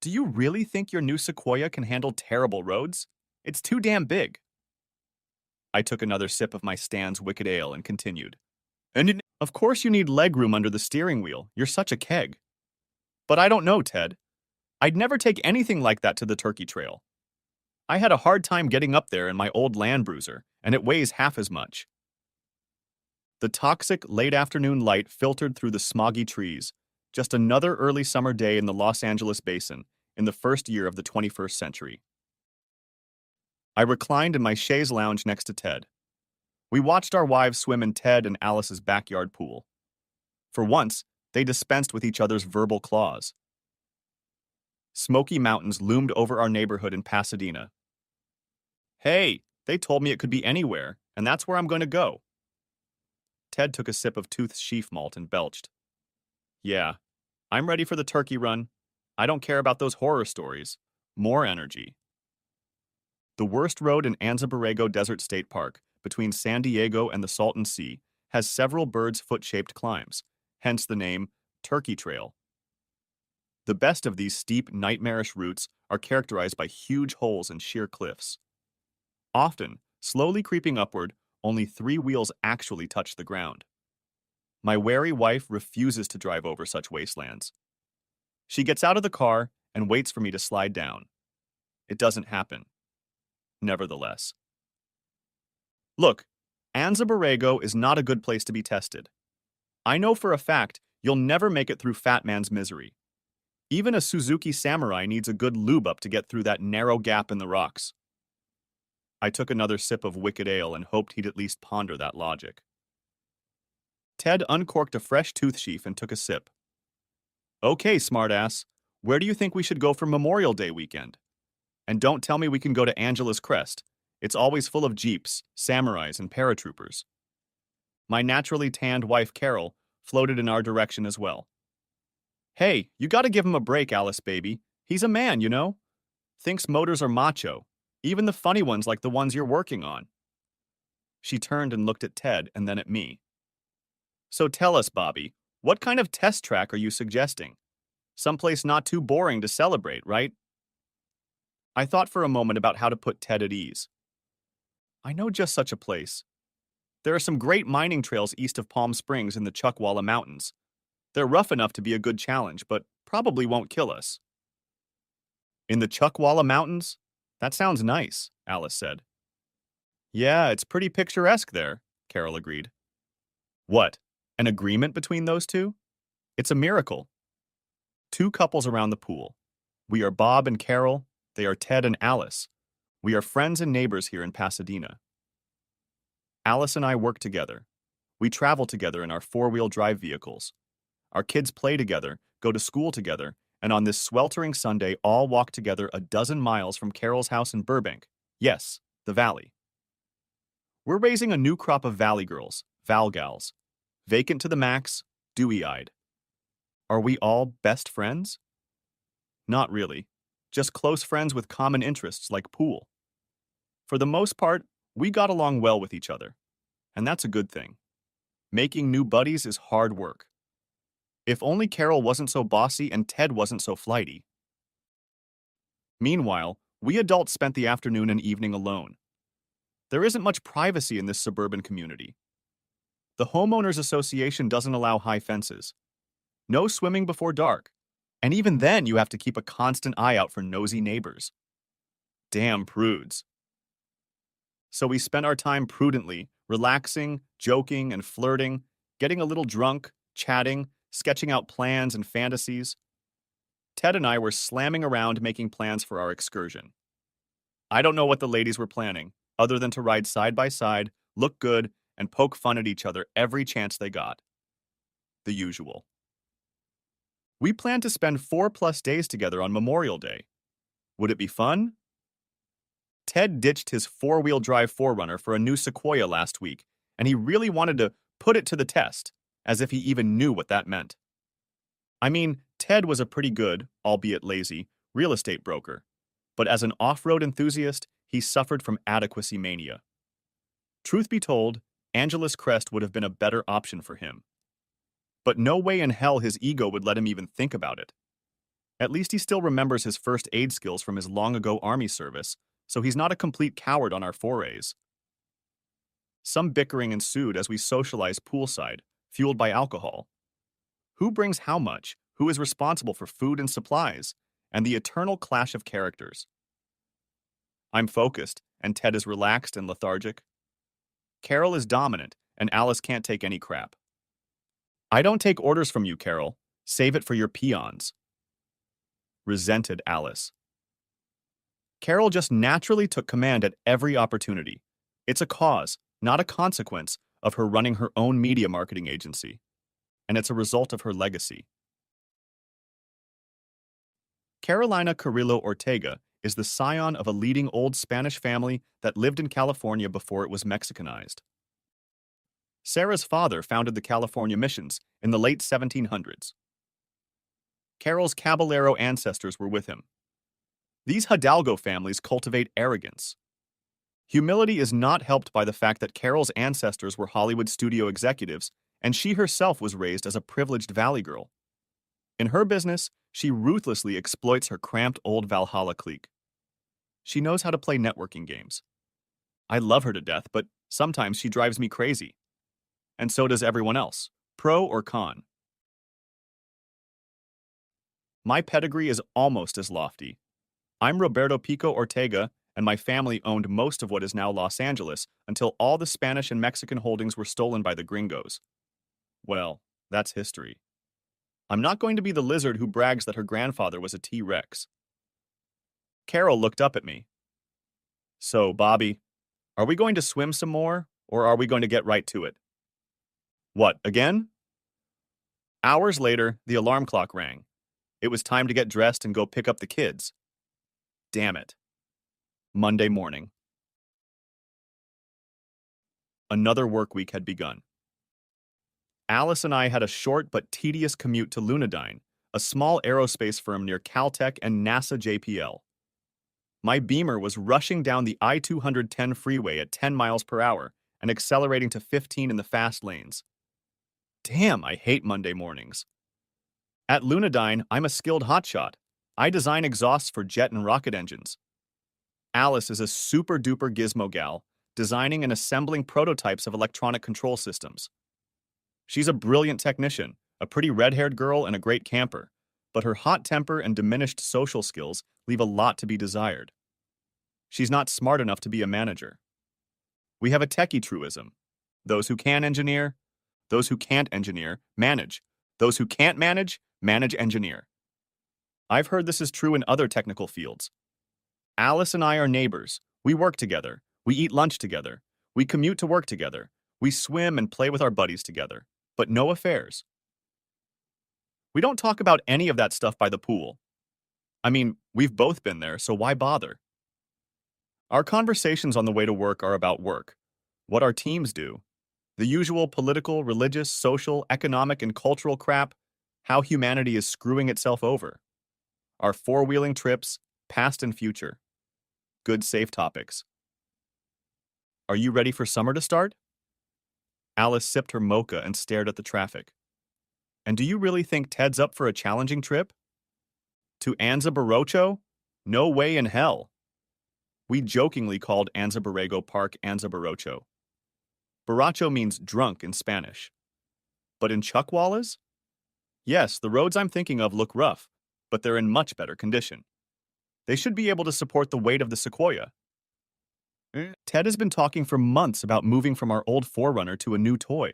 Do you really think your new Sequoia can handle terrible roads? It's too damn big. I took another sip of my Stan's Wicked Ale and continued. Of course you need legroom under the steering wheel. You're such a keg. But I don't know, Ted. I'd never take anything like that to the Turkey Trail. I had a hard time getting up there in my old Land Bruiser, and it weighs half as much. The toxic late afternoon light filtered through the smoggy trees. Just another early summer day in the Los Angeles basin in the first year of the 21st century. I reclined in my chaise lounge next to Ted. We watched our wives swim in Ted and Alice's backyard pool. For once, they dispensed with each other's verbal claws. Smoky Mountains loomed over our neighborhood in Pasadena. Hey, they told me it could be anywhere, and that's where I'm going to go. Ted took a sip of Tooth's sheaf malt and belched. Yeah, I'm ready for the turkey run. I don't care about those horror stories. More energy. The worst road in Anza Borrego Desert State Park, between San Diego and the Salton Sea, has several bird's foot-shaped climbs, hence the name Turkey Trail. The best of these steep, nightmarish routes are characterized by huge holes and sheer cliffs. Often, slowly creeping upward, only 3 wheels actually touch the ground. My wary wife refuses to drive over such wastelands. She gets out of the car and waits for me to slide down. It doesn't happen. Nevertheless. Look, Anza Borrego is not a good place to be tested. I know for a fact you'll never make it through Fat Man's misery. Even a Suzuki Samurai needs a good lube up to get through that narrow gap in the rocks. I took another sip of Wicked Ale and hoped he'd at least ponder that logic. Ted uncorked a fresh tooth sheaf and took a sip. Okay, smartass, where do you think we should go for Memorial Day weekend? And don't tell me we can go to Angela's Crest. It's always full of jeeps, samurais, and paratroopers. My naturally tanned wife Carol floated in our direction as well. Hey, you gotta give him a break, Alice baby. He's a man, you know? Thinks motors are macho, even the funny ones like the ones you're working on. She turned and looked at Ted and then at me. So tell us, Bobby, what kind of test track are you suggesting? Someplace not too boring to celebrate, right? I thought for a moment about how to put Ted at ease. I know just such a place. There are some great mining trails east of Palm Springs in the Chuckwalla Mountains. They're rough enough to be a good challenge, but probably won't kill us. In the Chuckwalla Mountains? That sounds nice, Alice said. Yeah, it's pretty picturesque there, Carol agreed. What? An agreement between those two? It's a miracle. 2 couples around the pool. We are Bob and Carol. They are Ted and Alice. We are friends and neighbors here in Pasadena. Alice and I work together. We travel together in our 4-wheel drive vehicles. Our kids play together, go to school together, and on this sweltering Sunday all walk together a dozen miles from Carol's house in Burbank. Yes, the Valley. We're raising a new crop of Valley girls, Val gals. Vacant to the max, dewy-eyed. Are we all best friends? Not really. Just close friends with common interests like pool. For the most part, we got along well with each other. And that's a good thing. Making new buddies is hard work. If only Carol wasn't so bossy and Ted wasn't so flighty. Meanwhile, we adults spent the afternoon and evening alone. There isn't much privacy in this suburban community. The homeowners association doesn't allow high fences. No swimming before dark. And even then you have to keep a constant eye out for nosy neighbors. Damn prudes. So we spent our time prudently, relaxing, joking, and flirting, getting a little drunk, chatting, sketching out plans and fantasies. Ted and I were slamming around making plans for our excursion. I don't know what the ladies were planning, other than to ride side by side, look good, and poke fun at each other every chance they got. The usual. We planned to spend 4+ days together on Memorial Day. Would it be fun? Ted ditched his 4-wheel drive 4Runner for a new Sequoia last week, and he really wanted to put it to the test, as if he even knew what that meant. I mean, Ted was a pretty good, albeit lazy, real estate broker, but as an off-road enthusiast, he suffered from adequacy mania. Truth be told, Angela's Crest would have been a better option for him. But no way in hell his ego would let him even think about it. At least he still remembers his first aid skills from his long-ago army service, so he's not a complete coward on our forays. Some bickering ensued as we socialized poolside, fueled by alcohol. Who brings how much? Who is responsible for food and supplies? And the eternal clash of characters. I'm focused, and Ted is relaxed and lethargic. Carol is dominant, and Alice can't take any crap. I don't take orders from you, Carol. Save it for your peons. Resented Alice. Carol just naturally took command at every opportunity. It's a cause, not a consequence, of her running her own media marketing agency. And it's a result of her legacy. Carolina Carrillo Ortega is the scion of a leading old Spanish family that lived in California before it was Mexicanized. Sarah's father founded the California missions in the late 1700s. Carol's Caballero ancestors were with him. These Hidalgo families cultivate arrogance. Humility is not helped by the fact that Carol's ancestors were Hollywood studio executives, and she herself was raised as a privileged valley girl. In her business, she ruthlessly exploits her cramped old Valhalla clique. She knows how to play networking games. I love her to death, but sometimes she drives me crazy. And so does everyone else, pro or con. My pedigree is almost as lofty. I'm Roberto Pico Ortega, and my family owned most of what is now Los Angeles until all the Spanish and Mexican holdings were stolen by the gringos. Well, that's history. I'm not going to be the lizard who brags that her grandfather was a T-Rex. Carol looked up at me. So, Bobby, are we going to swim some more, or are we going to get right to it? What, again? Hours later, the alarm clock rang. It was time to get dressed and go pick up the kids. Damn it. Monday morning. Another work week had begun. Alice and I had a short but tedious commute to Lunadyne, a small aerospace firm near Caltech and NASA JPL. My Beamer was rushing down the I-210 freeway at 10 miles per hour and accelerating to 15 in the fast lanes. Damn, I hate Monday mornings. At Lunadyne, I'm a skilled hotshot. I design exhausts for jet and rocket engines. Alice is a super-duper gizmo gal, designing and assembling prototypes of electronic control systems. She's a brilliant technician, a pretty red-haired girl and a great camper, but her hot temper and diminished social skills leave a lot to be desired. She's not smart enough to be a manager. We have a techie truism. Those who can engineer, those who can't engineer, manage. Those who can't manage, manage engineer. I've heard this is true in other technical fields. Alice and I are neighbors. We work together. We eat lunch together. We commute to work together. We swim and play with our buddies together. But no affairs. We don't talk about any of that stuff by the pool. I mean, we've both been there, so why bother? Our conversations on the way to work are about work, what our teams do, the usual political, religious, social, economic, and cultural crap, how humanity is screwing itself over, our four-wheeling trips, past and future. Good, safe topics. Are you ready for summer to start? Alice sipped her mocha and stared at the traffic. And do you really think Ted's up for a challenging trip? To Anza Barocho? No way in hell. We jokingly called Anza Borrego Park Anza Barocho. Borracho means drunk in Spanish. But in Chuckwalla's? Yes, the roads I'm thinking of look rough, but they're in much better condition. They should be able to support the weight of the Sequoia. Ted has been talking for months about moving from our old Forerunner to a new toy.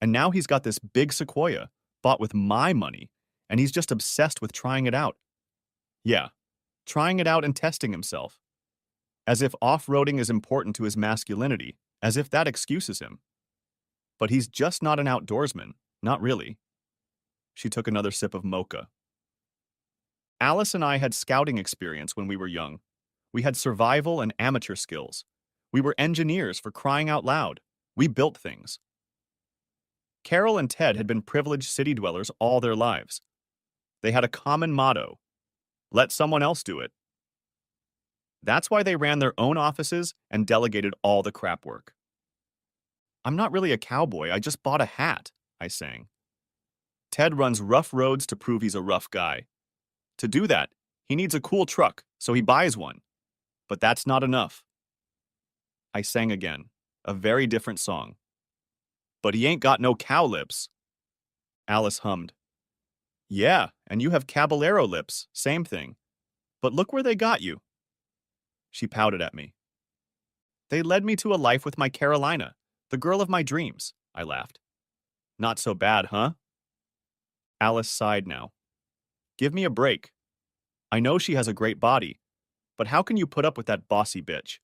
And now he's got this big Sequoia, bought with my money, and he's just obsessed with trying it out. Yeah, trying it out and testing himself. As if off-roading is important to his masculinity, as if that excuses him. But he's just not an outdoorsman, not really. She took another sip of mocha. Alice and I had scouting experience when we were young. We had survival and amateur skills. We were engineers for crying out loud. We built things. Carol and Ted had been privileged city dwellers all their lives. They had a common motto: let someone else do it. That's why they ran their own offices and delegated all the crap work. I'm not really a cowboy, I just bought a hat, I sang. Ted runs rough roads to prove he's a rough guy. To do that, he needs a cool truck, so he buys one. But that's not enough. I sang again, a very different song. But he ain't got no cow lips. Alice hummed. Yeah, and you have caballero lips, same thing. But look where they got you. She pouted at me. They led me to a life with my Carolina, the girl of my dreams, I laughed. Not so bad, huh? Alice sighed now. Give me a break. I know she has a great body, but how can you put up with that bossy bitch?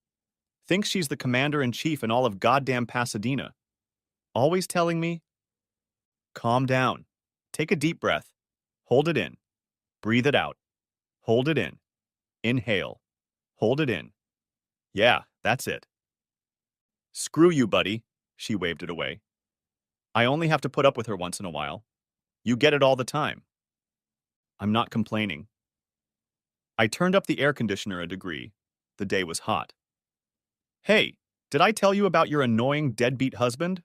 Thinks she's the commander-in-chief in all of goddamn Pasadena. Always telling me, calm down. Take a deep breath. Hold it in. Breathe it out. Hold it in. Inhale. Hold it in. Yeah, that's it. Screw you, buddy. She waved it away. I only have to put up with her once in a while. You get it all the time. I'm not complaining. I turned up the air conditioner a degree. The day was hot. Hey, did I tell you about your annoying deadbeat husband?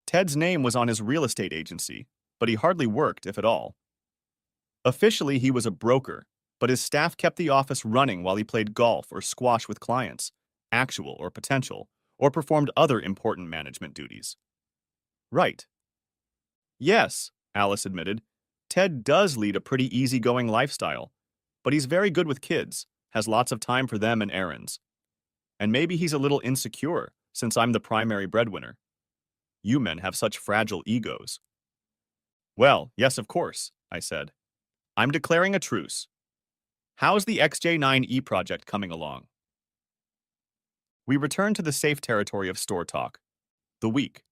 Ted's name was on his real estate agency, but he hardly worked, if at all. Officially, he was a broker, but his staff kept the office running while he played golf or squash with clients, actual or potential, or performed other important management duties. Right. Yes, Alice admitted. Ted does lead a pretty easygoing lifestyle, but he's very good with kids, has lots of time for them and errands. And maybe he's a little insecure, since I'm the primary breadwinner. You men have such fragile egos. Well, yes, of course, I said. I'm declaring a truce. How's the XJ9E project coming along? We returned to the safe territory of store talk. The week.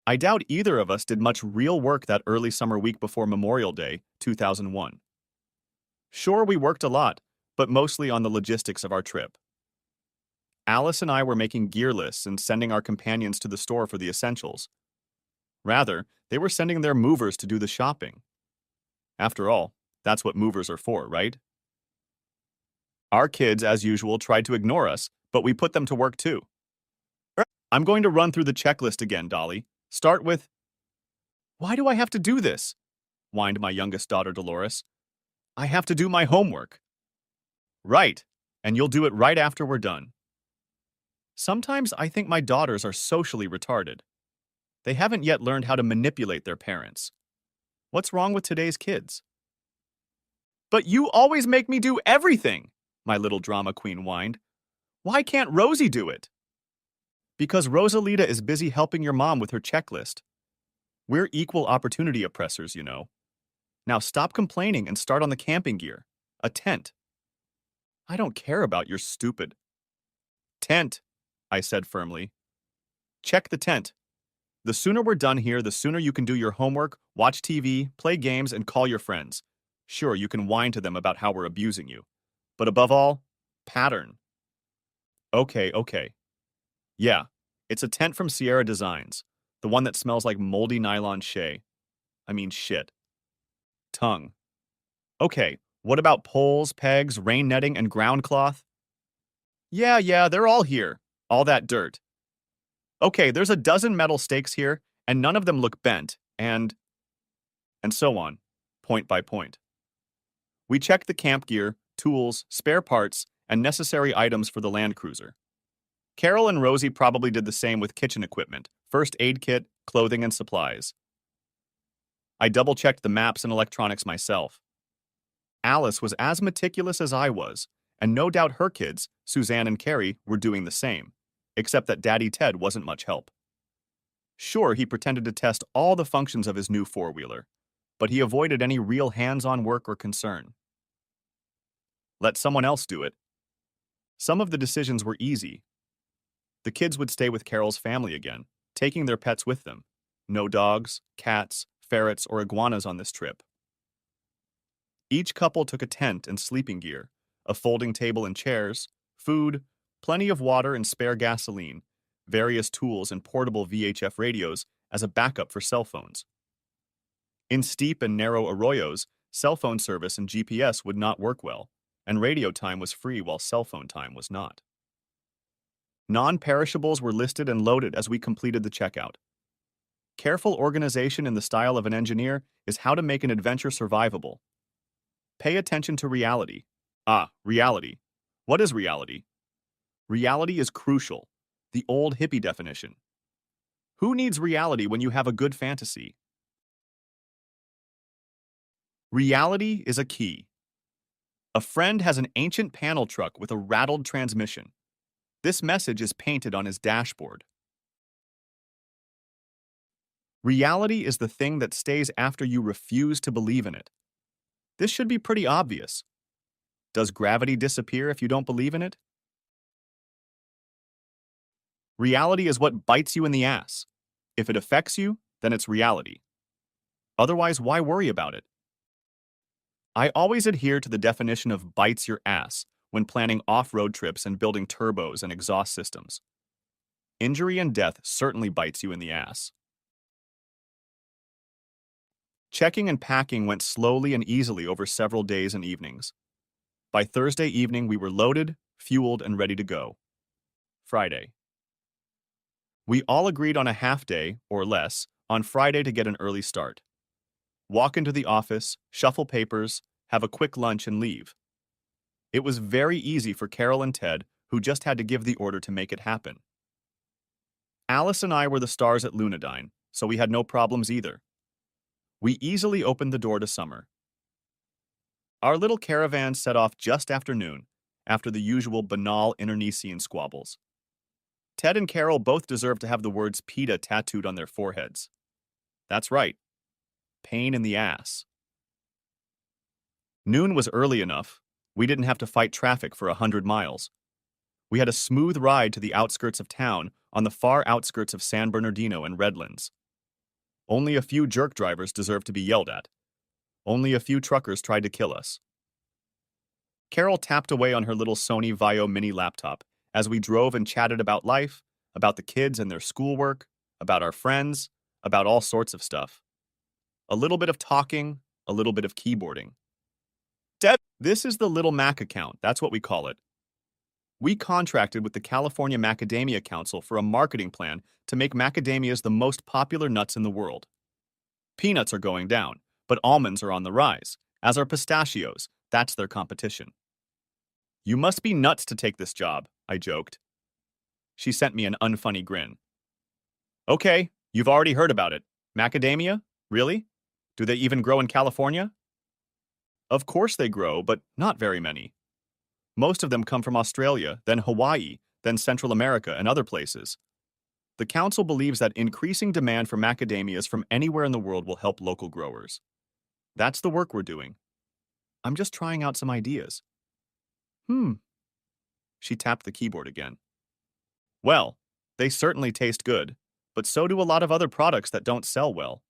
I doubt either of us did much real work that early summer week before Memorial Day, 2001. Sure, we worked a lot, but mostly on the logistics of our trip. Alice and I were making gear lists and sending our companions to the store for the essentials. Rather, they were sending their movers to do the shopping. After all, that's what movers are for, right? Our kids, as usual, tried to ignore us, but we put them to work too. I'm going to run through the checklist again, Dolly. Start with, why do I have to do this? Whined my youngest daughter, Dolores. I have to do my homework. Right, and you'll do it right after we're done. Sometimes I think my daughters are socially retarded. They haven't yet learned how to manipulate their parents. What's wrong with today's kids? But you always make me do everything, my little drama queen whined. Why can't Rosie do it? Because Rosalita is busy helping your mom with her checklist. We're equal opportunity oppressors, you know. Now stop complaining and start on the camping gear. A tent. I don't care about your stupid tent, I said firmly. Check the tent. The sooner we're done here, the sooner you can do your homework, watch TV, play games, and call your friends. Sure, you can whine to them about how we're abusing you. But above all, pattern. Okay. Yeah, it's a tent from Sierra Designs, the one that smells like moldy nylon shea. Shit. Tongue. Okay, what about poles, pegs, rain netting, and ground cloth? Yeah, they're all here. All that dirt. Okay, there's a dozen metal stakes here, and none of them look bent, and so on, point by point. We checked the camp gear, tools, spare parts, and necessary items for the Land Cruiser. Carol and Rosie probably did the same with kitchen equipment, first aid kit, clothing, and supplies. I double-checked the maps and electronics myself. Alice was as meticulous as I was, and no doubt her kids, Suzanne and Carrie, were doing the same, except that Daddy Ted wasn't much help. Sure, he pretended to test all the functions of his new four-wheeler, but he avoided any real hands-on work or concern. Let someone else do it. Some of the decisions were easy. The kids would stay with Carol's family again, taking their pets with them. No dogs, cats, ferrets, or iguanas on this trip. Each couple took a tent and sleeping gear, a folding table and chairs, food, plenty of water and spare gasoline, various tools and portable VHF radios as a backup for cell phones. In steep and narrow arroyos, cell phone service and GPS would not work well, and radio time was free while cell phone time was not. Non-perishables were listed and loaded as we completed the checkout. Careful organization in the style of an engineer is how to make an adventure survivable. Pay attention to reality. Ah, reality. What is reality? Reality is crucial. The old hippie definition. Who needs reality when you have a good fantasy? Reality is a key. A friend has an ancient panel truck with a rattled transmission. This message is painted on his dashboard. Reality is the thing that stays after you refuse to believe in it. This should be pretty obvious. Does gravity disappear if you don't believe in it? Reality is what bites you in the ass. If it affects you, then it's reality. Otherwise, why worry about it? I always adhere to the definition of bites your ass when planning off-road trips and building turbos and exhaust systems. Injury and death certainly bites you in the ass. Checking and packing went slowly and easily over several days and evenings. By Thursday evening, we were loaded, fueled, and ready to go. Friday. We all agreed on a half day, or less, on Friday to get an early start. Walk into the office, shuffle papers, have a quick lunch, and leave. It was very easy for Carol and Ted, who just had to give the order to make it happen. Alice and I were the stars at Lunadyne, so we had no problems either. We easily opened the door to summer. Our little caravan set off just after noon, after the usual banal internecine squabbles. Ted and Carol both deserve to have the words PETA tattooed on their foreheads. That's right. Pain in the ass. Noon was early enough. We didn't have to fight traffic for 100 miles. We had a smooth ride to the outskirts of town on the far outskirts of San Bernardino and Redlands. Only a few jerk drivers deserved to be yelled at. Only a few truckers tried to kill us. Carol tapped away on her little Sony Vaio mini laptop as we drove and chatted about life, about the kids and their schoolwork, about our friends, about all sorts of stuff. A little bit of talking, a little bit of keyboarding. Deb, this is the Little Mac account, that's what we call it. We contracted with the California Macadamia Council for a marketing plan to make macadamias the most popular nuts in the world. Peanuts are going down, but almonds are on the rise, as are pistachios. That's their competition. You must be nuts to take this job, I joked. She sent me an unfunny grin. Okay, you've already heard about it. Macadamia? Really? Do they even grow in California? Of course they grow, but not very many. Most of them come from Australia, then Hawaii, then Central America and other places. The council believes that increasing demand for macadamias from anywhere in the world will help local growers. That's the work we're doing. I'm just trying out some ideas. She tapped the keyboard again. Well, they certainly taste good, but so do a lot of other products that don't sell well.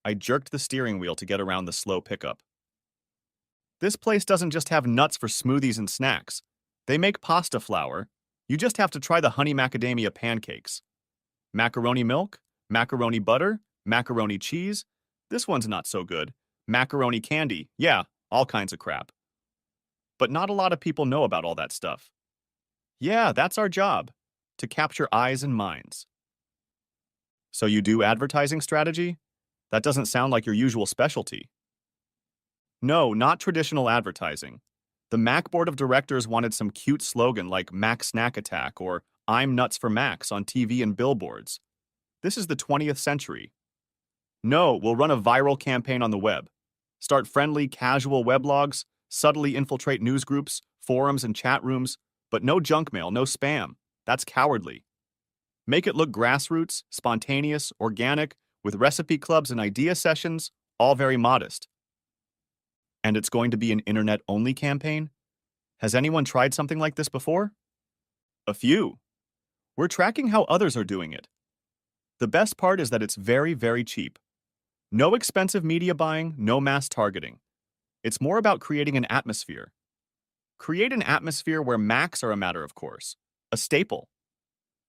I jerked the steering wheel to get around the slow pickup. This place doesn't just have nuts for smoothies and snacks. They make pasta flour. You just have to try the honey macadamia pancakes. Macaroni milk, macaroni butter, macaroni cheese. This one's not so good. Macaroni candy, yeah, all kinds of crap. But not a lot of people know about all that stuff. Yeah, that's our job, to capture eyes and minds. So you do advertising strategy? That doesn't sound like your usual specialty. No, not traditional advertising. The Mac board of directors wanted some cute slogan like Mac Snack Attack or I'm Nuts for Macs on TV and billboards. This is the 20th century. No, we'll run a viral campaign on the web. Start friendly, casual weblogs, subtly infiltrate news groups, forums, and chat rooms, but no junk mail, no spam. That's cowardly. Make it look grassroots, spontaneous, organic, with recipe clubs and idea sessions, all very modest. And it's going to be an internet-only campaign? Has anyone tried something like this before? A few. We're tracking how others are doing it. The best part is that it's very, very cheap. No expensive media buying, no mass targeting. It's more about creating an atmosphere. Create an atmosphere where Macs are a matter of course, a staple.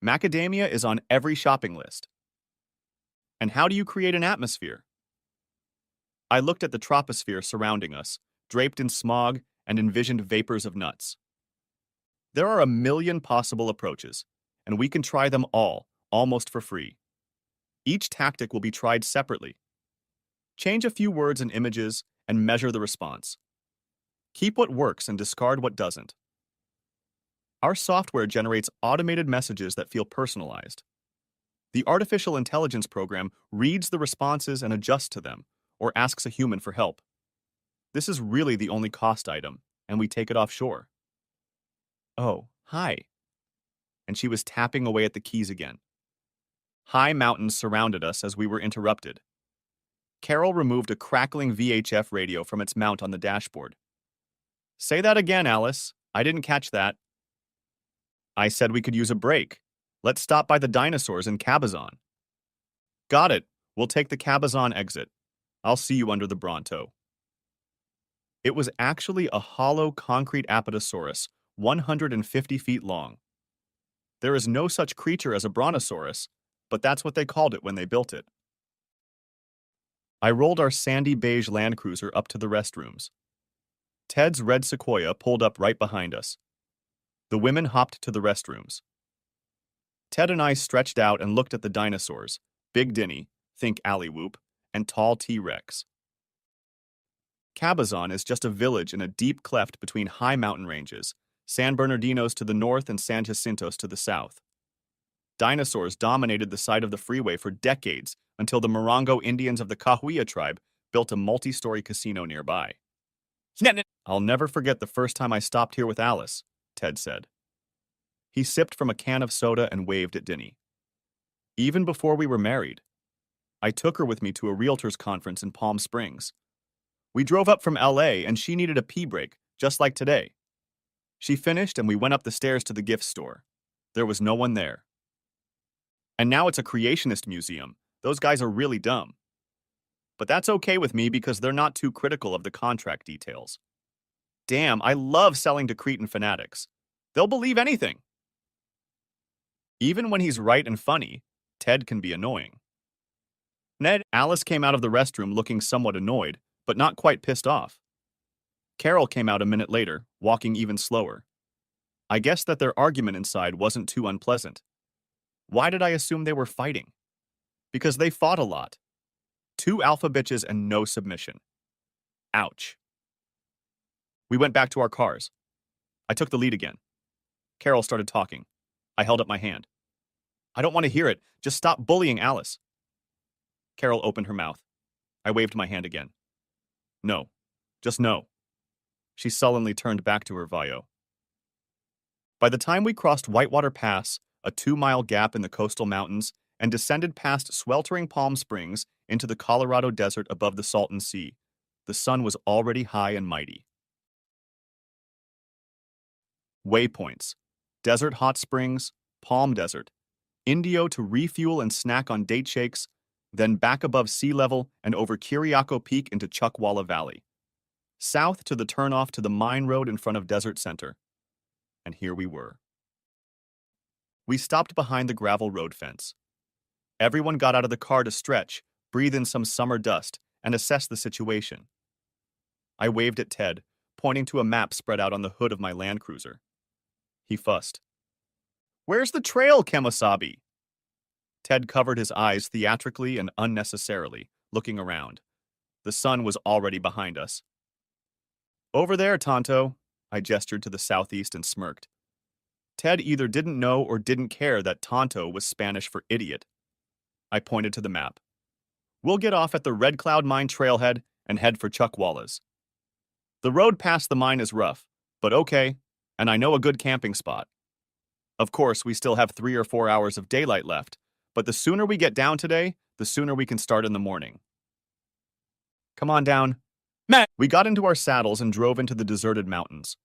Macadamia is on every shopping list. And how do you create an atmosphere? I looked at the troposphere surrounding us, draped in smog, and envisioned vapors of nuts. There are a million possible approaches, and we can try them all, almost for free. Each tactic will be tried separately. Change a few words and images, and measure the response. Keep what works and discard what doesn't. Our software generates automated messages that feel personalized. The artificial intelligence program reads the responses and adjusts to them, or asks a human for help. This is really the only cost item, and we take it offshore. Oh, hi. And she was tapping away at the keys again. High mountains surrounded us as we were interrupted. Carol removed a crackling VHF radio from its mount on the dashboard. Say that again, Alice. I didn't catch that. I said we could use a break. Let's stop by the dinosaurs in Cabazon. Got it. We'll take the Cabazon exit. I'll see you under the Bronto. It was actually a hollow concrete apatosaurus, 150 feet long. There is no such creature as a brontosaurus, but that's what they called it when they built it. I rolled our sandy beige Land Cruiser up to the restrooms. Ted's red Sequoia pulled up right behind us. The women hopped to the restrooms. Ted and I stretched out and looked at the dinosaurs, Big Dinny, think Alley-Whoop, and tall T-Rex. Cabazon is just a village in a deep cleft between high mountain ranges, San Bernardinos to the north and San Jacintos to the south. Dinosaurs dominated the site of the freeway for decades until the Morongo Indians of the Cahuilla tribe built a multi-story casino nearby. I'll never forget the first time I stopped here with Alice, Ted said. He sipped from a can of soda and waved at Dinny. Even before we were married, I took her with me to a realtors conference in Palm Springs. We drove up from LA and she needed a pee break, just like today. She finished and we went up the stairs to the gift store. There was no one there. And now it's a creationist museum. Those guys are really dumb. But that's okay with me because they're not too critical of the contract details. Damn, I love selling to Cretan fanatics. They'll believe anything. Even when he's right and funny, Ted can be annoying. Alice came out of the restroom looking somewhat annoyed, but not quite pissed off. Carol came out a minute later, walking even slower. I guess that their argument inside wasn't too unpleasant. Why did I assume they were fighting? Because they fought a lot. 2 alpha bitches and no submission. Ouch. We went back to our cars. I took the lead again. Carol started talking. I held up my hand. I don't want to hear it. Just stop bullying Alice. Carol opened her mouth. I waved my hand again. No. Just no. She sullenly turned back to her Vaio. By the time we crossed Whitewater Pass, a 2-mile gap in the coastal mountains, and descended past sweltering Palm Springs into the Colorado Desert above the Salton Sea, the sun was already high and mighty. Waypoints: Desert Hot Springs, Palm Desert, Indio to refuel and snack on date shakes, then back above sea level and over Kiriako Peak into Chuckwalla Valley. South to the turnoff to the mine road in front of Desert Center. And here we were. We stopped behind the gravel road fence. Everyone got out of the car to stretch, breathe in some summer dust, and assess the situation. I waved at Ted, pointing to a map spread out on the hood of my Land Cruiser. He fussed. Where's the trail, Kemosabe? Ted covered his eyes theatrically and unnecessarily, looking around. The sun was already behind us. Over there, Tonto, I gestured to the southeast and smirked. Ted either didn't know or didn't care that Tonto was Spanish for idiot. I pointed to the map. We'll get off at the Red Cloud Mine trailhead and head for Chuckwalla's. The road past the mine is rough, but okay, and I know a good camping spot. Of course, we still have 3 or 4 hours of daylight left, but the sooner we get down today, the sooner we can start in the morning. Come on down. We got into our saddles and drove into the deserted mountains.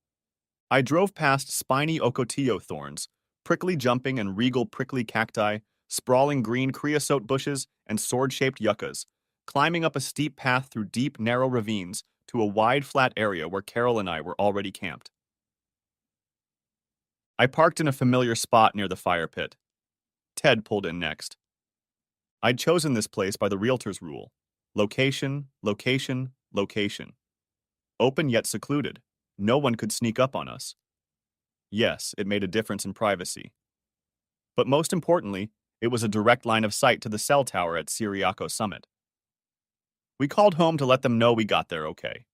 I drove past spiny ocotillo thorns, prickly jumping and regal prickly cacti, sprawling green creosote bushes, and sword-shaped yuccas, climbing up a steep path through deep, narrow ravines to a wide, flat area where Carol and I were already camped. I parked in a familiar spot near the fire pit. Ted pulled in next. I'd chosen this place by the realtor's rule. Location, location, location. Open yet secluded. No one could sneak up on us. Yes, it made a difference in privacy. But most importantly, it was a direct line of sight to the cell tower at Siriaco Summit. We called home to let them know we got there okay.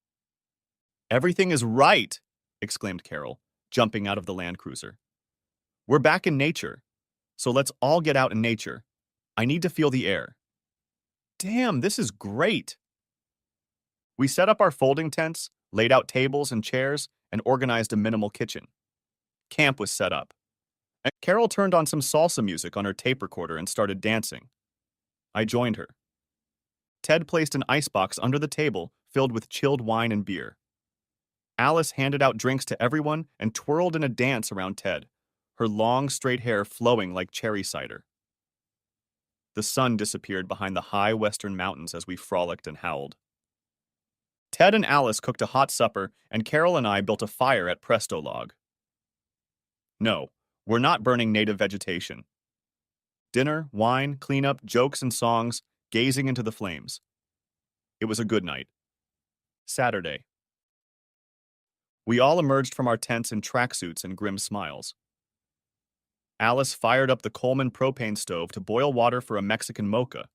Everything is right, exclaimed Carol, jumping out of the Land Cruiser. We're back in nature, so let's all get out in nature. I need to feel the air. Damn, this is great. We set up our folding tents, laid out tables and chairs, and organized a minimal kitchen. Camp was set up. And Carol turned on some salsa music on her tape recorder and started dancing. I joined her. Ted placed an icebox under the table filled with chilled wine and beer. Alice handed out drinks to everyone and twirled in a dance around Ted, her long, straight hair flowing like cherry cider. The sun disappeared behind the high western mountains as we frolicked and howled. Ted and Alice cooked a hot supper, and Carol and I built a fire at Presto Log. No, we're not burning native vegetation. Dinner, wine, cleanup, jokes, and songs, gazing into the flames. It was a good night. Saturday. We all emerged from our tents in tracksuits and grim smiles. Alice fired up the Coleman propane stove to boil water for a Mexican mocha,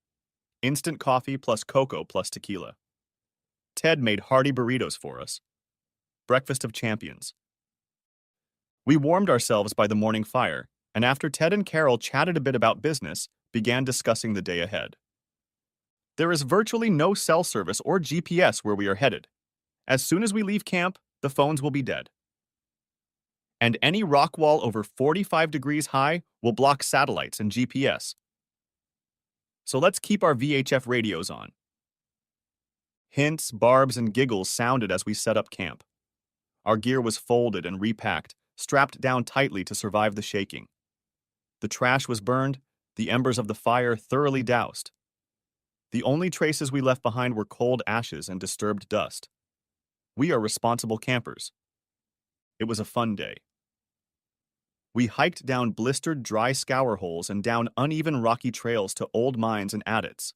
instant coffee plus cocoa plus tequila. Ted made hearty burritos for us. Breakfast of champions. We warmed ourselves by the morning fire, and after Ted and Carol chatted a bit about business, began discussing the day ahead. There is virtually no cell service or GPS where we are headed. As soon as we leave camp, the phones will be dead. And any rock wall over 45 degrees high will block satellites and GPS. So let's keep our VHF radios on. Hints, barbs, and giggles sounded as we set up camp. Our gear was folded and repacked, strapped down tightly to survive the shaking. The trash was burned, the embers of the fire thoroughly doused. The only traces we left behind were cold ashes and disturbed dust. We are responsible campers. It was a fun day. We hiked down blistered dry scour holes and down uneven rocky trails to old mines and adits.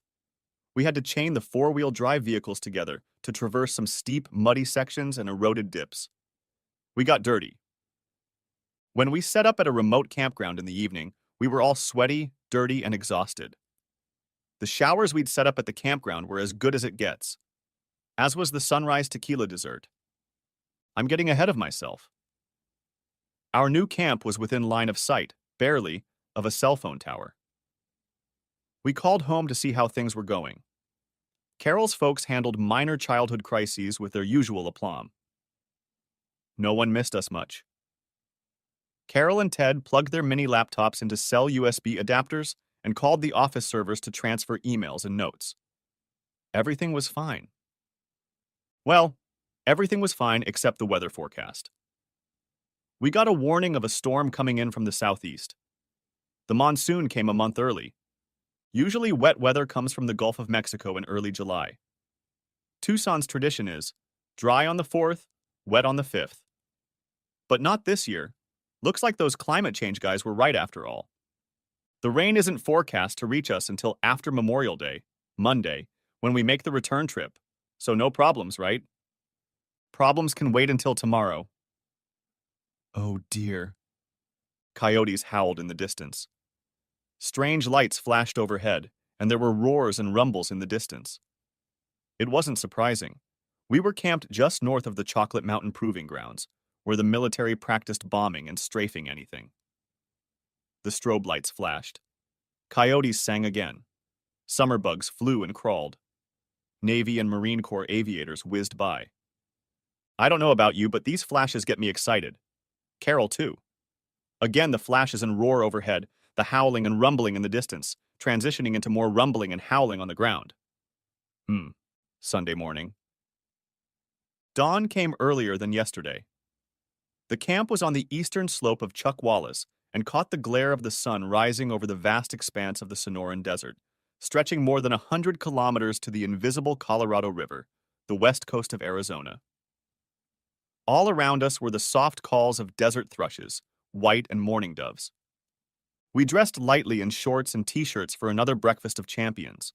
We had to chain the four-wheel drive vehicles together to traverse some steep, muddy sections and eroded dips. We got dirty. When we set up at a remote campground in the evening, we were all sweaty, dirty, and exhausted. The showers we'd set up at the campground were as good as it gets, as was the sunrise tequila dessert. I'm getting ahead of myself. Our new camp was within line of sight, barely, of a cell phone tower. We called home to see how things were going. Carol's folks handled minor childhood crises with their usual aplomb. No one missed us much. Carol and Ted plugged their mini laptops into cell USB adapters and called the office servers to transfer emails and notes. Everything was fine. Well, everything was fine except the weather forecast. We got a warning of a storm coming in from the southeast. The monsoon came a month early. Usually wet weather comes from the Gulf of Mexico in early July. Tucson's tradition is dry on the 4th, wet on the 5th. But not this year. Looks like those climate change guys were right after all. The rain isn't forecast to reach us until after Memorial Day, Monday, when we make the return trip. So no problems, right? Problems can wait until tomorrow. Oh dear. Coyotes howled in the distance. Strange lights flashed overhead, and there were roars and rumbles in the distance. It wasn't surprising. We were camped just north of the Chocolate Mountain Proving Grounds, where the military practiced bombing and strafing anything. The strobe lights flashed. Coyotes sang again. Summer bugs flew and crawled. Navy and Marine Corps aviators whizzed by. I don't know about you, but these flashes get me excited. Carol, too. Again, the flashes and roar overhead, the howling and rumbling in the distance, transitioning into more rumbling and howling on the ground. Sunday morning. Dawn came earlier than yesterday. The camp was on the eastern slope of Chuck Wallace and caught the glare of the sun rising over the vast expanse of the Sonoran Desert, stretching more than 100 kilometers to the invisible Colorado River, the west coast of Arizona. All around us were the soft calls of desert thrushes, white and mourning doves. We dressed lightly in shorts and t-shirts for another breakfast of champions.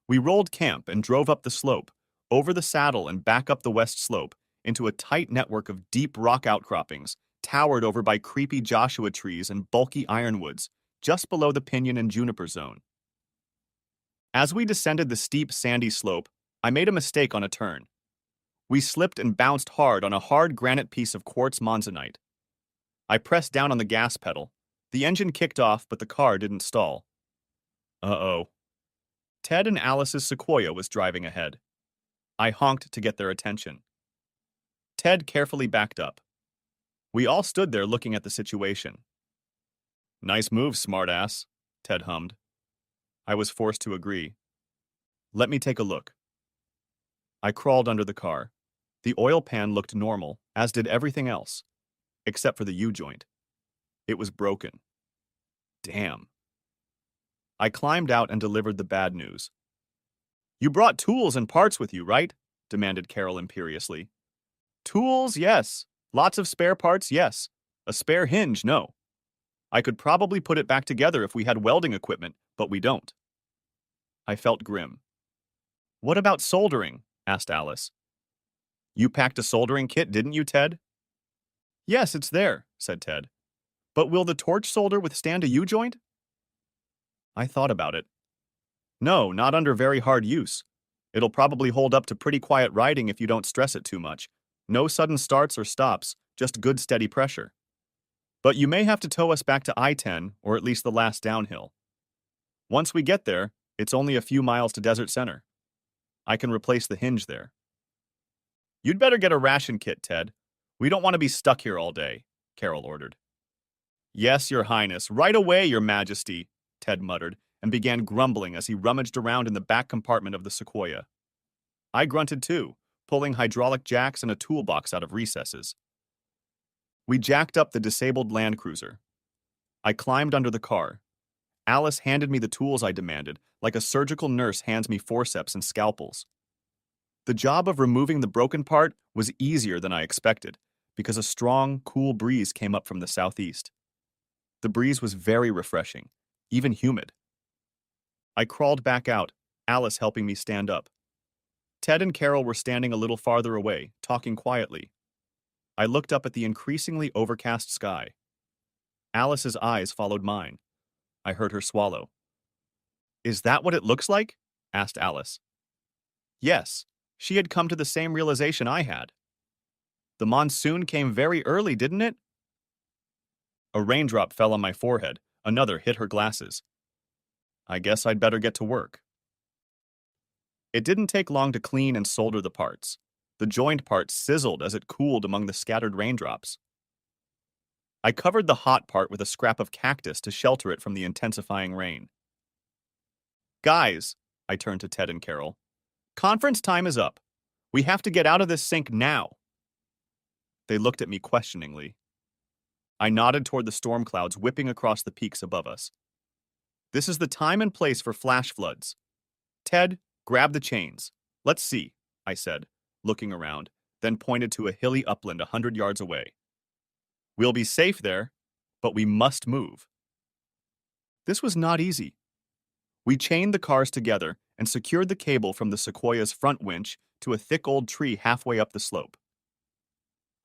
We rolled camp and drove up the slope, over the saddle and back up the west slope, into a tight network of deep rock outcroppings, towered over by creepy Joshua trees and bulky ironwoods, just below the pinyon and juniper zone. As we descended the steep sandy slope, I made a mistake on a turn. We slipped and bounced hard on a hard granite piece of quartz monzonite. I pressed down on the gas pedal. The engine kicked off, but the car didn't stall. Uh-oh. Ted and Alice's Sequoia was driving ahead. I honked to get their attention. Ted carefully backed up. We all stood there looking at the situation. Nice move, smartass, Ted hummed. I was forced to agree. Let me take a look. I crawled under the car. The oil pan looked normal, as did everything else, except for the U-joint. It was broken. Damn. I climbed out and delivered the bad news. You brought tools and parts with you, right? Demanded Carol imperiously. Tools, yes. Lots of spare parts, yes. A spare hinge, no. I could probably put it back together if we had welding equipment, but we don't. I felt grim. What about soldering? Asked Alice. You packed a soldering kit, didn't you, Ted? Yes, it's there, said Ted. But will the torch solder withstand a U-joint? I thought about it. No, not under very hard use. It'll probably hold up to pretty quiet riding if you don't stress it too much. No sudden starts or stops, just good steady pressure. But you may have to tow us back to I-10, or at least the last downhill. Once we get there, it's only a few miles to Desert Center. I can replace the hinge there. You'd better get a ration kit, Ted. We don't want to be stuck here all day, Carol ordered. Yes, Your Highness, right away, Your Majesty, Ted muttered, and began grumbling as he rummaged around in the back compartment of the Sequoia. I grunted too, pulling hydraulic jacks and a toolbox out of recesses. We jacked up the disabled Land Cruiser. I climbed under the car. Alice handed me the tools I demanded, like a surgical nurse hands me forceps and scalpels. The job of removing the broken part was easier than I expected, because a strong, cool breeze came up from the southeast. The breeze was very refreshing, even humid. I crawled back out, Alice helping me stand up. Ted and Carol were standing a little farther away, talking quietly. I looked up at the increasingly overcast sky. Alice's eyes followed mine. I heard her swallow. Is that what it looks like? Asked Alice. Yes, she had come to the same realization I had. The monsoon came very early, didn't it? A raindrop fell on my forehead. Another hit her glasses. I guess I'd better get to work. It didn't take long to clean and solder the parts. The joined part sizzled as it cooled among the scattered raindrops. I covered the hot part with a scrap of cactus to shelter it from the intensifying rain. Guys, I turned to Ted and Carol. Conference time is up. We have to get out of this sink now. They looked at me questioningly. I nodded toward the storm clouds whipping across the peaks above us. This is the time and place for flash floods. Ted, grab the chains. Let's see, I said, looking around, then pointed to a hilly upland 100 yards away. We'll be safe there, but we must move. This was not easy. We chained the cars together and secured the cable from the Sequoia's front winch to a thick old tree halfway up the slope.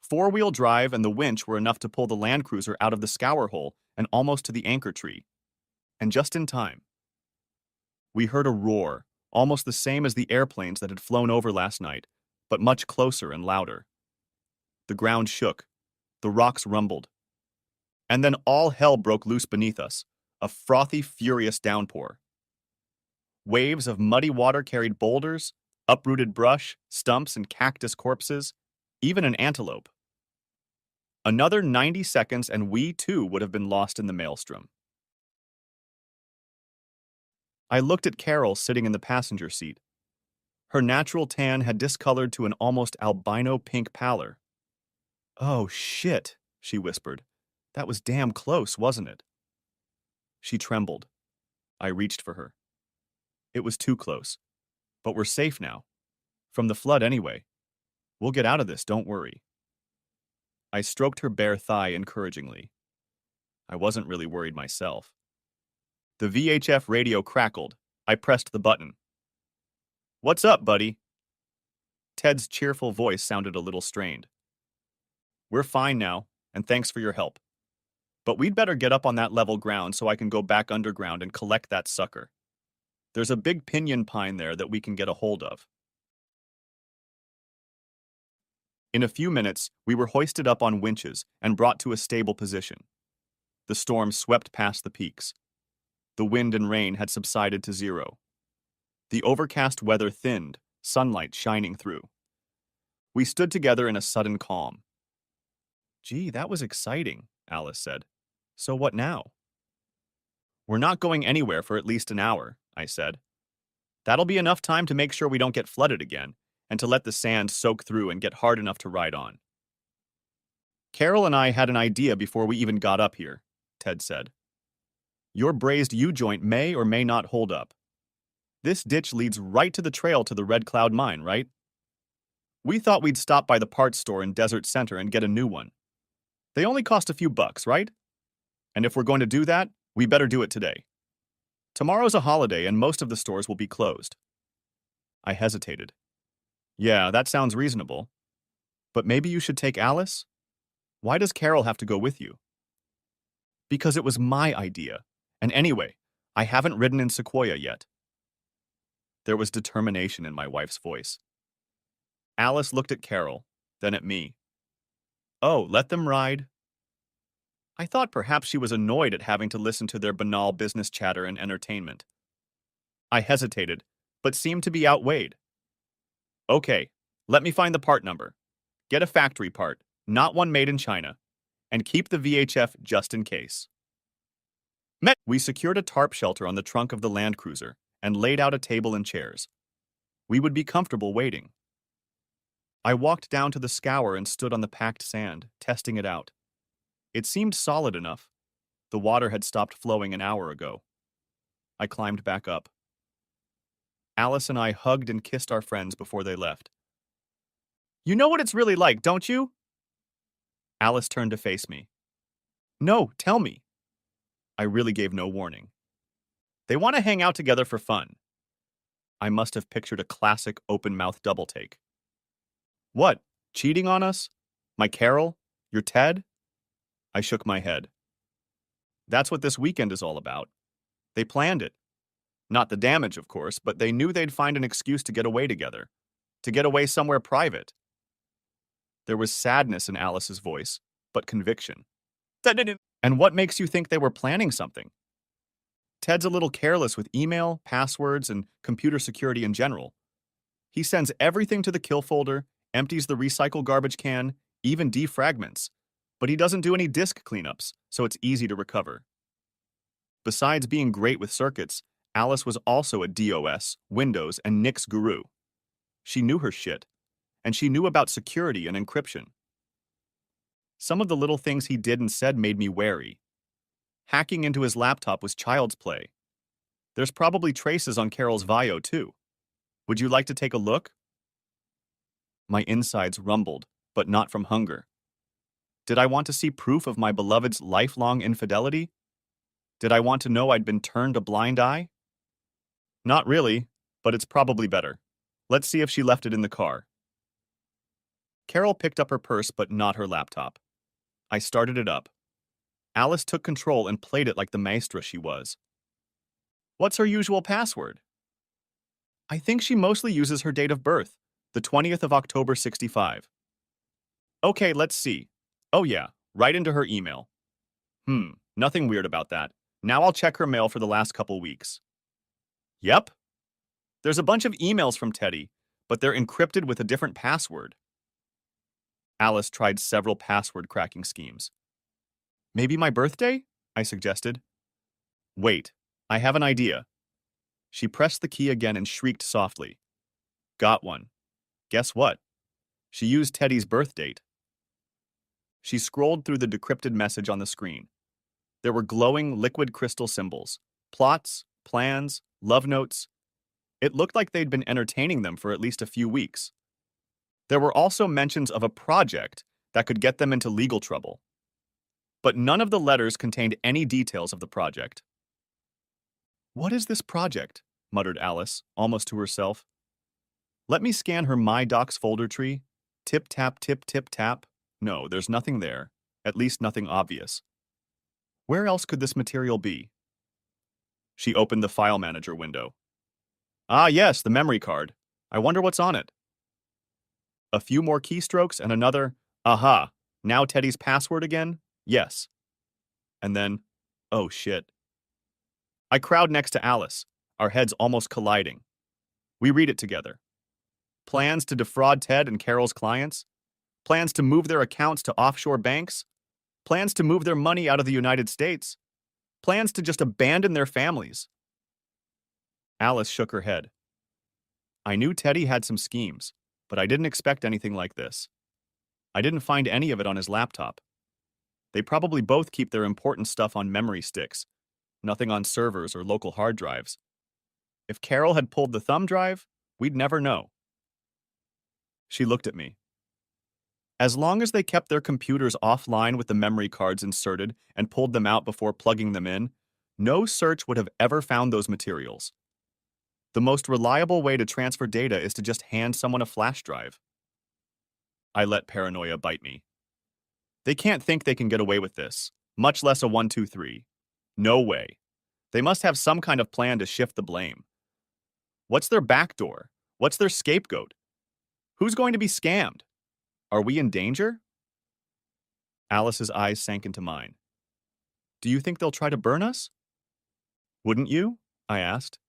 Four-wheel drive and the winch were enough to pull the Land Cruiser out of the scour hole and almost to the anchor tree. And just in time. We heard a roar, almost the same as the airplanes that had flown over last night, but much closer and louder. The ground shook. The rocks rumbled. And then all hell broke loose beneath us, a frothy, furious downpour. Waves of muddy water carried boulders, uprooted brush, stumps, and cactus corpses, even an antelope. Another 90 seconds and we, too, would have been lost in the maelstrom. I looked at Carol sitting in the passenger seat. Her natural tan had discolored to an almost albino pink pallor. Oh, shit, she whispered. That was damn close, wasn't it? She trembled. I reached for her. It was too close. But we're safe now. From the flood anyway. We'll get out of this, don't worry. I stroked her bare thigh encouragingly. I wasn't really worried myself. The VHF radio crackled. I pressed the button. What's up, buddy? Ted's cheerful voice sounded a little strained. We're fine now, and thanks for your help. But we'd better get up on that level ground so I can go back underground and collect that sucker. There's a big pinyon pine there that we can get a hold of. In a few minutes, we were hoisted up on winches and brought to a stable position. The storm swept past the peaks. The wind and rain had subsided to zero. The overcast weather thinned, sunlight shining through. We stood together in a sudden calm. Gee, that was exciting, Alice said. So what now? We're not going anywhere for at least an hour, I said. That'll be enough time to make sure we don't get flooded again, and to let the sand soak through and get hard enough to ride on. Carol and I had an idea before we even got up here, Ted said. Your brazed U-joint may or may not hold up. This ditch leads right to the trail to the Red Cloud mine, right? We thought we'd stop by the parts store in Desert Center and get a new one. They only cost a few bucks, right? And if we're going to do that, we better do it today. Tomorrow's a holiday and most of the stores will be closed. I hesitated. Yeah, that sounds reasonable. But maybe you should take Alice? Why does Carol have to go with you? Because it was my idea. And anyway, I haven't ridden in Sequoia yet. There was determination in my wife's voice. Alice looked at Carol, then at me. Oh, let them ride. I thought perhaps she was annoyed at having to listen to their banal business chatter and entertainment. I hesitated, but seemed to be outweighed. Okay, let me find the part number. Get a factory part, not one made in China, and keep the VHF just in case. We secured a tarp shelter on the trunk of the Land Cruiser and laid out a table and chairs. We would be comfortable waiting. I walked down to the scour and stood on the packed sand, testing it out. It seemed solid enough. The water had stopped flowing an hour ago. I climbed back up. Alice and I hugged and kissed our friends before they left. You know what it's really like, don't you? Alice turned to face me. No, tell me. I really gave no warning. They want to hang out together for fun. I must have pictured a classic open-mouth double-take. What? Cheating on us? My Carol? Your Ted? I shook my head. That's what this weekend is all about. They planned it. Not the damage, of course, but they knew they'd find an excuse to get away together. To get away somewhere private. There was sadness in Alice's voice, but conviction. And what makes you think they were planning something? Ted's a little careless with email, passwords, and computer security in general. He sends everything to the kill folder, empties the recycle garbage can, even defragments. But he doesn't do any disk cleanups, so it's easy to recover. Besides being great with circuits, Alice was also a DOS, Windows, and Nix guru. She knew her shit, and she knew about security and encryption. Some of the little things he did and said made me wary. Hacking into his laptop was child's play. There's probably traces on Carol's Vio, too. Would you like to take a look? My insides rumbled, but not from hunger. Did I want to see proof of my beloved's lifelong infidelity? Did I want to know I'd been turned a blind eye? Not really, but it's probably better. Let's see if she left it in the car. Carol picked up her purse, but not her laptop. I started it up. Alice took control and played it like the maestra she was. What's her usual password? I think she mostly uses her date of birth, the 20th of October 65. Okay, let's see. Oh yeah, right into her email. Nothing weird about that. Now I'll check her mail for the last couple weeks. Yep. There's a bunch of emails from Teddy, but they're encrypted with a different password. Alice tried several password cracking schemes. Maybe my birthday? I suggested. Wait, I have an idea. She pressed the key again and shrieked softly. Got one. Guess what? She used Teddy's birth date. She scrolled through the decrypted message on the screen. There were glowing liquid crystal symbols, plots, plans, love notes. It looked like they'd been entertaining them for at least a few weeks. There were also mentions of a project that could get them into legal trouble. But none of the letters contained any details of the project. What is this project? Muttered Alice, almost to herself. Let me scan her My Docs folder tree. Tip, tap, tip, tip, tap. No, there's nothing there. At least nothing obvious. Where else could this material be? She opened the file manager window. Ah, yes, the memory card. I wonder what's on it. A few more keystrokes and another, aha, now Teddy's password again? Yes. And then, oh shit. I crowd next to Alice, our heads almost colliding. We read it together. Plans to defraud Ted and Carol's clients? Plans to move their accounts to offshore banks? Plans to move their money out of the United States? Plans to just abandon their families? Alice shook her head. I knew Teddy had some schemes, but I didn't expect anything like this. I didn't find any of it on his laptop. They probably both keep their important stuff on memory sticks, nothing on servers or local hard drives. If Carol had pulled the thumb drive, we'd never know. She looked at me. As long as they kept their computers offline with the memory cards inserted and pulled them out before plugging them in, no search would have ever found those materials. The most reliable way to transfer data is to just hand someone a flash drive. I let paranoia bite me. They can't think they can get away with this, much less a 1-2-3. No way. They must have some kind of plan to shift the blame. What's their backdoor? What's their scapegoat? Who's going to be scammed? Are we in danger? Alice's eyes sank into mine. Do you think they'll try to burn us? Wouldn't you? I asked.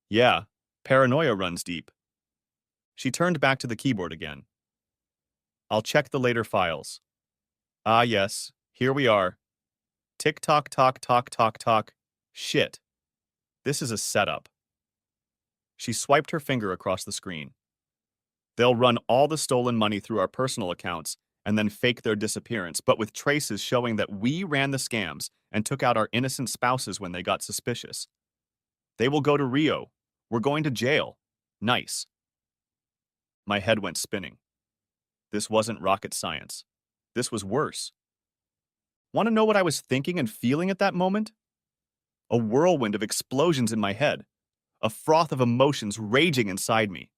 Yeah, paranoia runs deep. She turned back to the keyboard again. I'll check the later files. Ah, yes, here we are. Tick tock tock tock tock tock. Shit. This is a setup. She swiped her finger across the screen. They'll run all the stolen money through our personal accounts and then fake their disappearance, but with traces showing that we ran the scams and took out our innocent spouses when they got suspicious. They will go to Rio. We're going to jail. Nice. My head went spinning. This wasn't rocket science. This was worse. Want to know what I was thinking and feeling at that moment? A whirlwind of explosions in my head, a froth of emotions raging inside me.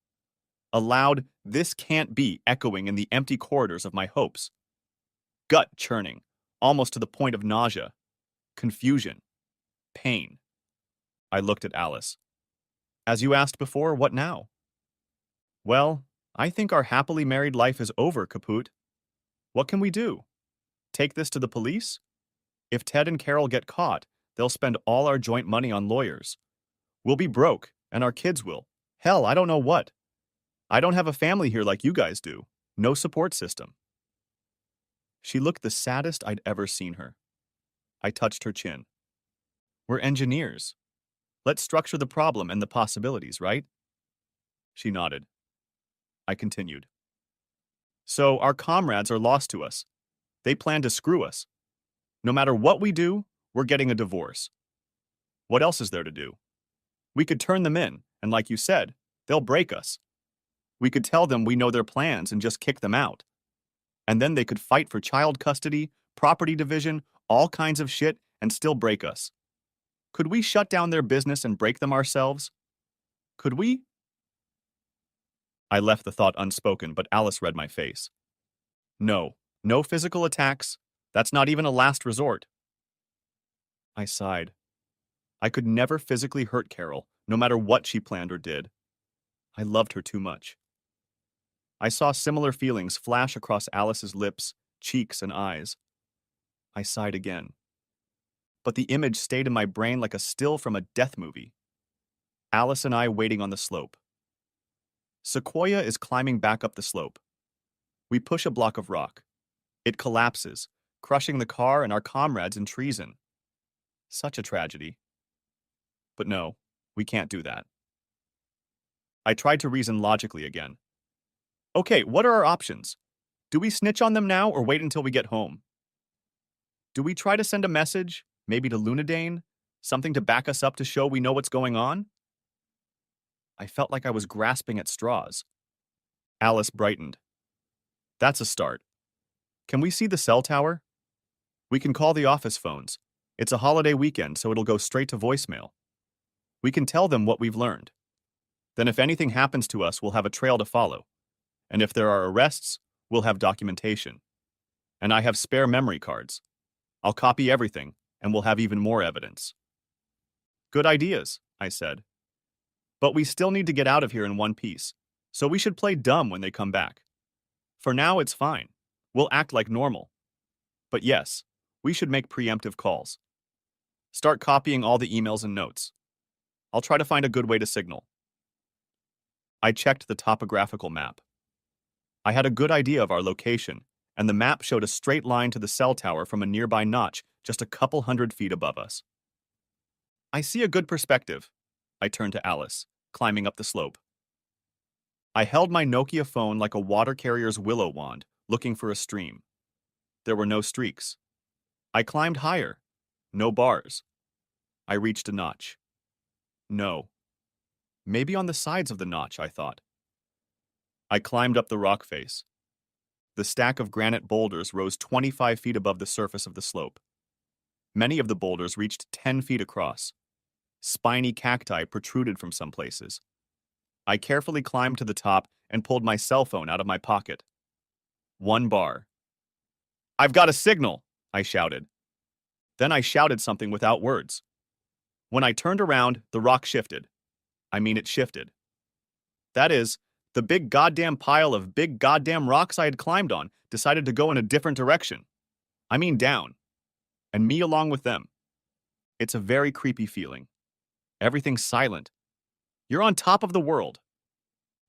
A loud, "this can't be," echoing in the empty corridors of my hopes. Gut churning, almost to the point of nausea. Confusion. Pain. I looked at Alice. As you asked before, what now? Well, I think our happily married life is over, Kaput. What can we do? Take this to the police? If Ted and Carol get caught, they'll spend all our joint money on lawyers. We'll be broke, and our kids will. Hell, I don't know what. I don't have a family here like you guys do. No support system. She looked the saddest I'd ever seen her. I touched her chin. We're engineers. Let's structure the problem and the possibilities, right? She nodded. I continued. So our comrades are lost to us. They plan to screw us. No matter what we do, we're getting a divorce. What else is there to do? We could turn them in, and like you said, they'll break us. We could tell them we know their plans and just kick them out. And then they could fight for child custody, property division, all kinds of shit, and still break us. Could we shut down their business and break them ourselves? Could we? I left the thought unspoken, but Alice read my face. No, no physical attacks. That's not even a last resort. I sighed. I could never physically hurt Carol, no matter what she planned or did. I loved her too much. I saw similar feelings flash across Alice's lips, cheeks, and eyes. I sighed again. But the image stayed in my brain like a still from a death movie. Alice and I waiting on the slope. Sequoia is climbing back up the slope. We push a block of rock. It collapses, crushing the car and our comrades in treason. Such a tragedy. But no, we can't do that. I tried to reason logically again. Okay, what are our options? Do we snitch on them now or wait until we get home? Do we try to send a message, maybe to Lunadane, something to back us up to show we know what's going on? I felt like I was grasping at straws. Alice brightened. That's a start. Can we see the cell tower? We can call the office phones. It's a holiday weekend, so it'll go straight to voicemail. We can tell them what we've learned. Then if anything happens to us, we'll have a trail to follow. And if there are arrests, we'll have documentation. And I have spare memory cards. I'll copy everything, and we'll have even more evidence. Good ideas, I said. But we still need to get out of here in one piece, so we should play dumb when they come back. For now, it's fine. We'll act like normal. But yes, we should make preemptive calls. Start copying all the emails and notes. I'll try to find a good way to signal. I checked the topographical map. I had a good idea of our location, and the map showed a straight line to the cell tower from a nearby notch just a couple 100 feet above us. I see a good perspective. I turned to Alice, climbing up the slope. I held my Nokia phone like a water carrier's willow wand, looking for a stream. There were no streaks. I climbed higher. No bars. I reached a notch. No. Maybe on the sides of the notch, I thought. I climbed up the rock face. The stack of granite boulders rose 25 feet above the surface of the slope. Many of the boulders reached 10 feet across. Spiny cacti protruded from some places. I carefully climbed to the top and pulled my cell phone out of my pocket. 1 bar. "I've got a signal," I shouted. Then I shouted something without words. When I turned around, the rock shifted. I mean, it shifted. That is, the big goddamn pile of big goddamn rocks I had climbed on decided to go in a different direction. I mean down. And me along with them. It's a very creepy feeling. Everything's silent. You're on top of the world.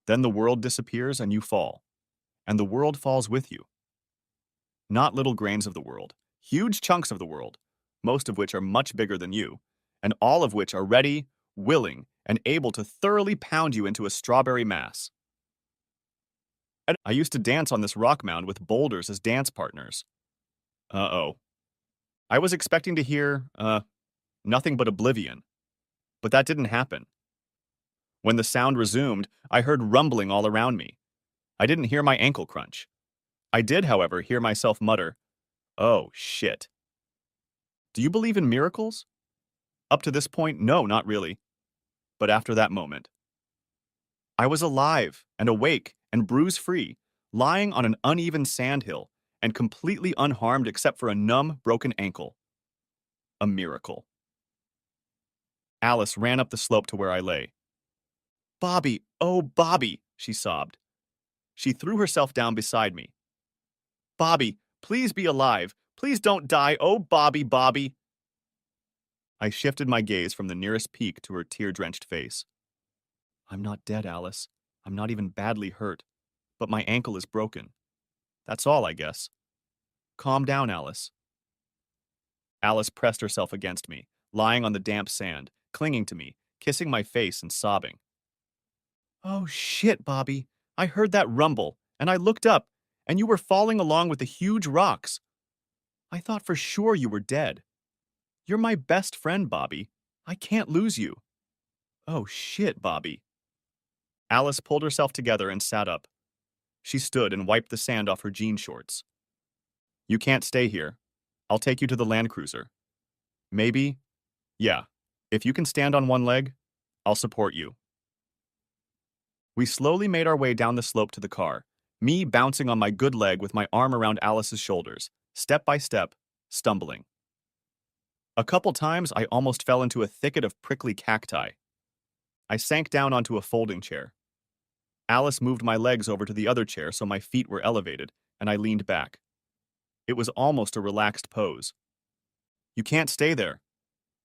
Then the world disappears and you fall. And the world falls with you. Not little grains of the world. Huge chunks of the world. Most of which are much bigger than you. And all of which are ready, willing, and able to thoroughly pound you into a strawberry mass. And I used to dance on this rock mound with boulders as dance partners. Uh-oh. I was expecting to hear, nothing but oblivion. But that didn't happen. When the sound resumed, I heard rumbling all around me. I didn't hear my ankle crunch. I did, however, hear myself mutter, "Oh, shit." Do you believe in miracles? Up to this point, no, not really. But after that moment, I was alive and awake and bruise-free, lying on an uneven sandhill and completely unharmed except for a numb, broken ankle. A miracle. Alice ran up the slope to where I lay. "Bobby, oh, Bobby," she sobbed. She threw herself down beside me. "Bobby, please be alive. Please don't die. Oh, Bobby, Bobby." I shifted my gaze from the nearest peak to her tear-drenched face. "I'm not dead, Alice. I'm not even badly hurt. But my ankle is broken. That's all, I guess. Calm down, Alice." Alice pressed herself against me, lying on the damp sand, clinging to me, kissing my face and sobbing. "Oh, shit, Bobby. I heard that rumble, and I looked up, and you were falling along with the huge rocks. I thought for sure you were dead. You're my best friend, Bobby. I can't lose you. Oh, shit, Bobby." Alice pulled herself together and sat up. She stood and wiped the sand off her jean shorts. "You can't stay here. I'll take you to the Land Cruiser. Maybe, yeah, if you can stand on one leg, I'll support you." We slowly made our way down the slope to the car, me bouncing on my good leg with my arm around Alice's shoulders, step by step, stumbling. A couple times I almost fell into a thicket of prickly cacti. I sank down onto a folding chair. Alice moved my legs over to the other chair so my feet were elevated, and I leaned back. It was almost a relaxed pose. "You can't stay there.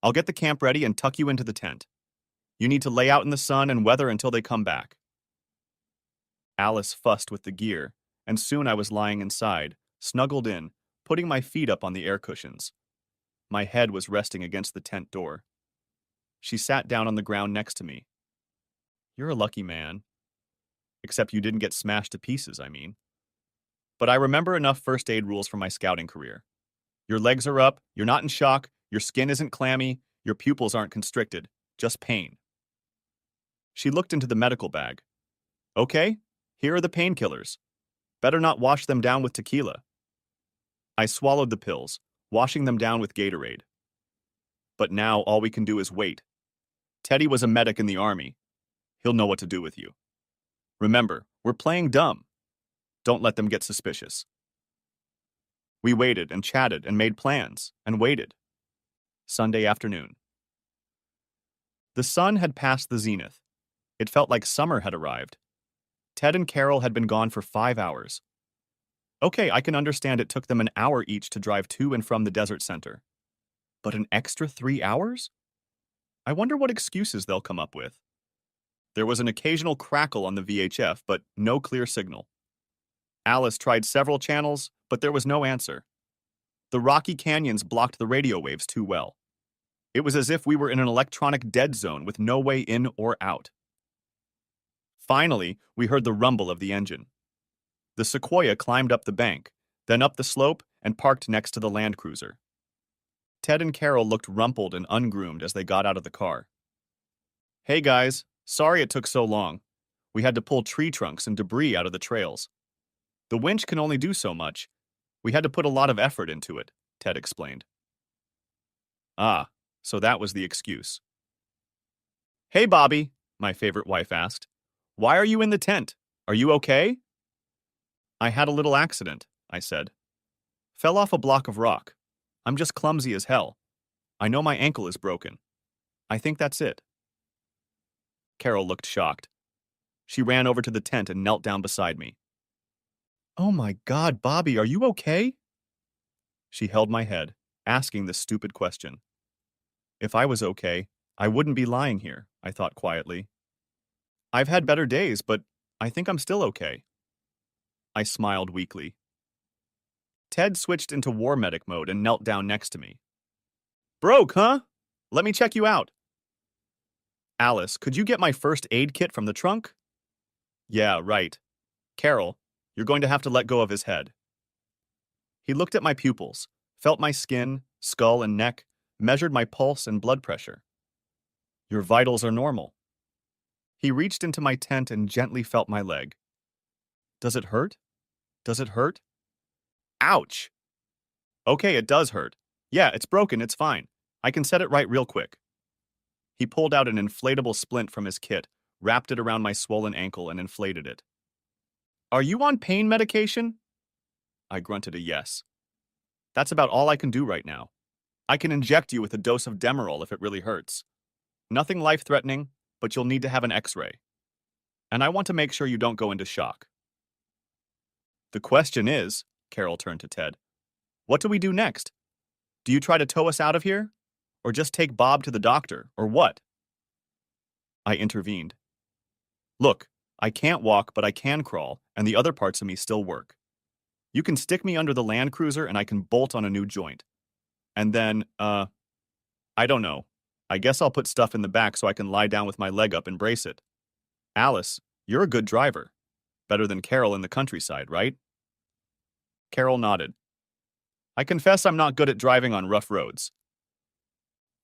I'll get the camp ready and tuck you into the tent. You need to lay out in the sun and weather until they come back." Alice fussed with the gear, and soon I was lying inside, snuggled in, putting my feet up on the air cushions. My head was resting against the tent door. She sat down on the ground next to me. "You're a lucky man. Except you didn't get smashed to pieces, I mean. But I remember enough first aid rules from my scouting career. Your legs are up, you're not in shock, your skin isn't clammy, your pupils aren't constricted, just pain." She looked into the medical bag. "Okay, here are the painkillers. Better not wash them down with tequila." I swallowed the pills, washing them down with Gatorade. But now all we can do is wait. Teddy was a medic in the army. He'll know what to do with you. Remember, we're playing dumb. Don't let them get suspicious. We waited and chatted and made plans and waited. Sunday afternoon. The sun had passed the zenith. It felt like summer had arrived. Ted and Carol had been gone for 5 hours. Okay, I can understand it took them an hour each to drive to and from the desert center. But an extra 3 hours? I wonder what excuses they'll come up with. There was an occasional crackle on the VHF, but no clear signal. Alice tried several channels, but there was no answer. The rocky canyons blocked the radio waves too well. It was as if we were in an electronic dead zone with no way in or out. Finally, we heard the rumble of the engine. The Sequoia climbed up the bank, then up the slope and parked next to the Land Cruiser. Ted and Carol looked rumpled and ungroomed as they got out of the car. Hey guys, sorry it took so long. We had to pull tree trunks and debris out of the trails. The winch can only do so much. We had to put a lot of effort into it, Ted explained. Ah, so that was the excuse. Hey Bobby, my favorite wife asked. Why are you in the tent? Are you okay? I had a little accident, I said. Fell off a block of rock. I'm just clumsy as hell. I know my ankle is broken. I think that's it. Carol looked shocked. She ran over to the tent and knelt down beside me. Oh my God, Bobby, are you okay? She held my head, asking the stupid question. If I was okay, I wouldn't be lying here, I thought quietly. I've had better days, but I think I'm still okay. I smiled weakly. Ted switched into war medic mode and knelt down next to me. Broke, huh? Let me check you out. Alice, could you get my first aid kit from the trunk? Yeah, right. Carol, you're going to have to let go of his head. He looked at my pupils, felt my skin, skull, and neck, measured my pulse and blood pressure. Your vitals are normal. He reached into my tent and gently felt my leg. Does it hurt? Does it hurt? Ouch! Okay, it does hurt. Yeah, it's broken, it's fine. I can set it right real quick. He pulled out an inflatable splint from his kit, wrapped it around my swollen ankle, and inflated it. Are you on pain medication? I grunted a yes. That's about all I can do right now. I can inject you with a dose of Demerol if it really hurts. Nothing life-threatening, but you'll need to have an x-ray. And I want to make sure you don't go into shock. The question is, Carol turned to Ted, what do we do next? Do you try to tow us out of here? Or just take Bob to the doctor, or what? I intervened. Look, I can't walk, but I can crawl, and the other parts of me still work. You can stick me under the Land Cruiser and I can bolt on a new joint. And then, I don't know. I guess I'll put stuff in the back so I can lie down with my leg up and brace it. Alice, you're a good driver. Better than Carol in the countryside, right? Carol nodded. I confess I'm not good at driving on rough roads.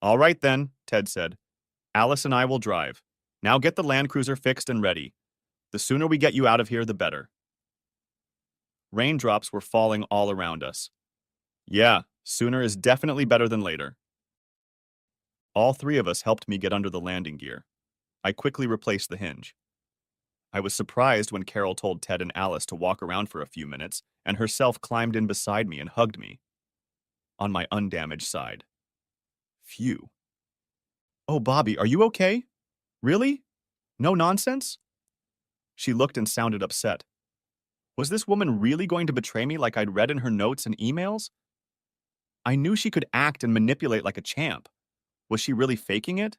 All right then, Ted said. Alice and I will drive. Now get the Land Cruiser fixed and ready. The sooner we get you out of here, the better. Raindrops were falling all around us. Yeah, sooner is definitely better than later. All three of us helped me get under the landing gear. I quickly replaced the hinge. I was surprised when Carol told Ted and Alice to walk around for a few minutes, and herself climbed in beside me and hugged me. On my undamaged side. Phew. Oh, Bobby, are you okay? Really? No nonsense? She looked and sounded upset. Was this woman really going to betray me like I'd read in her notes and emails? I knew she could act and manipulate like a champ. Was she really faking it?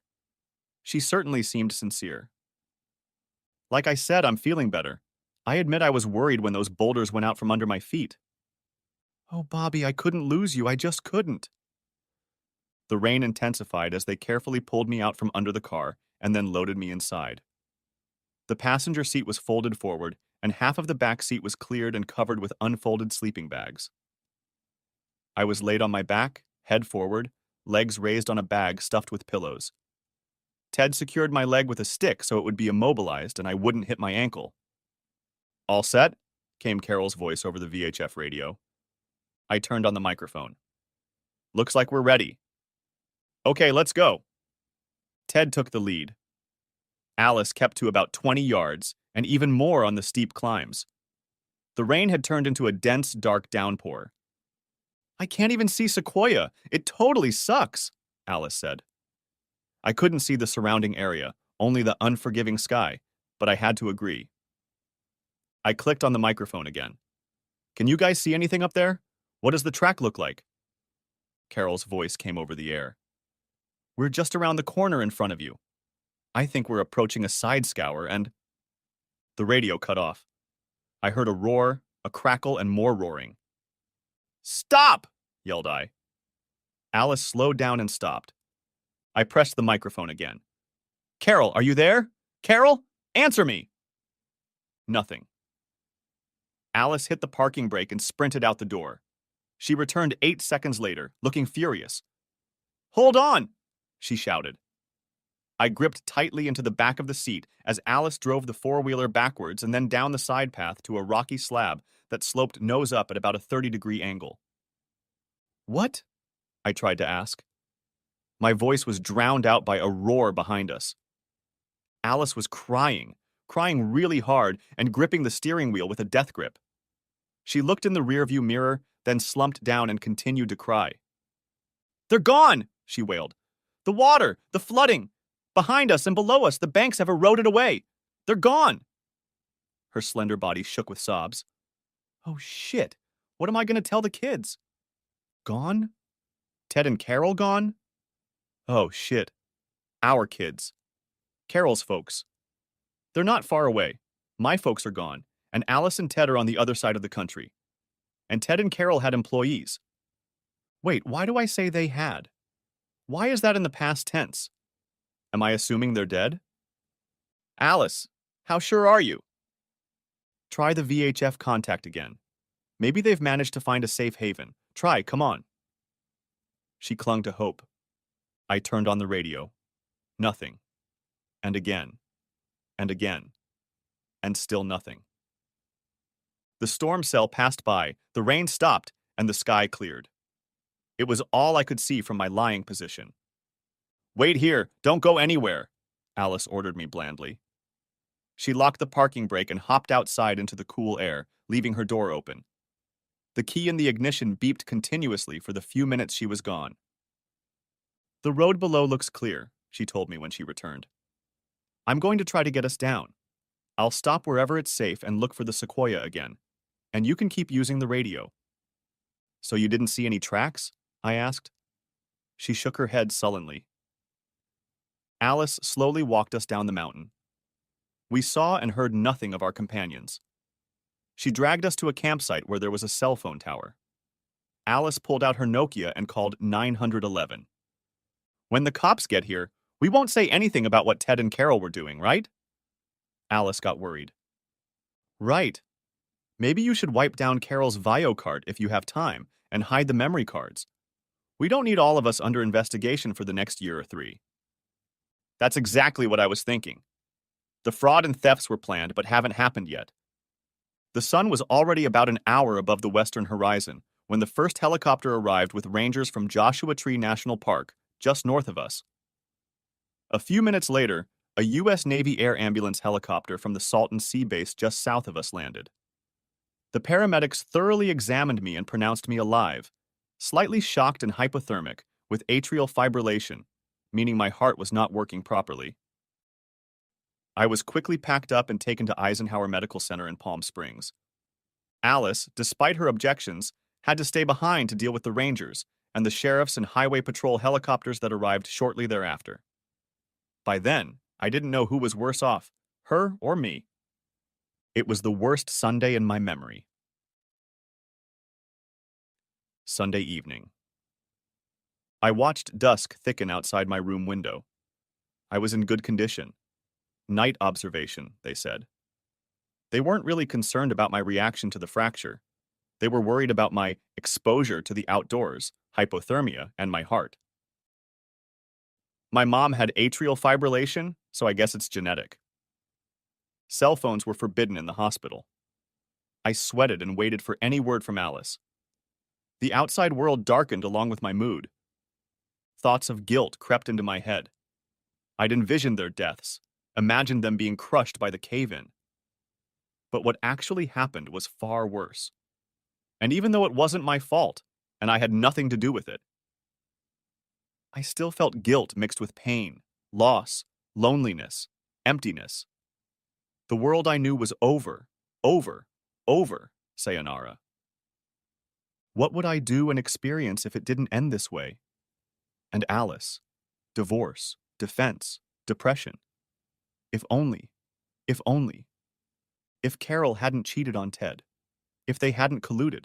She certainly seemed sincere. Like I said, I'm feeling better. I admit I was worried when those boulders went out from under my feet. Oh, Bobby, I couldn't lose you. I just couldn't. The rain intensified as they carefully pulled me out from under the car and then loaded me inside. The passenger seat was folded forward, and half of the back seat was cleared and covered with unfolded sleeping bags. I was laid on my back, head forward, legs raised on a bag stuffed with pillows. Ted secured my leg with a stick so it would be immobilized and I wouldn't hit my ankle. All set? Came Carol's voice over the VHF radio. I turned on the microphone. Looks like we're ready. Okay, let's go. Ted took the lead. Alice kept to about 20 yards, and even more on the steep climbs. The rain had turned into a dense, dark downpour. I can't even see Sequoia. It totally sucks, Alice said. I couldn't see the surrounding area, only the unforgiving sky, but I had to agree. I clicked on the microphone again. Can you guys see anything up there? What does the track look like? Carol's voice came over the air. We're just around the corner in front of you. I think we're approaching a side scour and… The radio cut off. I heard a roar, a crackle, and more roaring. Stop! Yelled I. Alice slowed down and stopped. I pressed the microphone again. Carol, are you there? Carol, answer me! Nothing. Alice hit the parking brake and sprinted out the door. She returned 8 seconds later, looking furious. Hold on! She shouted. I gripped tightly into the back of the seat as Alice drove the four-wheeler backwards and then down the side path to a rocky slab that sloped nose up at about a 30-degree angle. What? I tried to ask. My voice was drowned out by a roar behind us. Alice was crying really hard and gripping the steering wheel with a death grip. She looked in the rearview mirror, then slumped down and continued to cry. They're gone, she wailed. The water, the flooding. Behind us and below us, the banks have eroded away. They're gone. Her slender body shook with sobs. Oh, shit. What am I going to tell the kids? Gone? Ted and Carol gone? Oh, shit. Our kids. Carol's folks. They're not far away. My folks are gone, and Alice and Ted are on the other side of the country. And Ted and Carol had employees. Wait, why do I say they had? Why is that in the past tense? Am I assuming they're dead? Alice, how sure are you? Try the VHF contact again. Maybe they've managed to find a safe haven. Try, come on. She clung to hope. I turned on the radio. Nothing. And again. And again. And still nothing. The storm cell passed by, the rain stopped, and the sky cleared. It was all I could see from my lying position. Wait here, don't go anywhere, Alice ordered me blandly. She locked the parking brake and hopped outside into the cool air, leaving her door open. The key in the ignition beeped continuously for the few minutes she was gone. The road below looks clear, she told me when she returned. I'm going to try to get us down. I'll stop wherever it's safe and look for the sequoia again. And you can keep using the radio. So you didn't see any tracks? I asked. She shook her head sullenly. Alice slowly walked us down the mountain. We saw and heard nothing of our companions. She dragged us to a campsite where there was a cell phone tower. Alice pulled out her Nokia and called 911. When the cops get here, we won't say anything about what Ted and Carol were doing, right? Alice got worried. Right. Maybe you should wipe down Carol's Vio card if you have time and hide the memory cards. We don't need all of us under investigation for the next year or 3. That's exactly what I was thinking. The fraud and thefts were planned but haven't happened yet. The sun was already about an hour above the western horizon when the first helicopter arrived with rangers from Joshua Tree National Park, just north of us. A few minutes later, a U.S. Navy air ambulance helicopter from the Salton Sea Base just south of us landed. The paramedics thoroughly examined me and pronounced me alive, slightly shocked and hypothermic, with atrial fibrillation, meaning my heart was not working properly. I was quickly packed up and taken to Eisenhower Medical Center in Palm Springs. Alice, despite her objections, had to stay behind to deal with the Rangers and the sheriffs and highway patrol helicopters that arrived shortly thereafter. By then, I didn't know who was worse off, her or me. It was the worst Sunday in my memory. Sunday evening. I watched dusk thicken outside my room window. I was in good condition. Night observation, they said. They weren't really concerned about my reaction to the fracture. They were worried about my exposure to the outdoors, hypothermia, and my heart. My mom had atrial fibrillation, so I guess it's genetic. Cell phones were forbidden in the hospital. I sweated and waited for any word from Alice. The outside world darkened along with my mood. Thoughts of guilt crept into my head. I'd envisioned their deaths, imagined them being crushed by the cave-in. But what actually happened was far worse. And even though it wasn't my fault, and I had nothing to do with it, I still felt guilt mixed with pain, loss, loneliness, emptiness. The world I knew was over, sayonara. What would I do and experience if it didn't end this way? And Alice. Divorce. Defense. Depression. If only. If only. If Carol hadn't cheated on Ted. If they hadn't colluded.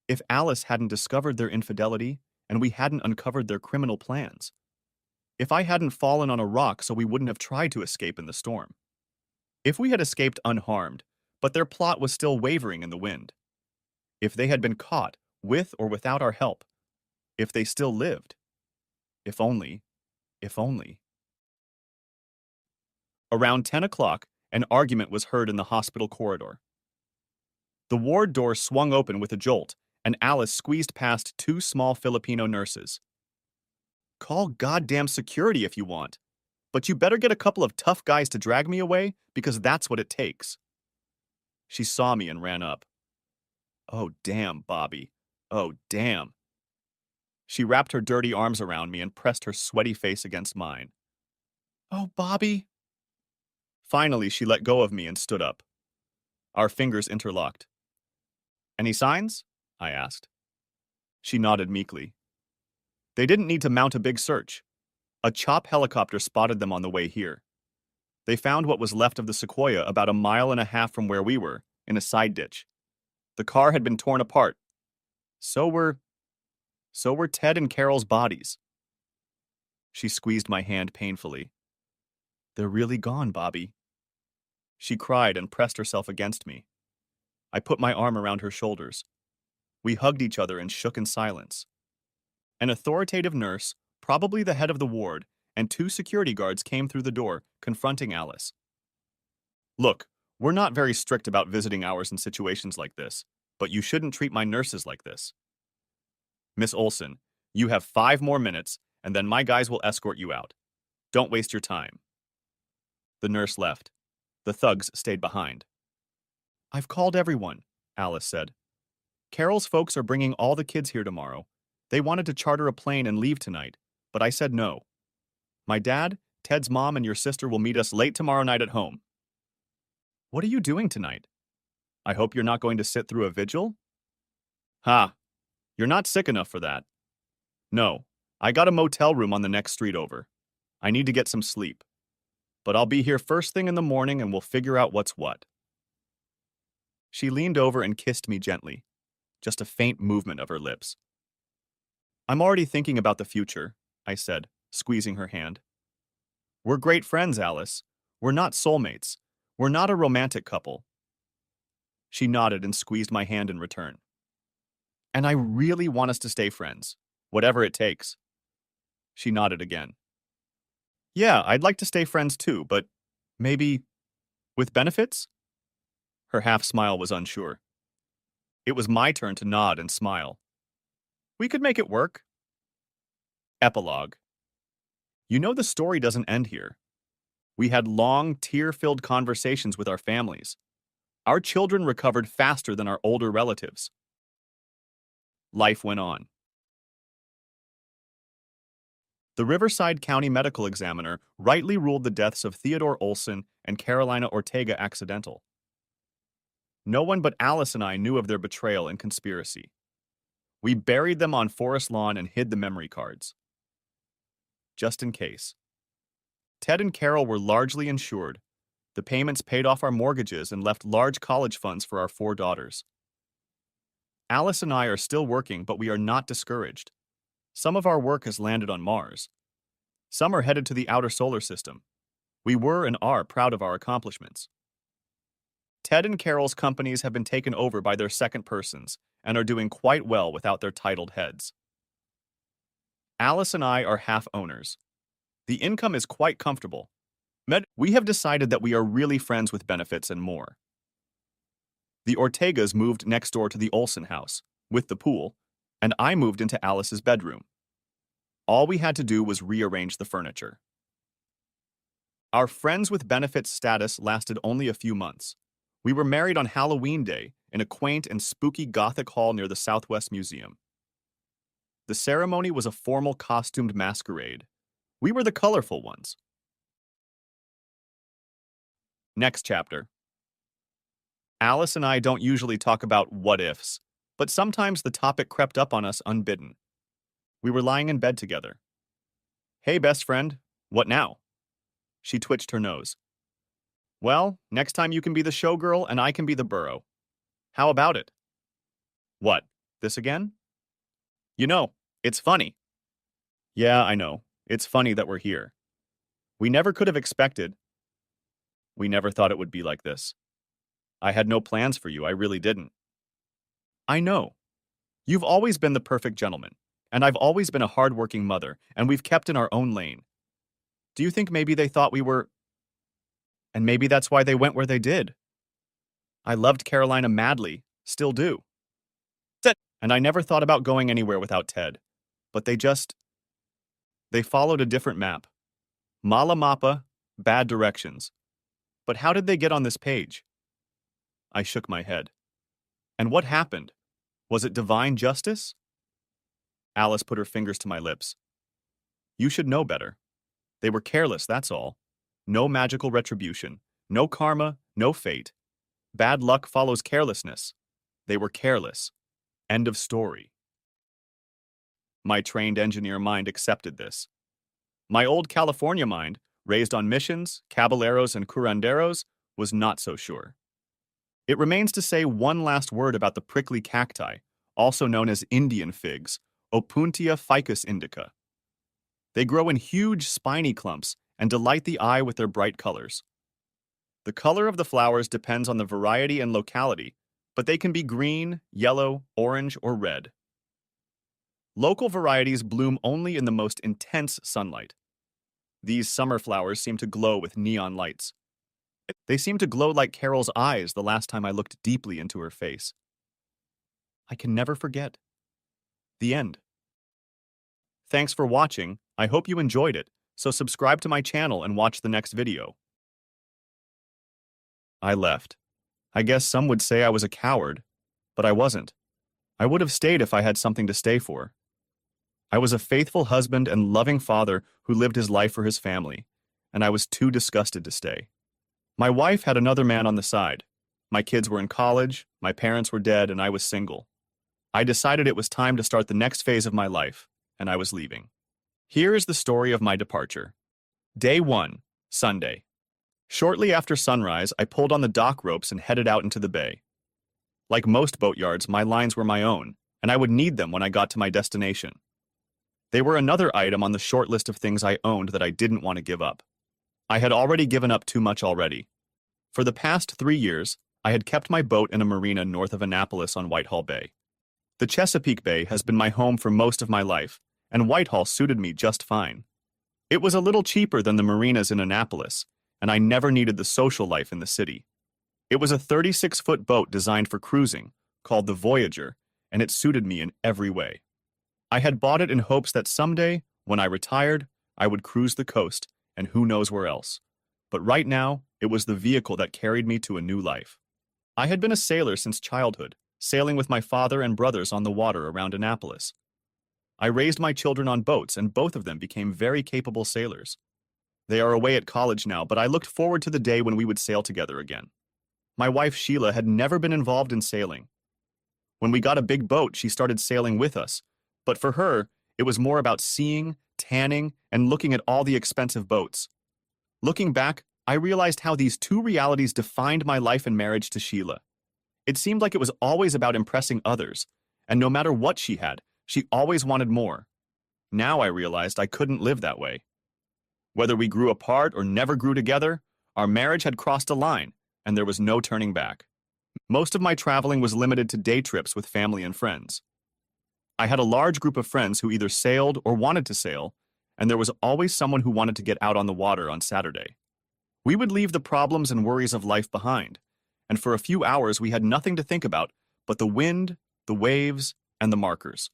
If Alice hadn't discovered their infidelity and we hadn't uncovered their criminal plans. If I hadn't fallen on a rock so we wouldn't have tried to escape in the storm. If we had escaped unharmed, but their plot was still wavering in the wind. If they had been caught, with or without our help. If they still lived. If only. If only. Around 10 o'clock, an argument was heard in the hospital corridor. The ward door swung open with a jolt, and Alice squeezed past two small Filipino nurses. Call goddamn security if you want, but you better get a couple of tough guys to drag me away because that's what it takes. She saw me and ran up. Oh, damn, Bobby. Oh, damn. She wrapped her dirty arms around me and pressed her sweaty face against mine. Oh, Bobby. Finally, she let go of me and stood up. Our fingers interlocked. Any signs? I asked. She nodded meekly. They didn't need to mount a big search. A CHOP helicopter spotted them on the way here. They found what was left of the Sequoia about a mile and a half from where we were, in a side ditch. The car had been torn apart. So were Ted and Carol's bodies. She squeezed my hand painfully. They're really gone, Bobby. She cried and pressed herself against me. I put my arm around her shoulders. We hugged each other and shook in silence. An authoritative nurse, probably the head of the ward, and two security guards came through the door, confronting Alice. Look, we're not very strict about visiting hours in situations like this, but you shouldn't treat my nurses like this. Miss Olson, you have 5 more minutes, and then my guys will escort you out. Don't waste your time. The nurse left. The thugs stayed behind. I've called everyone, Alice said. Carol's folks are bringing all the kids here tomorrow. They wanted to charter a plane and leave tonight, but I said no. My dad, Ted's mom, and your sister will meet us late tomorrow night at home. What are you doing tonight? I hope you're not going to sit through a vigil? Ha! You're not sick enough for that. No, I got a motel room on the next street over. I need to get some sleep. But I'll be here first thing in the morning and we'll figure out what's what. She leaned over and kissed me gently, just a faint movement of her lips. I'm already thinking about the future, I said, squeezing her hand. We're great friends, Alice. We're not soulmates. We're not a romantic couple. She nodded and squeezed my hand in return. And I really want us to stay friends, whatever it takes. She nodded again. Yeah, I'd like to stay friends too, but maybe with benefits? Her half smile was unsure. It was my turn to nod and smile. We could make it work. Epilogue. You know the story doesn't end here. We had long, tear-filled conversations with our families. Our children recovered faster than our older relatives. Life went on. The Riverside County Medical Examiner rightly ruled the deaths of Theodore Olson and Carolina Ortega accidental. No one but Alice and I knew of their betrayal and conspiracy. We buried them on Forest Lawn and hid the memory cards. Just in case. Ted and Carol were largely insured. The payments paid off our mortgages and left large college funds for our 4 daughters. Alice and I are still working, but we are not discouraged. Some of our work has landed on Mars. Some are headed to the outer solar system. We were and are proud of our accomplishments. Ted and Carol's companies have been taken over by their second persons and are doing quite well without their titled heads. Alice and I are half owners. The income is quite comfortable. We have decided that we are really friends with benefits and more. The Ortegas moved next door to the Olson house, with the pool, and I moved into Alice's bedroom. All we had to do was rearrange the furniture. Our friends with benefits status lasted only a few months. We were married on Halloween Day in a quaint and spooky Gothic hall near the Southwest Museum. The ceremony was a formal costumed masquerade. We were the colorful ones. Next chapter. Alice and I don't usually talk about what-ifs, But sometimes the topic crept up on us unbidden. We were lying in bed together. Hey, best friend, what now? She twitched her nose. Well, next time you can be the showgirl and I can be the burro. How about it? What, this again? You know, it's funny. Yeah, I know. It's funny that we're here. We never could have expected. We never thought it would be like this. I had no plans for you, I really didn't. I know. You've always been the perfect gentleman, and I've always been a hard-working mother, and we've kept in our own lane. Do you think maybe they thought we were... And maybe that's why they went where they did. I loved Carolina madly, still do. And I never thought about going anywhere without Ted. But they followed a different map. Mala mapa, bad directions. But how did they get on this page? I shook my head. And what happened? Was it divine justice? Alice put her fingers to my lips. You should know better. They were careless, that's all. No magical retribution. No karma, no fate. Bad luck follows carelessness. They were careless. End of story. My trained engineer mind accepted this. My old California mind, raised on missions, caballeros, and curanderos, was not so sure. It remains to say one last word about the prickly cacti, also known as Indian figs, Opuntia ficus indica. They grow in huge spiny clumps and delight the eye with their bright colors. The color of the flowers depends on the variety and locality, but they can be green, yellow, orange, or red. Local varieties bloom only in the most intense sunlight. These summer flowers seem to glow with neon lights. They seem to glow like Carol's eyes the last time I looked deeply into her face. I can never forget. The end. Thanks for watching. I hope you enjoyed it, so subscribe to my channel and watch the next video. I left. I guess some would say I was a coward, but I wasn't. I would have stayed if I had something to stay for. I was a faithful husband and loving father who lived his life for his family, and I was too disgusted to stay. My wife had another man on the side. My kids were in college, my parents were dead, and I was single. I decided it was time to start the next phase of my life, and I was leaving. Here is the story of my departure. Day 1, Sunday. Shortly after sunrise, I pulled on the dock ropes and headed out into the bay. Like most boatyards, my lines were my own, and I would need them when I got to my destination. They were another item on the short list of things I owned that I didn't want to give up. I had already given up too much already. For the past 3 years, I had kept my boat in a marina north of Annapolis on Whitehall Bay. The Chesapeake Bay has been my home for most of my life, and Whitehall suited me just fine. It was a little cheaper than the marinas in Annapolis, and I never needed the social life in the city. It was a 36-foot boat designed for cruising, called the Voyager, and it suited me in every way. I had bought it in hopes that someday, when I retired, I would cruise the coast, and who knows where else. But right now, it was the vehicle that carried me to a new life. I had been a sailor since childhood, sailing with my father and brothers on the water around Annapolis. I raised my children on boats, and both of them became very capable sailors. They are away at college now, but I looked forward to the day when we would sail together again. My wife Sheila had never been involved in sailing. When we got a big boat, she started sailing with us, but for her, it was more about seeing, tanning, and looking at all the expensive boats. Looking back, I realized how these two realities defined my life and marriage to Sheila. It seemed like it was always about impressing others, and no matter what she had, she always wanted more. Now I realized I couldn't live that way. Whether we grew apart or never grew together, our marriage had crossed a line, and there was no turning back. Most of my traveling was limited to day trips with family and friends. I had a large group of friends who either sailed or wanted to sail, and there was always someone who wanted to get out on the water on Saturday. We would leave the problems and worries of life behind, and for a few hours we had nothing to think about but the wind, the waves, and the markers.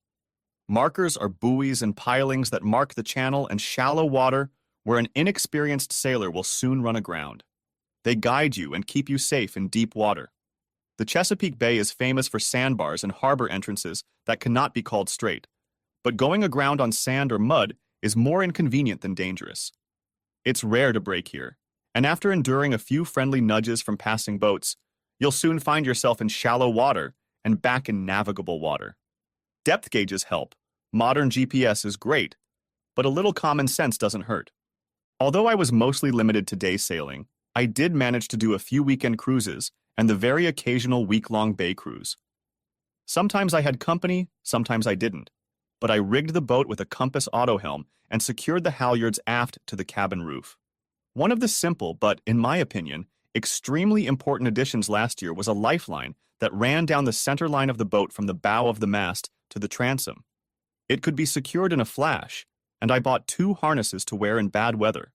Markers are buoys and pilings that mark the channel and shallow water where an inexperienced sailor will soon run aground. They guide you and keep you safe in deep water. The Chesapeake Bay is famous for sandbars and harbor entrances that cannot be called straight, but going aground on sand or mud is more inconvenient than dangerous. It's rare to break here, and after enduring a few friendly nudges from passing boats, you'll soon find yourself in shallow water and back in navigable water. Depth gauges help. Modern GPS is great, but a little common sense doesn't hurt. Although I was mostly limited to day sailing, I did manage to do a few weekend cruises and the very occasional week-long bay cruise. Sometimes I had company, sometimes I didn't, but I rigged the boat with a compass autohelm and secured the halyards aft to the cabin roof. One of the simple but, in my opinion, extremely important additions last year was a lifeline that ran down the center line of the boat from the bow of the mast to the transom. It could be secured in a flash, and I bought 2 harnesses to wear in bad weather.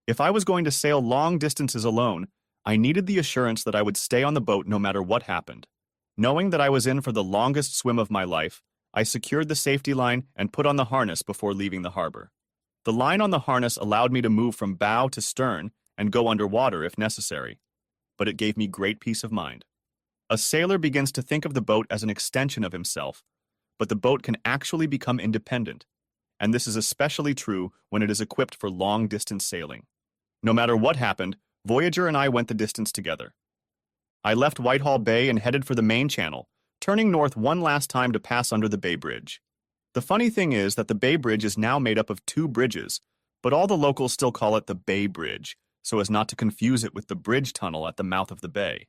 If I was going to sail long distances alone, I needed the assurance that I would stay on the boat no matter what happened. Knowing that I was in for the longest swim of my life, I secured the safety line and put on the harness before leaving the harbor. The line on the harness allowed me to move from bow to stern and go underwater if necessary, but it gave me great peace of mind. A sailor begins to think of the boat as an extension of himself, but the boat can actually become independent, and this is especially true when it is equipped for long-distance sailing. No matter what happened, Voyager and I went the distance together. I left Whitehall Bay and headed for the main channel, turning north one last time to pass under the Bay Bridge. The funny thing is that the Bay Bridge is now made up of 2 bridges, but all the locals still call it the Bay Bridge, so as not to confuse it with the bridge tunnel at the mouth of the bay.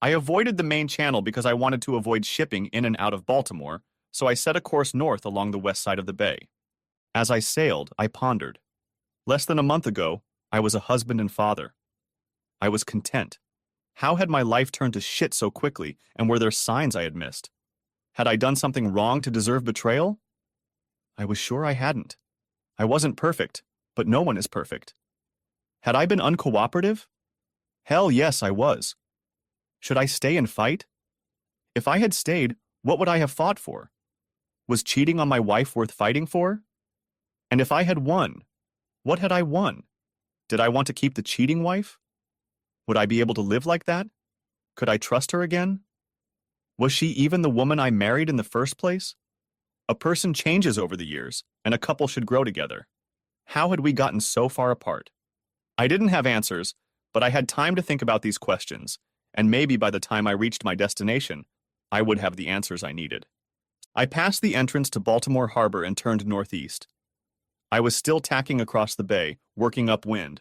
I avoided the main channel because I wanted to avoid shipping in and out of Baltimore, so I set a course north along the west side of the bay. As I sailed, I pondered. Less than a month ago, I was a husband and father. I was content. How had my life turned to shit so quickly, and were there signs I had missed? Had I done something wrong to deserve betrayal? I was sure I hadn't. I wasn't perfect, but no one is perfect. Had I been uncooperative? Hell yes, I was. Should I stay and fight? If I had stayed, what would I have fought for? Was cheating on my wife worth fighting for? And if I had won, what had I won? Did I want to keep the cheating wife? Would I be able to live like that? Could I trust her again? Was she even the woman I married in the first place? A person changes over the years, and a couple should grow together. How had we gotten so far apart? I didn't have answers, but I had time to think about these questions, and maybe by the time I reached my destination, I would have the answers I needed. I passed the entrance to Baltimore Harbor and turned northeast. I was still tacking across the bay, working upwind,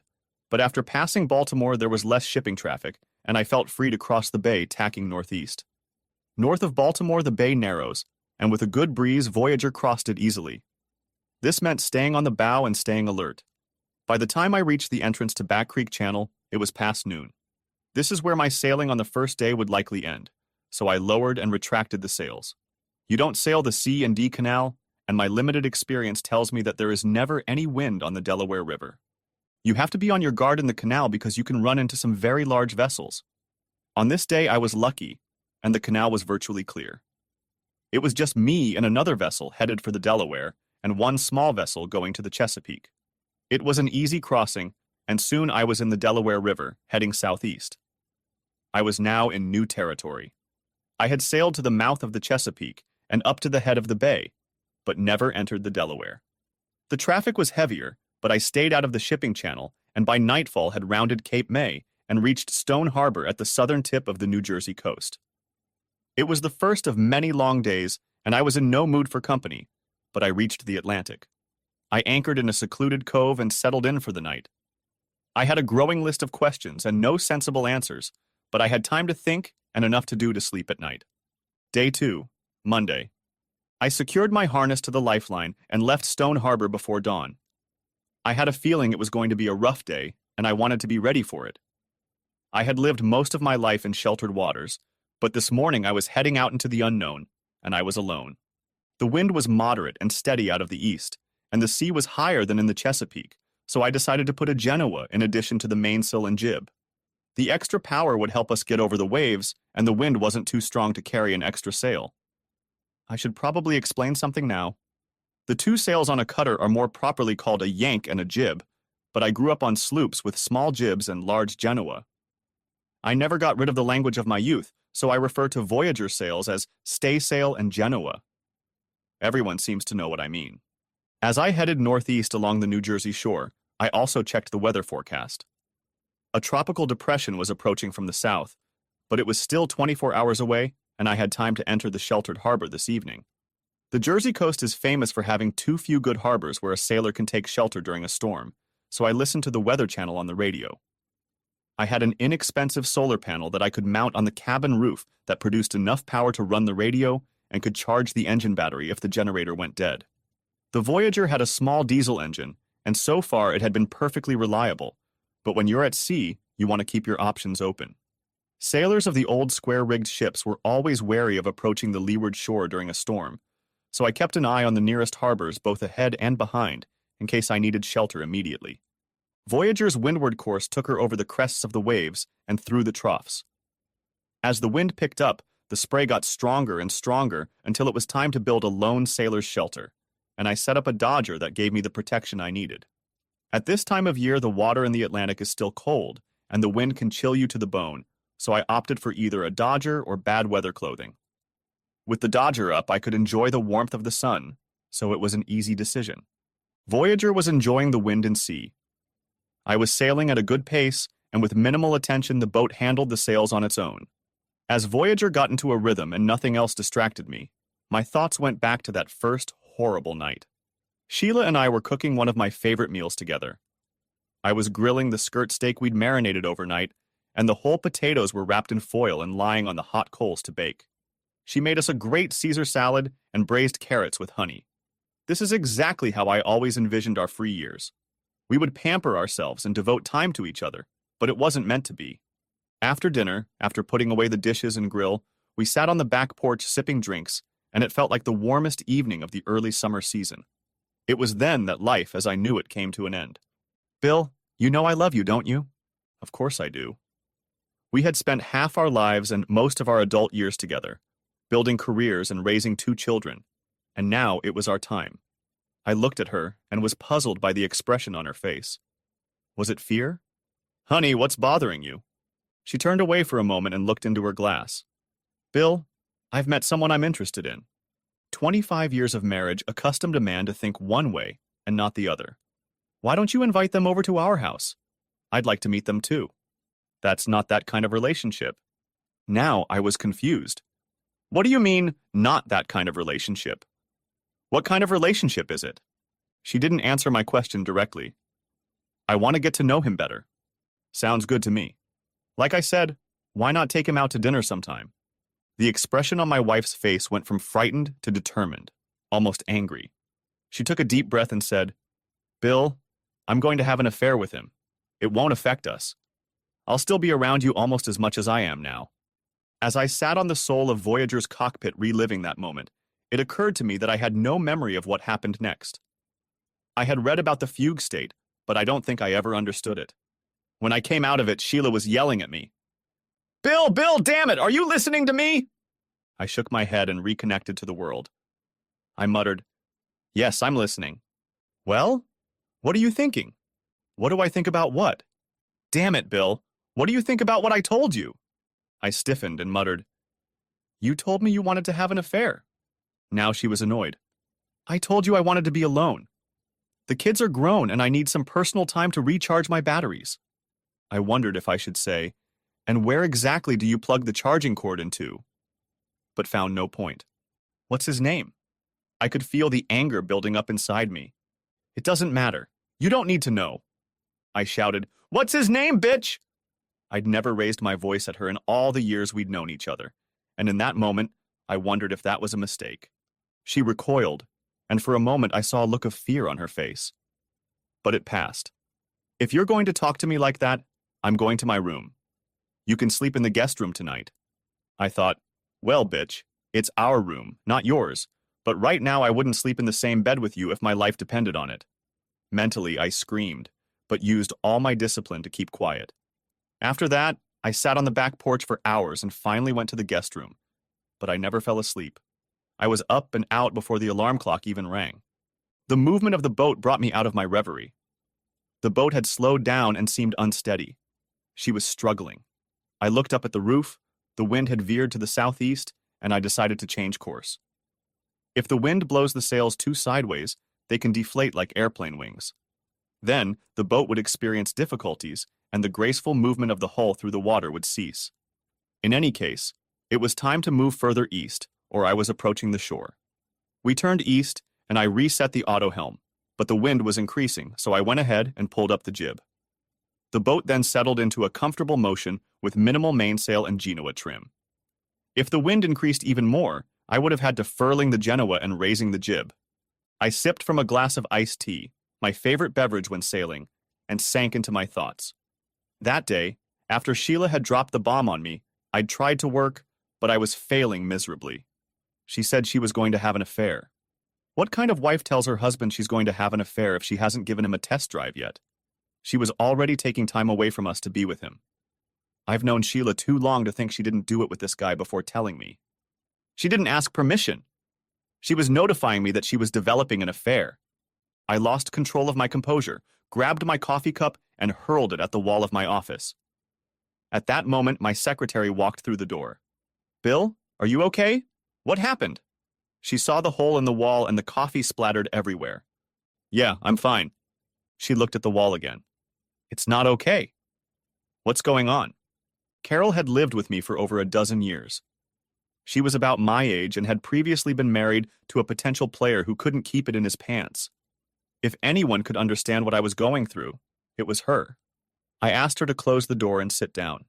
but after passing Baltimore there was less shipping traffic, and I felt free to cross the bay tacking northeast. North of Baltimore the bay narrows, and with a good breeze Voyager crossed it easily. This meant staying on the bow and staying alert. By the time I reached the entrance to Back Creek Channel, it was past noon. This is where my sailing on the first day would likely end, so I lowered and retracted the sails. You don't sail the C and D Canal, and my limited experience tells me that there is never any wind on the Delaware River. You have to be on your guard in the canal because you can run into some very large vessels. On this day I was lucky, and the canal was virtually clear. It was just me and another vessel headed for the Delaware, and one small vessel going to the Chesapeake. It was an easy crossing, and soon I was in the Delaware River, heading southeast. I was now in new territory. I had sailed to the mouth of the Chesapeake and up to the head of the bay, but never entered the Delaware. The traffic was heavier, but I stayed out of the shipping channel, and by nightfall had rounded Cape May and reached Stone Harbor at the southern tip of the New Jersey coast. It was the first of many long days, and I was in no mood for company, but I reached the Atlantic. I anchored in a secluded cove and settled in for the night. I had a growing list of questions and no sensible answers, but I had time to think and enough to do to sleep at night. Day 2, Monday. I secured my harness to the lifeline and left Stone Harbor before dawn. I had a feeling it was going to be a rough day, and I wanted to be ready for it. I had lived most of my life in sheltered waters, but this morning I was heading out into the unknown, and I was alone. The wind was moderate and steady out of the east, and the sea was higher than in the Chesapeake, so I decided to put a Genoa in addition to the mainsail and jib. The extra power would help us get over the waves, and the wind wasn't too strong to carry an extra sail. I should probably explain something now. The 2 sails on a cutter are more properly called a yank and a jib, but I grew up on sloops with small jibs and large Genoa. I never got rid of the language of my youth, so I refer to Voyager sails as staysail and Genoa. Everyone seems to know what I mean. As I headed northeast along the New Jersey shore, I also checked the weather forecast. A tropical depression was approaching from the south, but it was still 24 hours away, and I had time to enter the sheltered harbor this evening. The Jersey coast is famous for having too few good harbors where a sailor can take shelter during a storm, so I listened to the Weather Channel on the radio. I had an inexpensive solar panel that I could mount on the cabin roof that produced enough power to run the radio and could charge the engine battery if the generator went dead. The Voyager had a small diesel engine, and so far it had been perfectly reliable, but when you're at sea, you want to keep your options open. Sailors of the old square-rigged ships were always wary of approaching the leeward shore during a storm, so I kept an eye on the nearest harbors both ahead and behind in case I needed shelter immediately. Voyager's windward course took her over the crests of the waves and through the troughs. As the wind picked up, the spray got stronger and stronger until it was time to build a lone sailor's shelter, and I set up a dodger that gave me the protection I needed. At this time of year, the water in the Atlantic is still cold, and the wind can chill you to the bone, so I opted for either a dodger or bad weather clothing. With the dodger up, I could enjoy the warmth of the sun, so it was an easy decision. Voyager was enjoying the wind and sea. I was sailing at a good pace, and with minimal attention the boat handled the sails on its own. As Voyager got into a rhythm and nothing else distracted me, my thoughts went back to that first horrible night. Sheila and I were cooking one of my favorite meals together. I was grilling the skirt steak we'd marinated overnight, and the whole potatoes were wrapped in foil and lying on the hot coals to bake. She made us a great Caesar salad and braised carrots with honey. This is exactly how I always envisioned our free years. We would pamper ourselves and devote time to each other, but it wasn't meant to be. After dinner, after putting away the dishes and grill, we sat on the back porch sipping drinks, and it felt like the warmest evening of the early summer season. It was then that life, as I knew it, came to an end. Bill, you know I love you, don't you? Of course I do. We had spent half our lives and most of our adult years together, building careers and raising 2 children, and now it was our time. I looked at her and was puzzled by the expression on her face. Was it fear? Honey, what's bothering you? She turned away for a moment and looked into her glass. Bill, I've met someone I'm interested in. 25 years of marriage accustomed a man to think one way and not the other. Why don't you invite them over to our house? I'd like to meet them too. That's not that kind of relationship. Now I was confused. What do you mean, not that kind of relationship? What kind of relationship is it? She didn't answer my question directly. I want to get to know him better. Sounds good to me. Like I said, why not take him out to dinner sometime? The expression on my wife's face went from frightened to determined, almost angry. She took a deep breath and said, Bill, I'm going to have an affair with him. It won't affect us. I'll still be around you almost as much as I am now. As I sat on the sole of Voyager's cockpit reliving that moment, it occurred to me that I had no memory of what happened next. I had read about the fugue state, but I don't think I ever understood it. When I came out of it, Sheila was yelling at me. Bill, damn it, are you listening to me? I shook my head and reconnected to the world. I muttered, Yes, I'm listening. Well, what are you thinking? What do I think about what? Damn it, Bill, what do you think about what I told you? I stiffened and muttered, You told me you wanted to have an affair. Now she was annoyed. I told you I wanted to be alone. The kids are grown and I need some personal time to recharge my batteries. I wondered if I should say, And where exactly do you plug the charging cord into? But found no point. What's his name? I could feel the anger building up inside me. It doesn't matter. You don't need to know. I shouted, What's his name, bitch? I'd never raised my voice at her in all the years we'd known each other, and in that moment, I wondered if that was a mistake. She recoiled, and for a moment I saw a look of fear on her face. But it passed. If you're going to talk to me like that, I'm going to my room. You can sleep in the guest room tonight. I thought, well, bitch, it's our room, not yours, but right now I wouldn't sleep in the same bed with you if my life depended on it. Mentally, I screamed, but used all my discipline to keep quiet. After that, I sat on the back porch for hours and finally went to the guest room, but I never fell asleep. I was up and out before the alarm clock even rang. The movement of the boat brought me out of my reverie. The boat had slowed down and seemed unsteady. She was struggling. I looked up at the roof, the wind had veered to the southeast, and I decided to change course. If the wind blows the sails too sideways, they can deflate like airplane wings. Then, the boat would experience difficulties, and the graceful movement of the hull through the water would cease. In any case, It was time to move further east, or I was approaching the shore. We turned east, and I reset the auto helm, but the wind was increasing, so I went ahead and pulled up the jib. The boat then settled into a comfortable motion with minimal mainsail and Genoa trim. If the wind increased even more, I would have had to furling the Genoa and raising the jib. I sipped from a glass of iced tea, my favorite beverage when sailing, and sank into my thoughts. That day, after Sheila had dropped the bomb on me, I'd tried to work, but I was failing miserably. She said she was going to have an affair. What kind of wife tells her husband she's going to have an affair if she hasn't given him a test drive yet? She was already taking time away from us to be with him. I've known Sheila too long to think she didn't do it with this guy before telling me. She didn't ask permission. She was notifying me that she was developing an affair. I lost control of my composure, grabbed my coffee cup, and hurled it at the wall of my office. At that moment, my secretary walked through the door. "Bill, are you okay? What happened?" She saw the hole in the wall and the coffee splattered everywhere. "Yeah, I'm fine." She looked at the wall again. "It's not okay." "What's going on?" Carol had lived with me for over a dozen years. She was about my age and had previously been married to a potential player who couldn't keep it in his pants. If anyone could understand what I was going through, it was her. I asked her to close the door and sit down.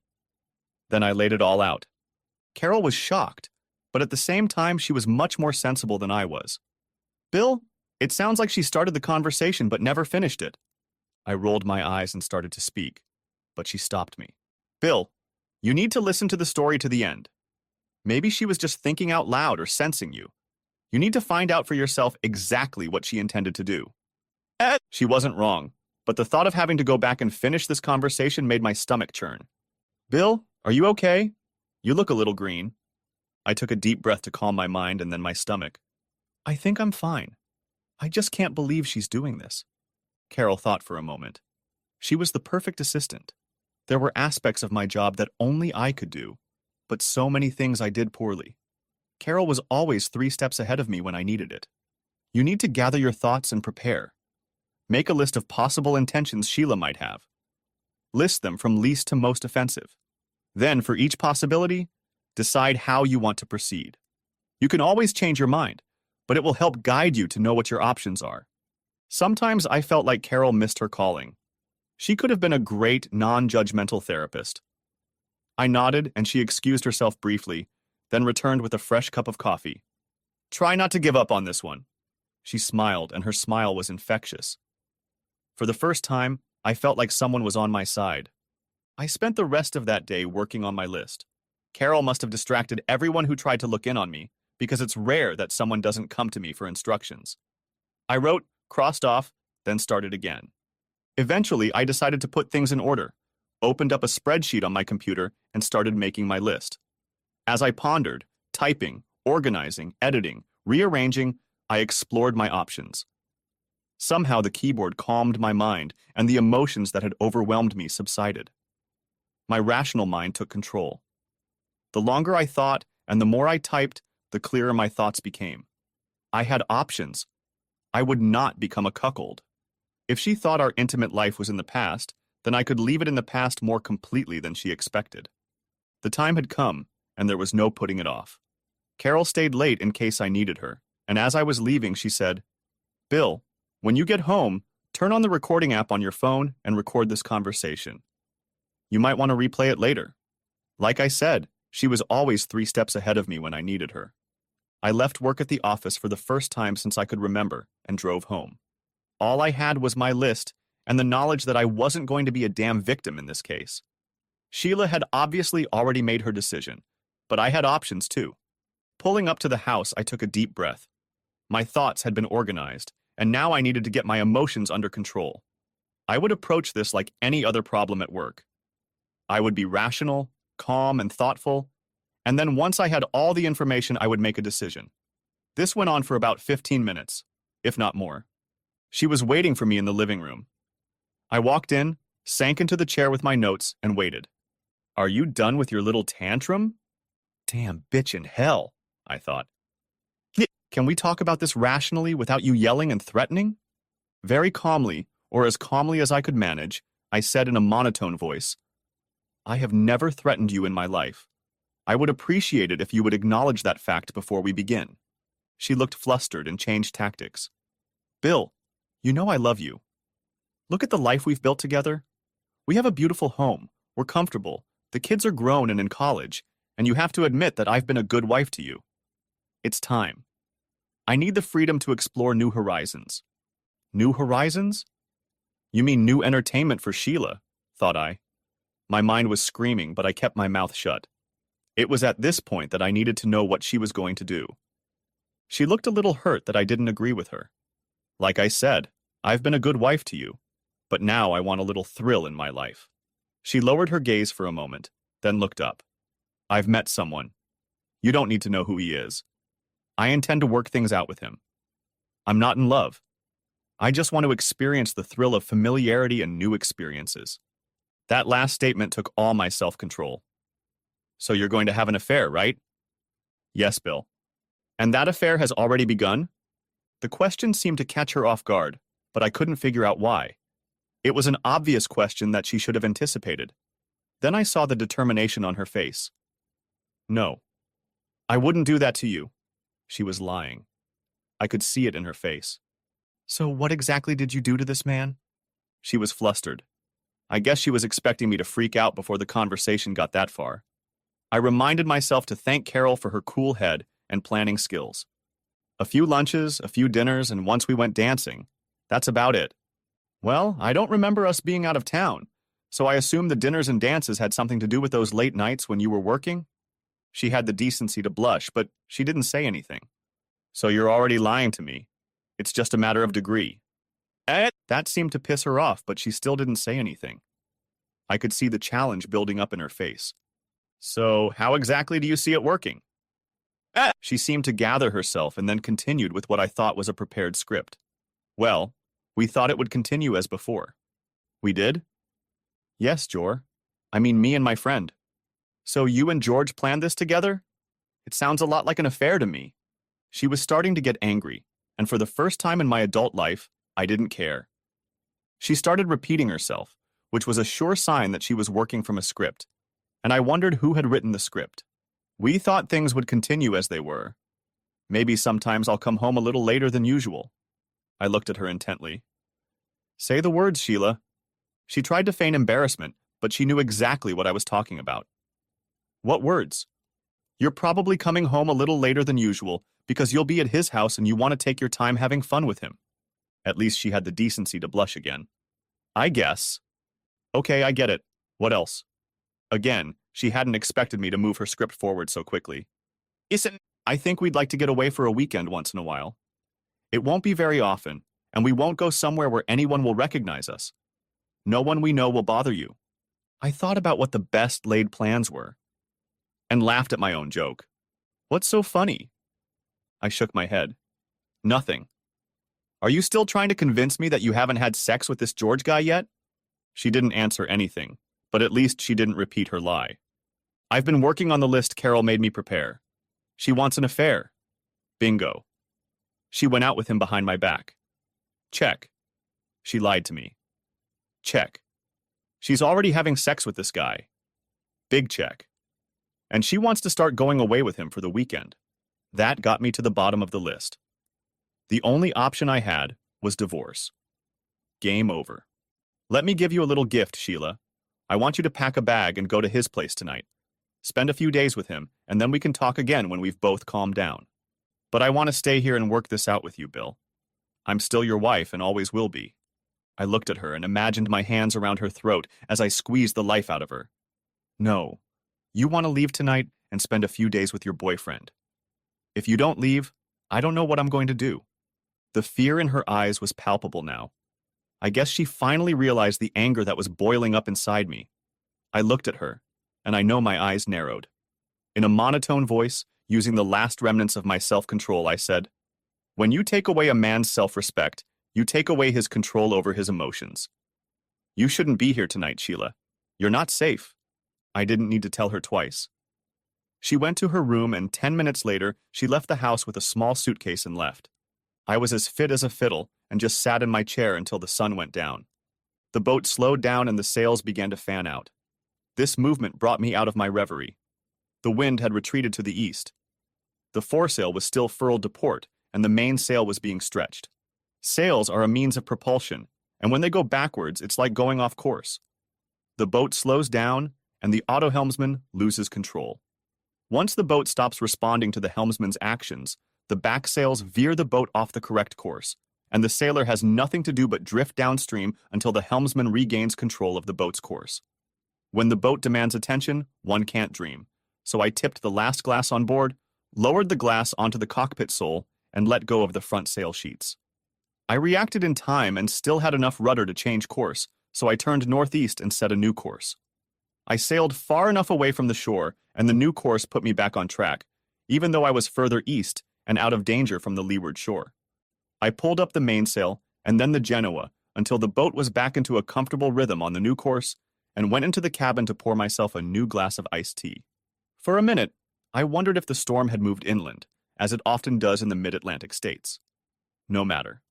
Then I laid it all out. Carol was shocked, but at the same time she was much more sensible than I was. "Bill, it sounds like she started the conversation but never finished it." I rolled my eyes and started to speak, but she stopped me. "Bill, you need to listen to the story to the end. Maybe she was just thinking out loud or sensing you. You need to find out for yourself exactly what she intended to do." She wasn't wrong, but the thought of having to go back and finish this conversation made my stomach churn. "Bill, are you okay? You look a little green." I took a deep breath to calm my mind and then my stomach. "I think I'm fine. I just can't believe she's doing this." Carol thought for a moment. She was the perfect assistant. There were aspects of my job that only I could do, but so many things I did poorly. Carol was always 3 steps ahead of me when I needed it. You need to gather your thoughts and prepare. Make a list of possible intentions Sheila might have. List them from least to most offensive. Then, for each possibility, decide how you want to proceed. You can always change your mind, but it will help guide you to know what your options are. Sometimes I felt like Carol missed her calling. She could have been a great, non-judgmental therapist. I nodded and she excused herself briefly, then returned with a fresh cup of coffee. "Try not to give up on this one." She smiled, and her smile was infectious. For the first time, I felt like someone was on my side. I spent the rest of that day working on my list. Carol must have distracted everyone who tried to look in on me, because it's rare that someone doesn't come to me for instructions. I wrote, crossed off, then started again. Eventually, I decided to put things in order, opened up a spreadsheet on my computer, and started making my list. As I pondered, typing, organizing, editing, rearranging, I explored my options. Somehow the keyboard calmed my mind, and the emotions that had overwhelmed me subsided. My rational mind took control. The longer I thought and the more I typed, the clearer my thoughts became. I had options. I would not become a cuckold. If she thought our intimate life was in the past, then I could leave it in the past more completely than she expected. The time had come, and there was no putting it off. Carol stayed late in case I needed her, and as I was leaving, she said, "Bill, when you get home, turn on the recording app on your phone and record this conversation. You might want to replay it later." Like I said, she was always 3 steps ahead of me when I needed her. I left work at the office for the first time since I could remember and drove home. All I had was my list and the knowledge that I wasn't going to be a damn victim in this case. Sheila had obviously already made her decision, but I had options too. Pulling up to the house, I took a deep breath. My thoughts had been organized, and now I needed to get my emotions under control. I would approach this like any other problem at work. I would be rational, calm, and thoughtful, and then once I had all the information, I would make a decision. This went on for about 15 minutes, if not more. She was waiting for me in the living room. I walked in, sank into the chair with my notes, and waited. "Are you done with your little tantrum?" Damn bitch in hell, I thought. "Can we talk about this rationally without you yelling and threatening?" Very calmly, or as calmly as I could manage, I said in a monotone voice, "I have never threatened you in my life. I would appreciate it if you would acknowledge that fact before we begin. She looked flustered and changed tactics. Bill, you know I love you. Look at the life we've built together. We have a beautiful home. We're comfortable. The kids are grown and in college, and you have to admit that I've been a good wife to you. It's time. I need the freedom to explore new horizons. New horizons? You mean new entertainment for Sheila, thought I. My mind was screaming, but I kept my mouth shut. It was at this point that I needed to know what she was going to do. She looked a little hurt that I didn't agree with her. Like I said, I've been a good wife to you, but now I want a little thrill in my life. She lowered her gaze for a moment, then looked up. I've met someone. You don't need to know who he is. I intend to work things out with him. I'm not in love. I just want to experience the thrill of familiarity and new experiences. That last statement took all my self-control. So you're going to have an affair, right? Yes, Bill. And that affair has already begun? The question seemed to catch her off guard, but I couldn't figure out why. It was an obvious question that she should have anticipated. Then I saw the determination on her face. No. I wouldn't do that to you. She was lying. I could see it in her face. So what exactly did you do to this man? She was flustered. I guess she was expecting me to freak out before the conversation got that far. I reminded myself to thank Carol for her cool head and planning skills. A few lunches, a few dinners, and once we went dancing. That's about it. Well, I don't remember us being out of town, so I assume the dinners and dances had something to do with those late nights when you were working? She had the decency to blush, but she didn't say anything. So you're already lying to me. It's just a matter of degree. That seemed to piss her off, but she still didn't say anything. I could see the challenge building up in her face. So, how exactly do you see it working? She seemed to gather herself and then continued with what I thought was a prepared script. Well, we thought it would continue as before. We did? Yes, Jor. I mean me and my friend. So you and George planned this together? It sounds a lot like an affair to me. She was starting to get angry, and for the first time in my adult life, I didn't care. She started repeating herself, which was a sure sign that she was working from a script, and I wondered who had written the script. We thought things would continue as they were. Maybe sometimes I'll come home a little later than usual. I looked at her intently. Say the words, Sheila. She tried to feign embarrassment, but she knew exactly what I was talking about. What words? You're probably coming home a little later than usual because you'll be at his house and you want to take your time having fun with him. At least she had the decency to blush again. I guess. Okay, I get it. What else? Again, she hadn't expected me to move her script forward so quickly. I think we'd like to get away for a weekend once in a while. It won't be very often, and we won't go somewhere where anyone will recognize us. No one we know will bother you. I thought about what the best laid plans were, and laughed at my own joke. What's so funny? I shook my head. Nothing. Are you still trying to convince me that you haven't had sex with this George guy yet? She didn't answer anything, but at least she didn't repeat her lie. I've been working on the list Carol made me prepare. She wants an affair. Bingo. She went out with him behind my back. Check. She lied to me. Check. She's already having sex with this guy. Big check. And she wants to start going away with him for the weekend. That got me to the bottom of the list. The only option I had was divorce. Game over. Let me give you a little gift, Sheila. I want you to pack a bag and go to his place tonight. Spend a few days with him, and then we can talk again when we've both calmed down. But I want to stay here and work this out with you, Bill. I'm still your wife and always will be. I looked at her and imagined my hands around her throat as I squeezed the life out of her. No. You want to leave tonight and spend a few days with your boyfriend. If you don't leave, I don't know what I'm going to do. The fear in her eyes was palpable now. I guess she finally realized the anger that was boiling up inside me. I looked at her, and I know my eyes narrowed. In a monotone voice, using the last remnants of my self-control, I said, When you take away a man's self-respect, you take away his control over his emotions. You shouldn't be here tonight, Sheila. You're not safe. I didn't need to tell her twice. She went to her room, and 10 minutes later, she left the house with a small suitcase and left. I was as fit as a fiddle and just sat in my chair until the sun went down. The boat slowed down and the sails began to fan out. This movement brought me out of my reverie. The wind had retreated to the east. The foresail was still furled to port, and the mainsail was being stretched. Sails are a means of propulsion, and when they go backwards, it's like going off course. The boat slows down, and the auto-helmsman loses control. Once the boat stops responding to the helmsman's actions, the back sails veer the boat off the correct course, and the sailor has nothing to do but drift downstream until the helmsman regains control of the boat's course. When the boat demands attention, one can't dream. So I tipped the last glass on board, lowered the glass onto the cockpit sole, and let go of the front sail sheets. I reacted in time and still had enough rudder to change course, so I turned northeast and set a new course. I sailed far enough away from the shore, and the new course put me back on track, even though I was further east and out of danger from the leeward shore. I pulled up the mainsail and then the Genoa until the boat was back into a comfortable rhythm on the new course, and went into the cabin to pour myself a new glass of iced tea. For a minute, I wondered if the storm had moved inland, as it often does in the mid-Atlantic states. No matter.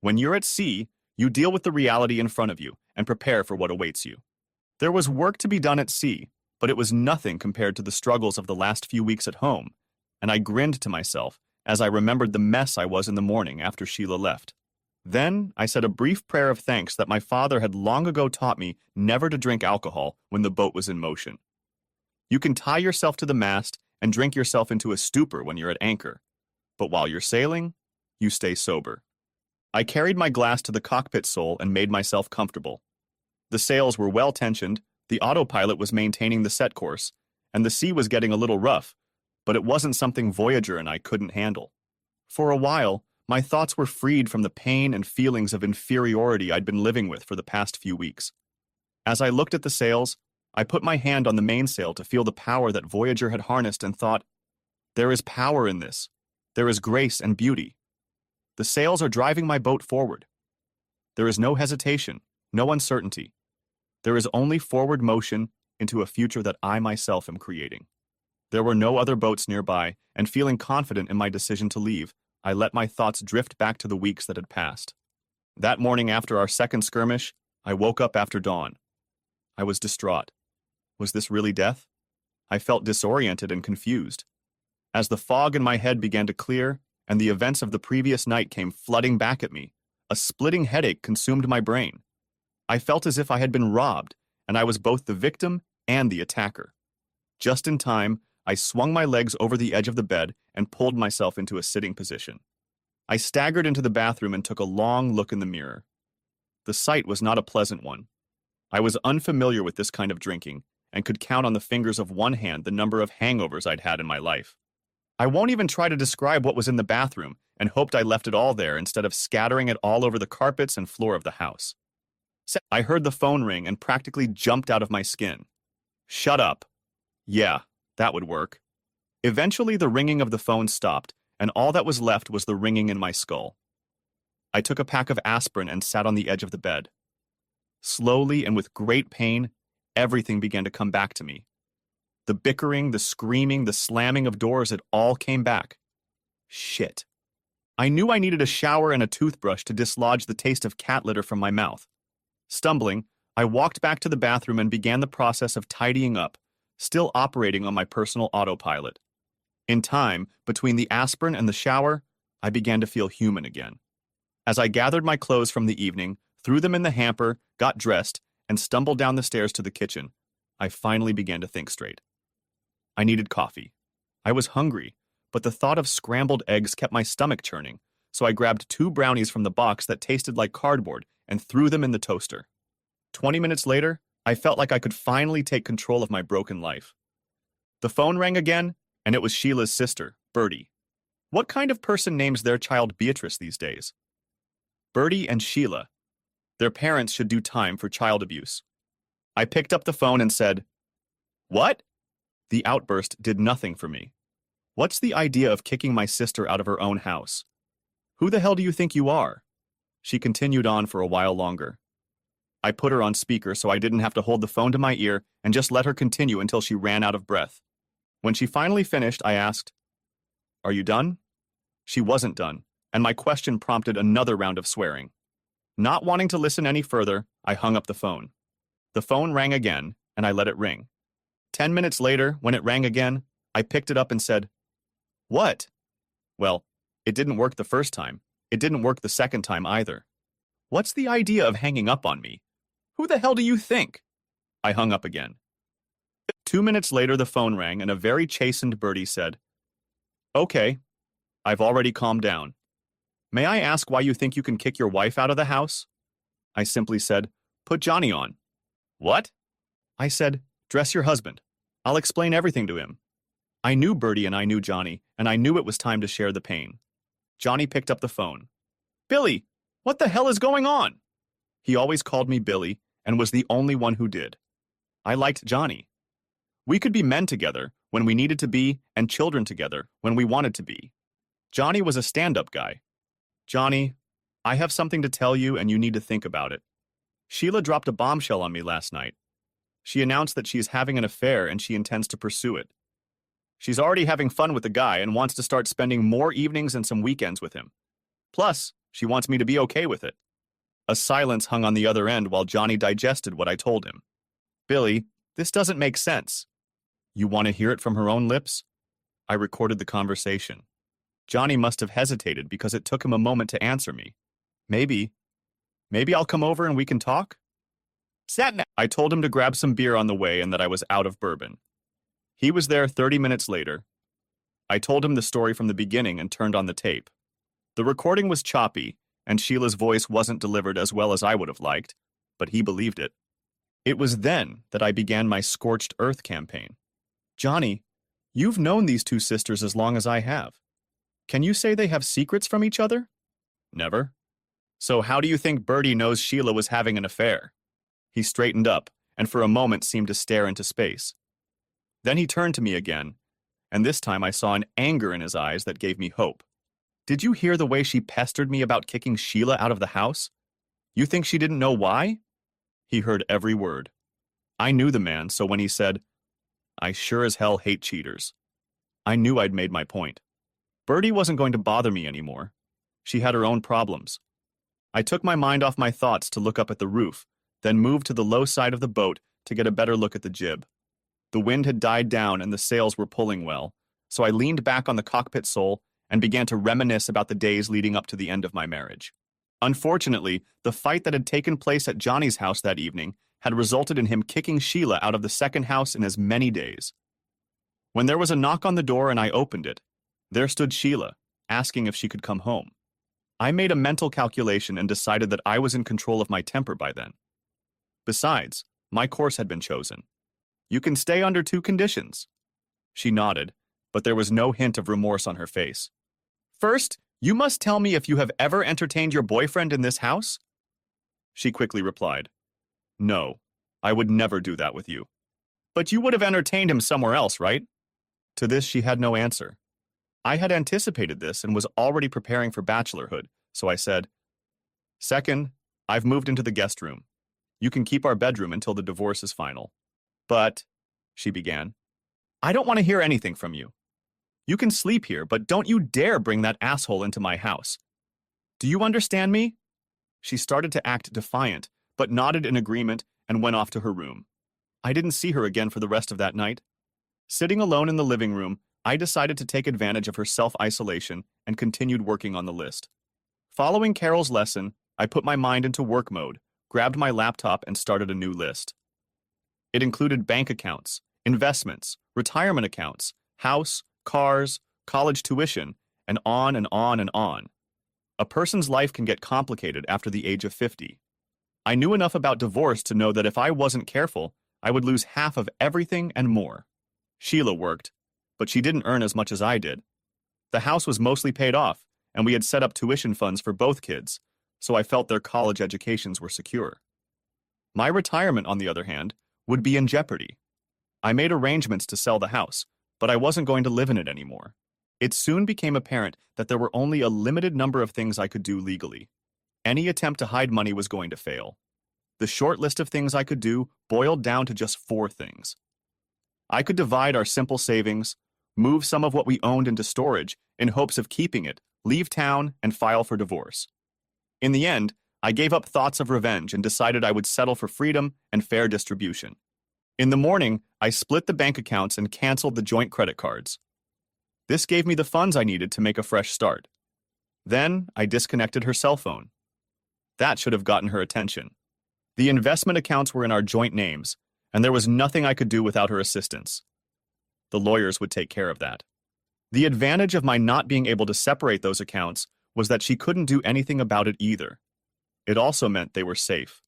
When you're at sea, you deal with the reality in front of you and prepare for what awaits you. There was work to be done at sea, but it was nothing compared to the struggles of the last few weeks at home, and I grinned to myself as I remembered the mess I was in the morning after Sheila left. Then I said a brief prayer of thanks that my father had long ago taught me never to drink alcohol when the boat was in motion. You can tie yourself to the mast and drink yourself into a stupor when you're at anchor, but while you're sailing, you stay sober. I carried my glass to the cockpit sole and made myself comfortable. The sails were well tensioned, the autopilot was maintaining the set course, and the sea was getting a little rough, but it wasn't something Voyager and I couldn't handle. For a while, my thoughts were freed from the pain and feelings of inferiority I'd been living with for the past few weeks. As I looked at the sails, I put my hand on the mainsail to feel the power that Voyager had harnessed and thought, there is power in this. There is grace and beauty. The sails are driving my boat forward. There is no hesitation, no uncertainty. There is only forward motion into a future that I myself am creating. There were no other boats nearby, and feeling confident in my decision to leave, I let my thoughts drift back to the weeks that had passed. That morning after our second skirmish, I woke up after dawn. I was distraught. Was this really death? I felt disoriented and confused. As the fog in my head began to clear, and the events of the previous night came flooding back at me, a splitting headache consumed my brain. I felt as if I had been robbed, and I was both the victim and the attacker. Just in time, I swung my legs over the edge of the bed and pulled myself into a sitting position. I staggered into the bathroom and took a long look in the mirror. The sight was not a pleasant one. I was unfamiliar with this kind of drinking and could count on the fingers of one hand the number of hangovers I'd had in my life. I won't even try to describe what was in the bathroom and hoped I left it all there instead of scattering it all over the carpets and floor of the house. I heard the phone ring and practically jumped out of my skin. Shut up. Yeah, that would work. Eventually, the ringing of the phone stopped, and all that was left was the ringing in my skull. I took a pack of aspirin and sat on the edge of the bed. Slowly and with great pain, everything began to come back to me. The bickering, the screaming, the slamming of doors, it all came back. Shit. I knew I needed a shower and a toothbrush to dislodge the taste of cat litter from my mouth. Stumbling, I walked back to the bathroom and began the process of tidying up, still operating on my personal autopilot. In time, between the aspirin and the shower, I began to feel human again. As I gathered my clothes from the evening, threw them in the hamper, got dressed, and stumbled down the stairs to the kitchen, I finally began to think straight. I needed coffee. I was hungry, but the thought of scrambled eggs kept my stomach churning, so I grabbed 2 brownies from the box that tasted like cardboard and threw them in the toaster. 20 minutes later, I felt like I could finally take control of my broken life. The phone rang again, and it was Sheila's sister, Bertie. What kind of person names their child Beatrice these days? Bertie and Sheila. Their parents should do time for child abuse. I picked up the phone and said, "What?" The outburst did nothing for me. What's the idea of kicking my sister out of her own house? Who the hell do you think you are? She continued on for a while longer. I put her on speaker so I didn't have to hold the phone to my ear and just let her continue until she ran out of breath. When she finally finished, I asked, "Are you done?" She wasn't done, and my question prompted another round of swearing. Not wanting to listen any further, I hung up the phone. The phone rang again, and I let it ring. 10 minutes later, when it rang again, I picked it up and said, "What?" Well, it didn't work the first time. It didn't work the second time either. What's the idea of hanging up on me? Who the hell do you think? I hung up again. 2 minutes later, the phone rang and a very chastened Bertie said, "Okay, I've already calmed down. May I ask why you think you can kick your wife out of the house?" I simply said, "Put Johnny on." "What?" I said, "Dress your husband. I'll explain everything to him." I knew Bertie and I knew Johnny, and I knew it was time to share the pain. Johnny picked up the phone. "Billy, what the hell is going on?" He always called me Billy and was the only one who did. I liked Johnny. We could be men together when we needed to be and children together when we wanted to be. Johnny was a stand-up guy. "Johnny, I have something to tell you and you need to think about it. Sheila dropped a bombshell on me last night. She announced that she is having an affair and she intends to pursue it. She's already having fun with the guy and wants to start spending more evenings and some weekends with him. Plus, she wants me to be okay with it." A silence hung on the other end while Johnny digested what I told him. "Billy, this doesn't make sense." "You want to hear it from her own lips?" I recorded the conversation. Johnny must have hesitated because it took him a moment to answer me. Maybe I'll come over and we can talk?" I told him to grab some beer on the way and that I was out of bourbon. He was there 30 minutes later. I told him the story from the beginning and turned on the tape. The recording was choppy, and Sheila's voice wasn't delivered as well as I would have liked, but he believed it. It was then that I began my Scorched Earth campaign. "Johnny, you've known these two sisters as long as I have. Can you say they have secrets from each other?" "Never." "So how do you think Bertie knows Sheila was having an affair?" He straightened up, and for a moment seemed to stare into space. Then he turned to me again, and this time I saw an anger in his eyes that gave me hope. "Did you hear the way she pestered me about kicking Sheila out of the house? You think she didn't know why?" He heard every word. I knew the man, so when he said, "I sure as hell hate cheaters," I knew I'd made my point. Bertie wasn't going to bother me anymore. She had her own problems. I took my mind off my thoughts to look up at the roof, then moved to the low side of the boat to get a better look at the jib. The wind had died down and the sails were pulling well, so I leaned back on the cockpit sole and began to reminisce about the days leading up to the end of my marriage. Unfortunately, the fight that had taken place at Johnny's house that evening had resulted in him kicking Sheila out of the second house in as many days. When there was a knock on the door and I opened it, there stood Sheila, asking if she could come home. I made a mental calculation and decided that I was in control of my temper by then. Besides, my course had been chosen. "You can stay under 2 conditions." She nodded, but there was no hint of remorse on her face. "First, you must tell me if you have ever entertained your boyfriend in this house." She quickly replied, "No, I would never do that with you." "But you would have entertained him somewhere else, right?" To this she had no answer. I had anticipated this and was already preparing for bachelorhood, so I said, "Second, I've moved into the guest room. You can keep our bedroom until the divorce is final." "But," she began, "I don't want to hear anything from you. You can sleep here, but don't you dare bring that asshole into my house. Do you understand me?" She started to act defiant, but nodded in agreement and went off to her room. I didn't see her again for the rest of that night. Sitting alone in the living room, I decided to take advantage of her self-isolation and continued working on the list. Following Carol's lesson, I put my mind into work mode, grabbed my laptop, and started a new list. It included bank accounts, investments, retirement accounts, house, cars, college tuition, and on and on and on. A person's life can get complicated after the age of 50. I knew enough about divorce to know that if I wasn't careful, I would lose half of everything and more. Sheila worked, but she didn't earn as much as I did. The house was mostly paid off, and we had set up tuition funds for both kids, so I felt their college educations were secure. My retirement, on the other hand, would be in jeopardy. I made arrangements to sell the house, but I wasn't going to live in it anymore. It soon became apparent that there were only a limited number of things I could do legally. Any attempt to hide money was going to fail. The short list of things I could do boiled down to just 4 things. I could divide our simple savings, move some of what we owned into storage in hopes of keeping it, leave town, and file for divorce. In the end, I gave up thoughts of revenge and decided I would settle for freedom and fair distribution. In the morning, I split the bank accounts and canceled the joint credit cards. This gave me the funds I needed to make a fresh start. Then, I disconnected her cell phone. That should have gotten her attention. The investment accounts were in our joint names, and there was nothing I could do without her assistance. The lawyers would take care of that. The advantage of my not being able to separate those accounts was that she couldn't do anything about it either. It also meant they were safe.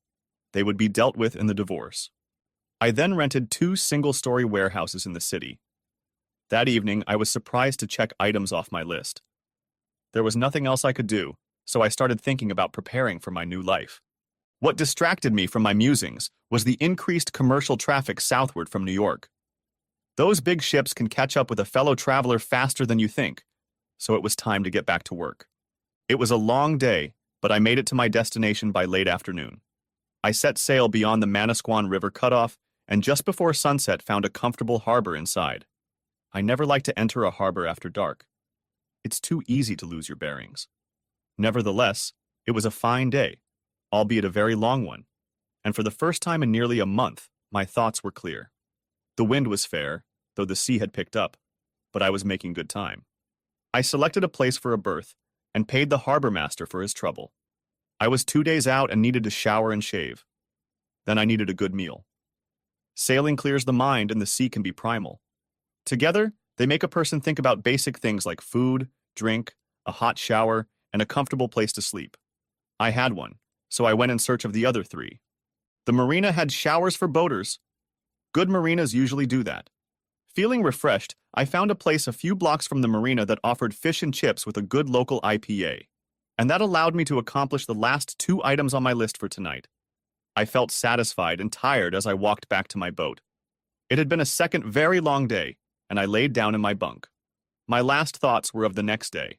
They would be dealt with in the divorce. I then rented 2 single-story warehouses in the city. That evening, I was surprised to check items off my list. There was nothing else I could do, so I started thinking about preparing for my new life. What distracted me from my musings was the increased commercial traffic southward from New York. Those big ships can catch up with a fellow traveler faster than you think, so it was time to get back to work. It was a long day, but I made it to my destination by late afternoon. I set sail beyond the Manasquan River cutoff and just before sunset found a comfortable harbor inside. I never like to enter a harbor after dark. It's too easy to lose your bearings. Nevertheless, it was a fine day, albeit a very long one, and for the first time in nearly a month, my thoughts were clear. The wind was fair, though the sea had picked up, but I was making good time. I selected a place for a berth and paid the harbor master for his trouble. I was 2 days out and needed to shower and shave. Then I needed a good meal. Sailing clears the mind and the sea can be primal. Together, they make a person think about basic things like food, drink, a hot shower, and a comfortable place to sleep. I had one, so I went in search of the other 3. The marina had showers for boaters. Good marinas usually do that. Feeling refreshed, I found a place a few blocks from the marina that offered fish and chips with a good local IPA, and that allowed me to accomplish the last 2 items on my list for tonight. I felt satisfied and tired as I walked back to my boat. It had been a second very long day, and I laid down in my bunk. My last thoughts were of the next day.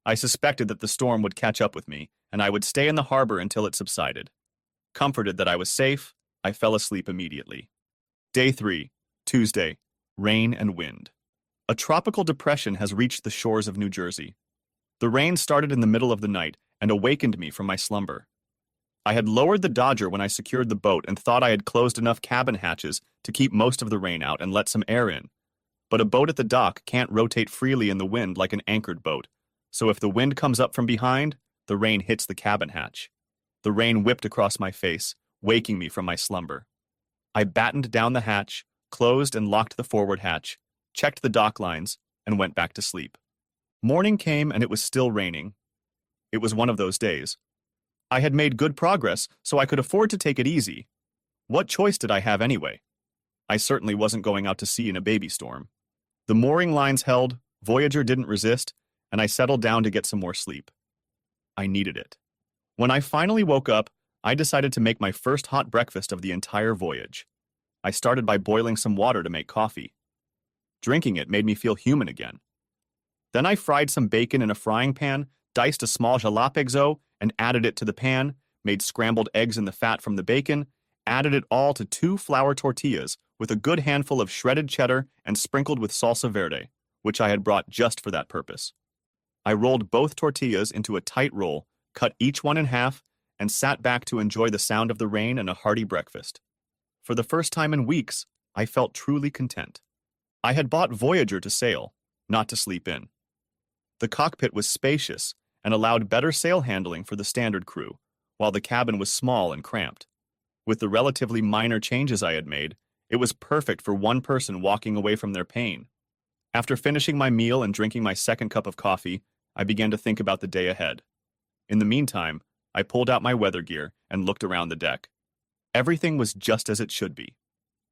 I suspected that the storm would catch up with me, and I would stay in the harbor until it subsided. Comforted that I was safe, I fell asleep immediately. Day 3, Tuesday, rain and wind. A tropical depression has reached the shores of New Jersey. The rain started in the middle of the night and awakened me from my slumber. I had lowered the Dodger when I secured the boat and thought I had closed enough cabin hatches to keep most of the rain out and let some air in. But a boat at the dock can't rotate freely in the wind like an anchored boat, so if the wind comes up from behind, the rain hits the cabin hatch. The rain whipped across my face, waking me from my slumber. I battened down the hatch, closed and locked the forward hatch, checked the dock lines, and went back to sleep. Morning came and it was still raining. It was one of those days. I had made good progress, so I could afford to take it easy. What choice did I have anyway? I certainly wasn't going out to sea in a baby storm. The mooring lines held, Voyager didn't resist, and I settled down to get some more sleep. I needed it. When I finally woke up, I decided to make my first hot breakfast of the entire voyage. I started by boiling some water to make coffee. Drinking it made me feel human again. Then I fried some bacon in a frying pan, diced a small jalapeno, and added it to the pan, made scrambled eggs in the fat from the bacon, added it all to 2 flour tortillas with a good handful of shredded cheddar and sprinkled with salsa verde, which I had brought just for that purpose. I rolled both tortillas into a tight roll, cut each one in half, and sat back to enjoy the sound of the rain and a hearty breakfast. For the first time in weeks, I felt truly content. I had bought Voyager to sail, not to sleep in. The cockpit was spacious and allowed better sail handling for the standard crew, while the cabin was small and cramped. With the relatively minor changes I had made, it was perfect for one person walking away from their pain. After finishing my meal and drinking my second cup of coffee, I began to think about the day ahead. In the meantime, I pulled out my weather gear and looked around the deck. Everything was just as it should be.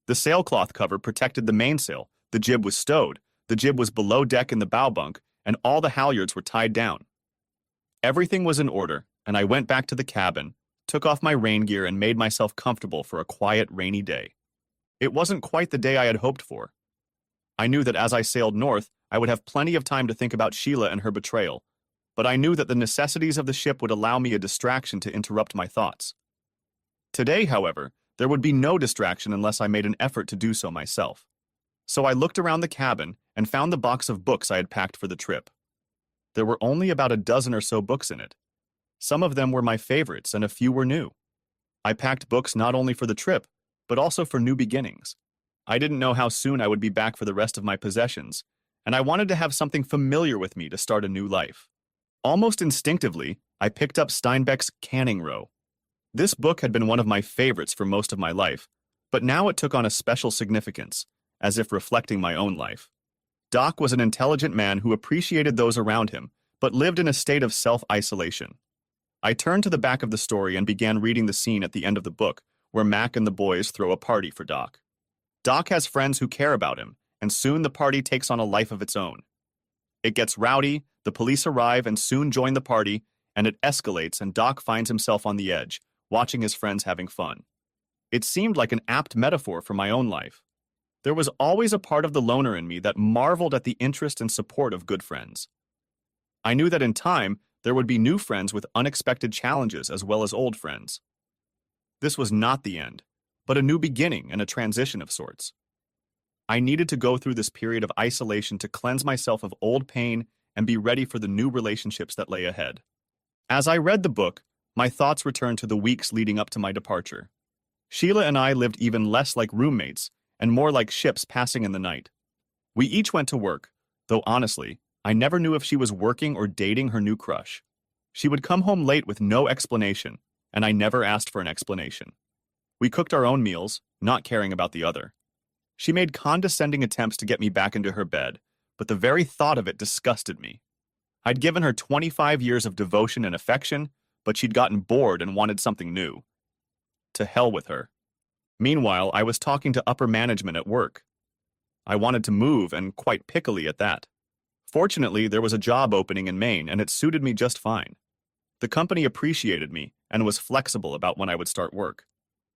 The sailcloth cover protected the mainsail, the jib was stowed, the jib was below deck in the bow bunk, and all the halyards were tied down. Everything was in order, and I went back to the cabin, took off my rain gear, and made myself comfortable for a quiet, rainy day. It wasn't quite the day I had hoped for. I knew that as I sailed north, I would have plenty of time to think about Sheila and her betrayal, but I knew that the necessities of the ship would allow me a distraction to interrupt my thoughts. Today, however, there would be no distraction unless I made an effort to do so myself. So I looked around the cabin and found the box of books I had packed for the trip. There were only about a dozen or so books in it. Some of them were my favorites and a few were new. I packed books not only for the trip, but also for new beginnings. I didn't know how soon I would be back for the rest of my possessions, and I wanted to have something familiar with me to start a new life. Almost instinctively, I picked up Steinbeck's Canning Row. This book had been one of my favorites for most of my life, but now it took on a special significance, as if reflecting my own life. Doc was an intelligent man who appreciated those around him, but lived in a state of self-isolation. I turned to the back of the story and began reading the scene at the end of the book, where Mac and the boys throw a party for Doc. Doc has friends who care about him, and soon the party takes on a life of its own. It gets rowdy, the police arrive and soon join the party, and it escalates and Doc finds himself on the edge, watching his friends having fun. It seemed like an apt metaphor for my own life. There was always a part of the loner in me that marveled at the interest and support of good friends. I knew that in time, there would be new friends with unexpected challenges as well as old friends. This was not the end, but a new beginning and a transition of sorts. I needed to go through this period of isolation to cleanse myself of old pain and be ready for the new relationships that lay ahead. As I read the book, my thoughts returned to the weeks leading up to my departure. Sheila and I lived even less like roommates and more like ships passing in the night. We each went to work, though honestly, I never knew if she was working or dating her new crush. She would come home late with no explanation, and I never asked for an explanation. We cooked our own meals, not caring about the other. She made condescending attempts to get me back into her bed, but the very thought of it disgusted me. I'd given her 25 years of devotion and affection, but she'd gotten bored and wanted something new. To hell with her. Meanwhile, I was talking to upper management at work. I wanted to move, and quite pickily at that. Fortunately, there was a job opening in Maine, and it suited me just fine. The company appreciated me and was flexible about when I would start work.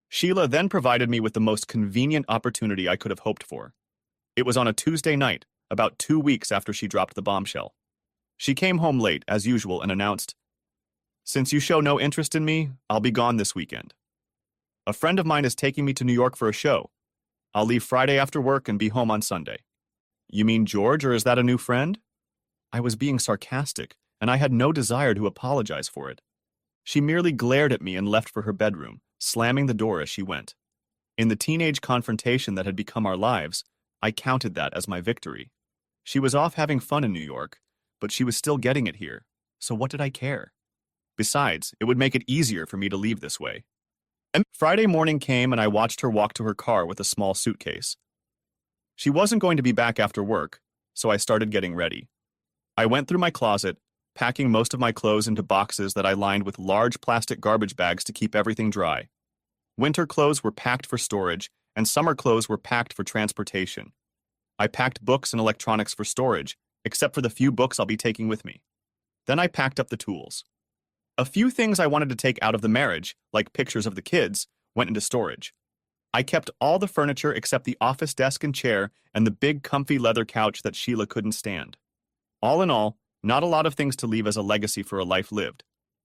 Sheila then provided me with the most convenient opportunity I could have hoped for. It was on a Tuesday night, about 2 weeks after she dropped the bombshell. She came home late, as usual, and announced, "Since you show no interest in me, I'll be gone this weekend. A friend of mine is taking me to New York for a show. I'll leave Friday after work and be home on Sunday." "You mean George, or is that a new friend?" I was being sarcastic, and I had no desire to apologize for it. She merely glared at me and left for her bedroom, slamming the door as she went. In the teenage confrontation that had become our lives, I counted that as my victory. She was off having fun in New York, but she was still getting it here, so what did I care? Besides, it would make it easier for me to leave this way. And Friday morning came and I watched her walk to her car with a small suitcase. She wasn't going to be back after work, so I started getting ready. I went through my closet, packing most of my clothes into boxes that I lined with large plastic garbage bags to keep everything dry. Winter clothes were packed for storage, and summer clothes were packed for transportation. I packed books and electronics for storage, except for the few books I'll be taking with me. Then I packed up the tools. A few things I wanted to take out of the marriage, like pictures of the kids, went into storage. I kept all the furniture except the office desk and chair and the big comfy leather couch that Sheila couldn't stand. All in all, not a lot of things to leave as a legacy for a life lived,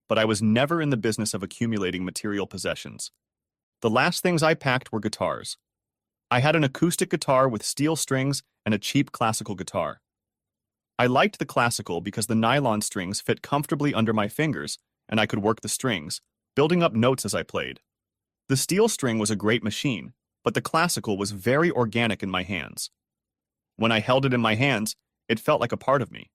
but I was never in the business of accumulating material possessions. The last things I packed were guitars. I had an acoustic guitar with steel strings and a cheap classical guitar. I liked the classical because the nylon strings fit comfortably under my fingers and I could work the strings, building up notes as I played. The steel string was a great machine, but the classical was very organic in my hands. When I held it in my hands, it felt like a part of me.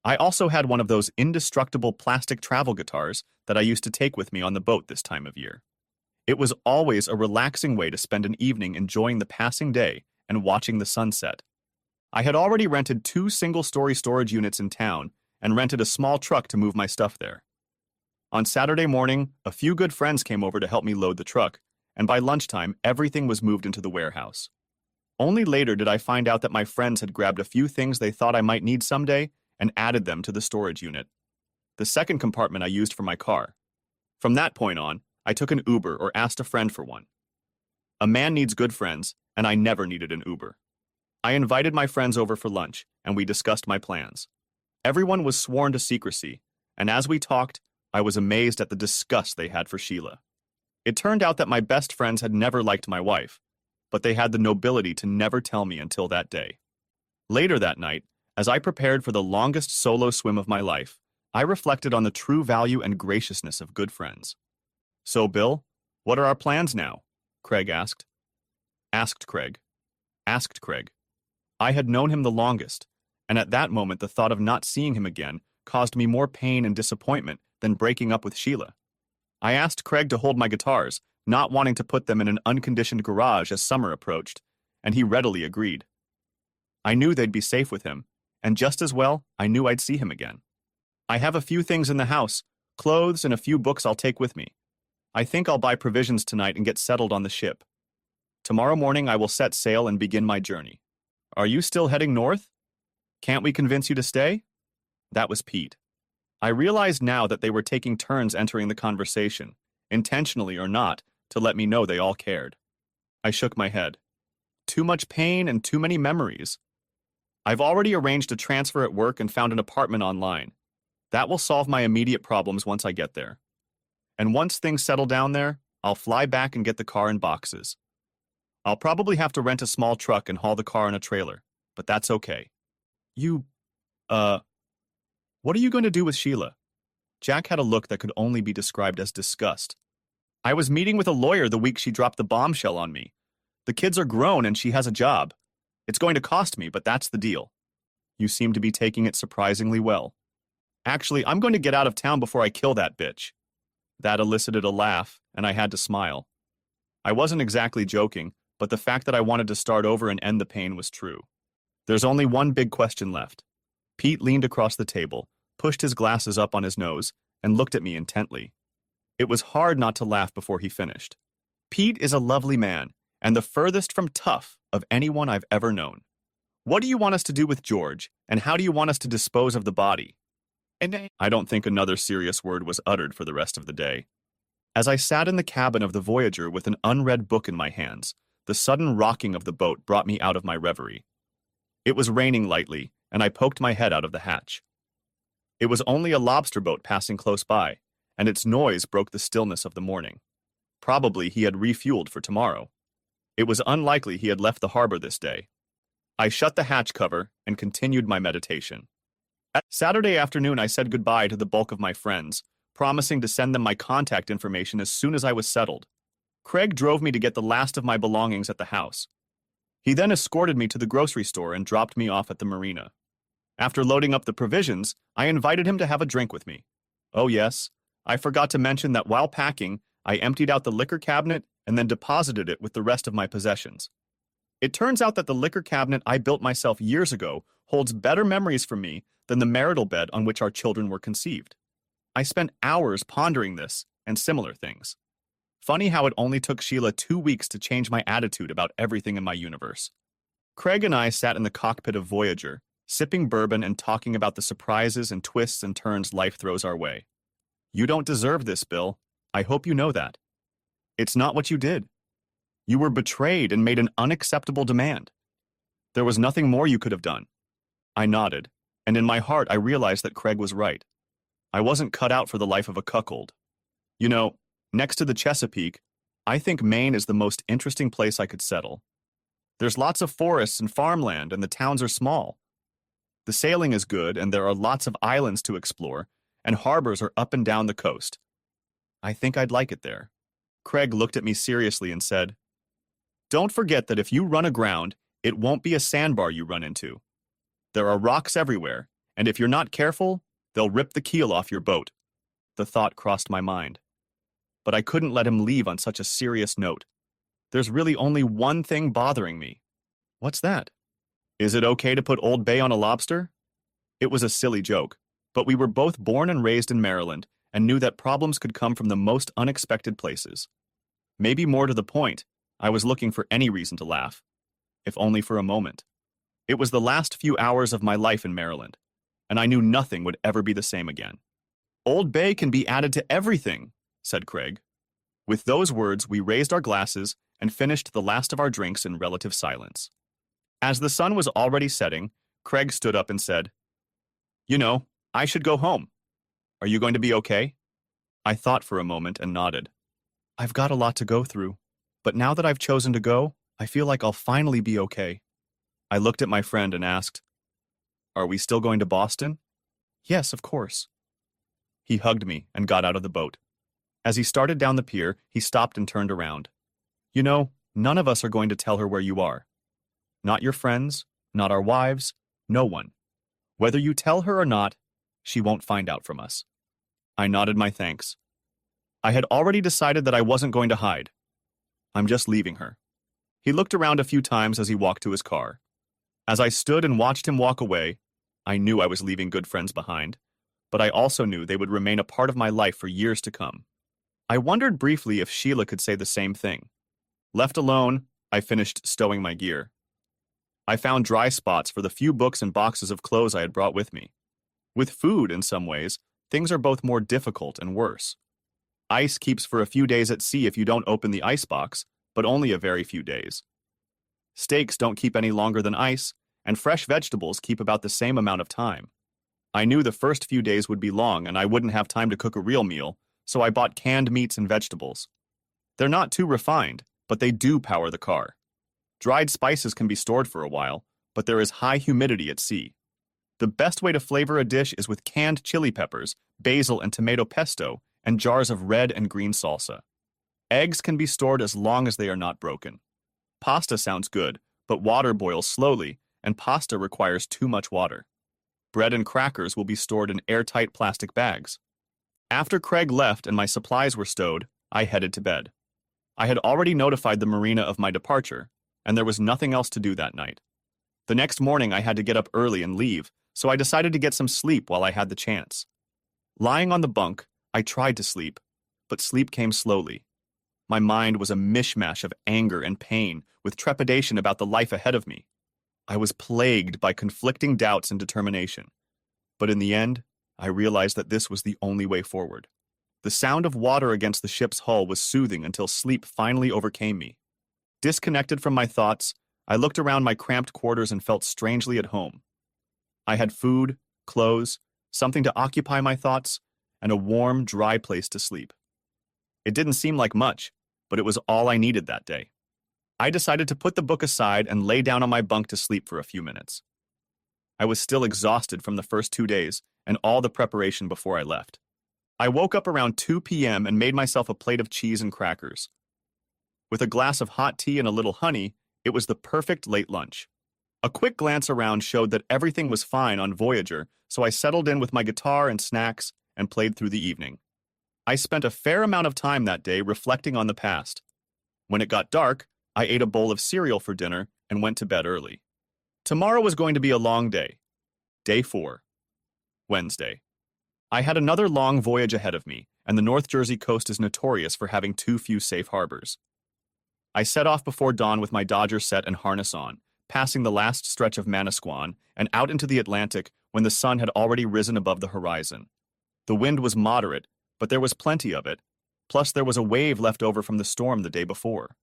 I also had one of those indestructible plastic travel guitars that I used to take with me on the boat this time of year. It was always a relaxing way to spend an evening enjoying the passing day and watching the sunset. I had already rented 2 single-story storage units in town and rented a small truck to move my stuff there. On Saturday morning, a few good friends came over to help me load the truck, and by lunchtime, everything was moved into the warehouse. Only later did I find out that my friends had grabbed a few things they thought I might need someday and added them to the storage unit. The second compartment I used for my car. From that point on, I took an Uber or asked a friend for one. A man needs good friends, and I never needed an Uber. I invited my friends over for lunch, and we discussed my plans. Everyone was sworn to secrecy, and as we talked, I was amazed at the disgust they had for Sheila. It turned out that my best friends had never liked my wife, but they had the nobility to never tell me until that day. Later that night, as I prepared for the longest solo swim of my life, I reflected on the true value and graciousness of good friends. "So, Bill, what are our plans now?" Craig asked. Asked Craig. Asked Craig. I had known him the longest, and at that moment the thought of not seeing him again caused me more pain and disappointment than breaking up with Sheila. I asked Craig to hold my guitars, not wanting to put them in an unconditioned garage as summer approached, and he readily agreed. I knew they'd be safe with him, and just as well, I knew I'd see him again. I have a few things in the house, clothes and a few books I'll take with me. I think I'll buy provisions tonight and get settled on the ship. Tomorrow morning I will set sail and begin my journey. Are you still heading north? Can't we convince you to stay? That was Pete. I realized now that they were taking turns entering the conversation, intentionally or not, to let me know they all cared. I shook my head. Too much pain and too many memories. I've already arranged a transfer at work and found an apartment online. That will solve my immediate problems once I get there. And once things settle down there, I'll fly back and get the car in boxes. I'll probably have to rent a small truck and haul the car in a trailer, but that's okay. What are you going to do with Sheila? Jack had a look that could only be described as disgust. I was meeting with a lawyer the week she dropped the bombshell on me. The kids are grown and she has a job. It's going to cost me, but that's the deal. You seem to be taking it surprisingly well. Actually, I'm going to get out of town before I kill that bitch. That elicited a laugh, and I had to smile. I wasn't exactly joking, but the fact that I wanted to start over and end the pain was true. There's only one big question left. Pete leaned across the table, pushed his glasses up on his nose, and looked at me intently. It was hard not to laugh before he finished. Pete is a lovely man, and the furthest from tough of anyone I've ever known. What do you want us to do with George, and how do you want us to dispose of the body? And I don't think another serious word was uttered for the rest of the day. As I sat in the cabin of the Voyager with an unread book in my hands, the sudden rocking of the boat brought me out of my reverie. It was raining lightly, and I poked my head out of the hatch. It was only a lobster boat passing close by, and its noise broke the stillness of the morning. Probably he had refueled for tomorrow. It was unlikely he had left the harbor this day. I shut the hatch cover and continued my meditation. Saturday afternoon I said goodbye to the bulk of my friends, promising to send them my contact information as soon as I was settled. Craig drove me to get the last of my belongings at the house. He then escorted me to the grocery store and dropped me off at the marina. After loading up the provisions, I invited him to have a drink with me. Oh yes, I forgot to mention that while packing, I emptied out the liquor cabinet and then deposited it with the rest of my possessions. It turns out that the liquor cabinet I built myself years ago holds better memories for me than the marital bed on which our children were conceived. I spent hours pondering this and similar things. Funny how it only took Sheila 2 weeks to change my attitude about everything in my universe. Craig and I sat in the cockpit of Voyager, sipping bourbon and talking about the surprises and twists and turns life throws our way. You don't deserve this, Bill. I hope you know that. It's not what you did. You were betrayed and made an unacceptable demand. There was nothing more you could have done. I nodded, and in my heart I realized that Craig was right. I wasn't cut out for the life of a cuckold. You know, next to the Chesapeake, I think Maine is the most interesting place I could settle. There's lots of forests and farmland, and the towns are small. The sailing is good, and there are lots of islands to explore, and harbors are up and down the coast. I think I'd like it there. Craig looked at me seriously and said, Don't forget that if you run aground, it won't be a sandbar you run into. There are rocks everywhere, and if you're not careful, they'll rip the keel off your boat. The thought crossed my mind. But I couldn't let him leave on such a serious note. There's really only one thing bothering me. What's that? Is it okay to put Old Bay on a lobster? It was a silly joke, but we were both born and raised in Maryland and knew that problems could come from the most unexpected places. Maybe more to the point, I was looking for any reason to laugh, if only for a moment. It was the last few hours of my life in Maryland, and I knew nothing would ever be the same again. Old Bay can be added to everything, said Craig. With those words, we raised our glasses and finished the last of our drinks in relative silence. As the sun was already setting, Craig stood up and said, You know, I should go home. Are you going to be okay? I thought for a moment and nodded. I've got a lot to go through, but now that I've chosen to go, I feel like I'll finally be okay. I looked at my friend and asked, Are we still going to Boston? Yes, of course. He hugged me and got out of the boat. As he started down the pier, he stopped and turned around. You know, None of us are going to tell her where you are. Not your friends, not our wives, no one. Whether you tell her or not, she won't find out from us. I nodded my thanks. I had already decided that I wasn't going to hide. I'm just leaving her. He looked around a few times as he walked to his car. As I stood and watched him walk away, I knew I was leaving good friends behind, but I also knew they would remain a part of my life for years to come. I wondered briefly if Sheila could say the same thing. Left alone, I finished stowing my gear. I found dry spots for the few books and boxes of clothes I had brought with me. With food, in some ways, things are both more difficult and worse. Ice keeps for a few days at sea if you don't open the icebox, but only a very few days. Steaks don't keep any longer than ice, and fresh vegetables keep about the same amount of time. I knew the first few days would be long and I wouldn't have time to cook a real meal, so I bought canned meats and vegetables. They're not too refined, but they do power the car. Dried spices can be stored for a while, but there is high humidity at sea. The best way to flavor a dish is with canned chili peppers, basil and tomato pesto, and jars of red and green salsa. Eggs can be stored as long as they are not broken. Pasta sounds good, but water boils slowly, and pasta requires too much water. Bread and crackers will be stored in airtight plastic bags. After Craig left and my supplies were stowed, I headed to bed. I had already notified the marina of my departure, and there was nothing else to do that night. The next morning I had to get up early and leave, so I decided to get some sleep while I had the chance. Lying on the bunk, I tried to sleep, but sleep came slowly. My mind was a mishmash of anger and pain, with trepidation about the life ahead of me. I was plagued by conflicting doubts and determination. But in the end, I realized that this was the only way forward. The sound of water against the ship's hull was soothing until sleep finally overcame me. Disconnected from my thoughts, I looked around my cramped quarters and felt strangely at home. I had food, clothes, something to occupy my thoughts, and a warm, dry place to sleep. It didn't seem like much, but it was all I needed that day. I decided to put the book aside and lay down on my bunk to sleep for a few minutes. I was still exhausted from the first 2 days and all the preparation before I left. I woke up around 2 p.m. and made myself a plate of cheese and crackers. With a glass of hot tea and a little honey, it was the perfect late lunch. A quick glance around showed that everything was fine on Voyager, so I settled in with my guitar and snacks and played through the evening. I spent a fair amount of time that day reflecting on the past. When it got dark, I ate a bowl of cereal for dinner and went to bed early. Tomorrow was going to be a long day. Day 4. Wednesday. I had another long voyage ahead of me, and the North Jersey coast is notorious for having too few safe harbors. I set off before dawn with my Dodger set and harness on, passing the last stretch of Manasquan and out into the Atlantic when the sun had already risen above the horizon. The wind was moderate, but there was plenty of it, plus there was a wave left over from the storm the day before.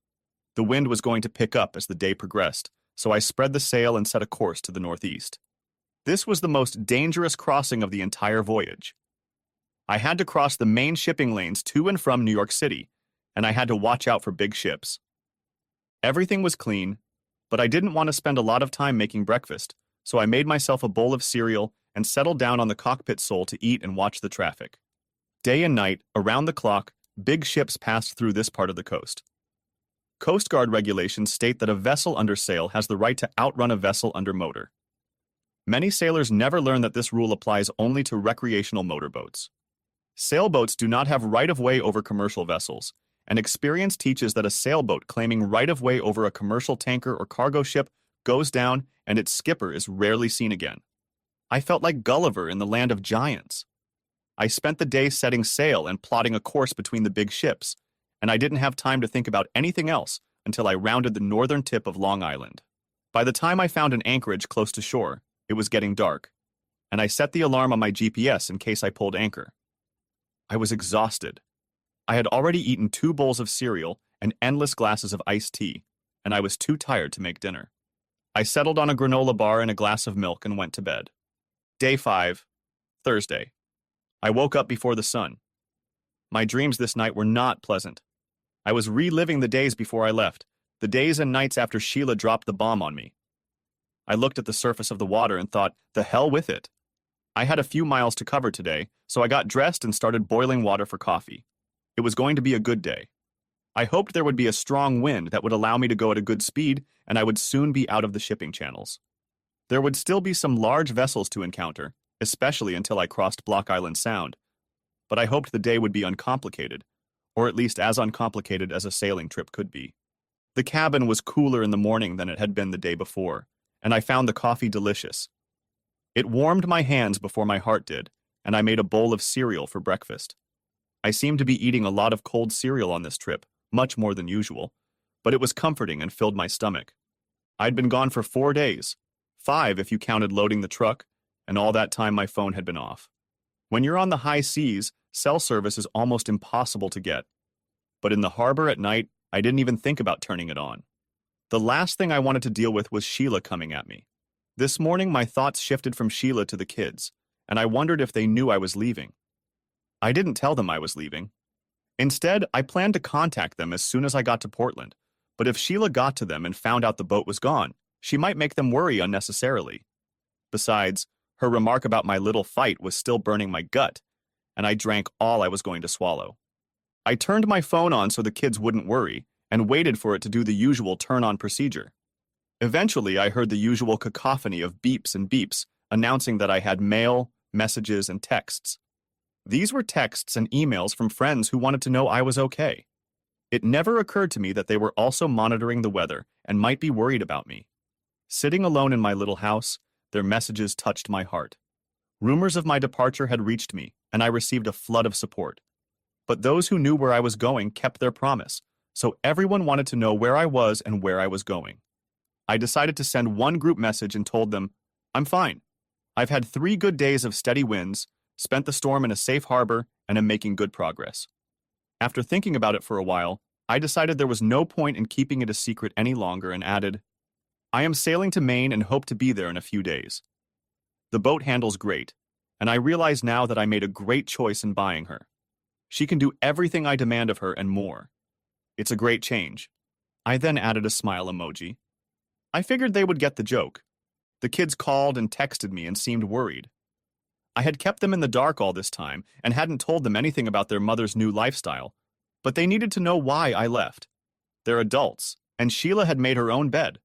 The wind was going to pick up as the day progressed, so I spread the sail and set a course to the northeast. This was the most dangerous crossing of the entire voyage. I had to cross the main shipping lanes to and from New York City, and I had to watch out for big ships. Everything was clean, but I didn't want to spend a lot of time making breakfast, so I made myself a bowl of cereal and settled down on the cockpit sole to eat and watch the traffic. Day and night, around the clock, big ships passed through this part of the coast. Coast Guard regulations state that a vessel under sail has the right to outrun a vessel under motor. Many sailors never learn that this rule applies only to recreational motorboats. Sailboats do not have right-of-way over commercial vessels, and experience teaches that a sailboat claiming right-of-way over a commercial tanker or cargo ship goes down and its skipper is rarely seen again. I felt like Gulliver in the land of giants. I spent the day setting sail and plotting a course between the big ships, and I didn't have time to think about anything else until I rounded the northern tip of Long Island. By the time I found an anchorage close to shore, it was getting dark, and I set the alarm on my GPS in case I pulled anchor. I was exhausted. I had already eaten 2 bowls of cereal and endless glasses of iced tea, and I was too tired to make dinner. I settled on a granola bar and a glass of milk and went to bed. Day 5, Thursday. I woke up before the sun. My dreams this night were not pleasant. I was reliving the days before I left, the days and nights after Sheila dropped the bomb on me. I looked at the surface of the water and thought, the hell with it. I had a few miles to cover today, so I got dressed and started boiling water for coffee. It was going to be a good day. I hoped there would be a strong wind that would allow me to go at a good speed, and I would soon be out of the shipping channels. There would still be some large vessels to encounter, especially until I crossed Block Island Sound, but I hoped the day would be uncomplicated, or at least as uncomplicated as a sailing trip could be. The cabin was cooler in the morning than it had been the day before, and I found the coffee delicious. It warmed my hands before my heart did, and I made a bowl of cereal for breakfast. I seemed to be eating a lot of cold cereal on this trip, much more than usual, but it was comforting and filled my stomach. I'd been gone for 4 days, 5 if you counted loading the truck, and all that time my phone had been off. When you're on the high seas, cell service is almost impossible to get. But in the harbor at night, I didn't even think about turning it on. The last thing I wanted to deal with was Sheila coming at me. This morning my thoughts shifted from Sheila to the kids, and I wondered if they knew I was leaving. I didn't tell them I was leaving. Instead, I planned to contact them as soon as I got to Portland, but if Sheila got to them and found out the boat was gone, she might make them worry unnecessarily. Besides, her remark about my little fight was still burning my gut, and I drank all I was going to swallow. I turned my phone on so the kids wouldn't worry, and waited for it to do the usual turn-on procedure. Eventually, I heard the usual cacophony of beeps and beeps, announcing that I had mail, messages, and texts. These were texts and emails from friends who wanted to know I was okay. It never occurred to me that they were also monitoring the weather and might be worried about me. Sitting alone in my little house, their messages touched my heart. Rumors of my departure had reached me, and I received a flood of support. But those who knew where I was going kept their promise, so everyone wanted to know where I was and where I was going. I decided to send one group message and told them, I'm fine. I've had 3 good days of steady winds, spent the storm in a safe harbor, and am making good progress. After thinking about it for a while, I decided there was no point in keeping it a secret any longer and added, I am sailing to Maine and hope to be there in a few days. The boat handles great, and I realize now that I made a great choice in buying her. She can do everything I demand of her and more. It's a great change. I then added a smile emoji. I figured they would get the joke. The kids called and texted me and seemed worried. I had kept them in the dark all this time and hadn't told them anything about their mother's new lifestyle, but they needed to know why I left. They're adults, and Sheila had made her own bed.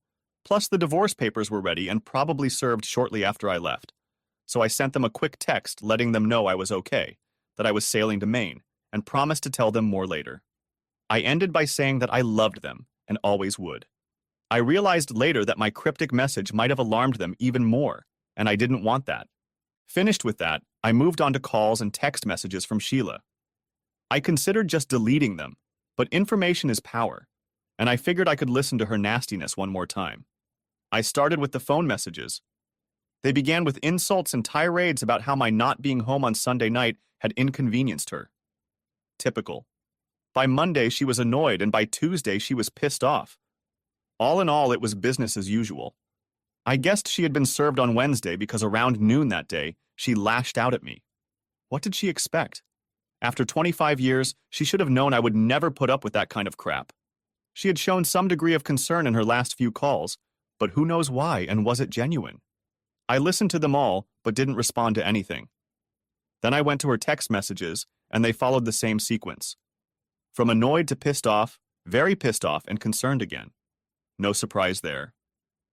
Plus, the divorce papers were ready and probably served shortly after I left. So I sent them a quick text letting them know I was okay, that I was sailing to Maine, and promised to tell them more later. I ended by saying that I loved them and always would. I realized later that my cryptic message might have alarmed them even more, and I didn't want that. Finished with that, I moved on to calls and text messages from Sheila. I considered just deleting them, but information is power, and I figured I could listen to her nastiness one more time. I started with the phone messages. They began with insults and tirades about how my not being home on Sunday night had inconvenienced her. Typical. By Monday, she was annoyed, and by Tuesday, she was pissed off. All in all, it was business as usual. I guessed she had been served on Wednesday because around noon that day, she lashed out at me. What did she expect? After 25 years, she should have known I would never put up with that kind of crap. She had shown some degree of concern in her last few calls, but who knows why, and was it genuine? I listened to them all, but didn't respond to anything. Then I went to her text messages, and they followed the same sequence. From annoyed to pissed off, very pissed off, and concerned again. No surprise there.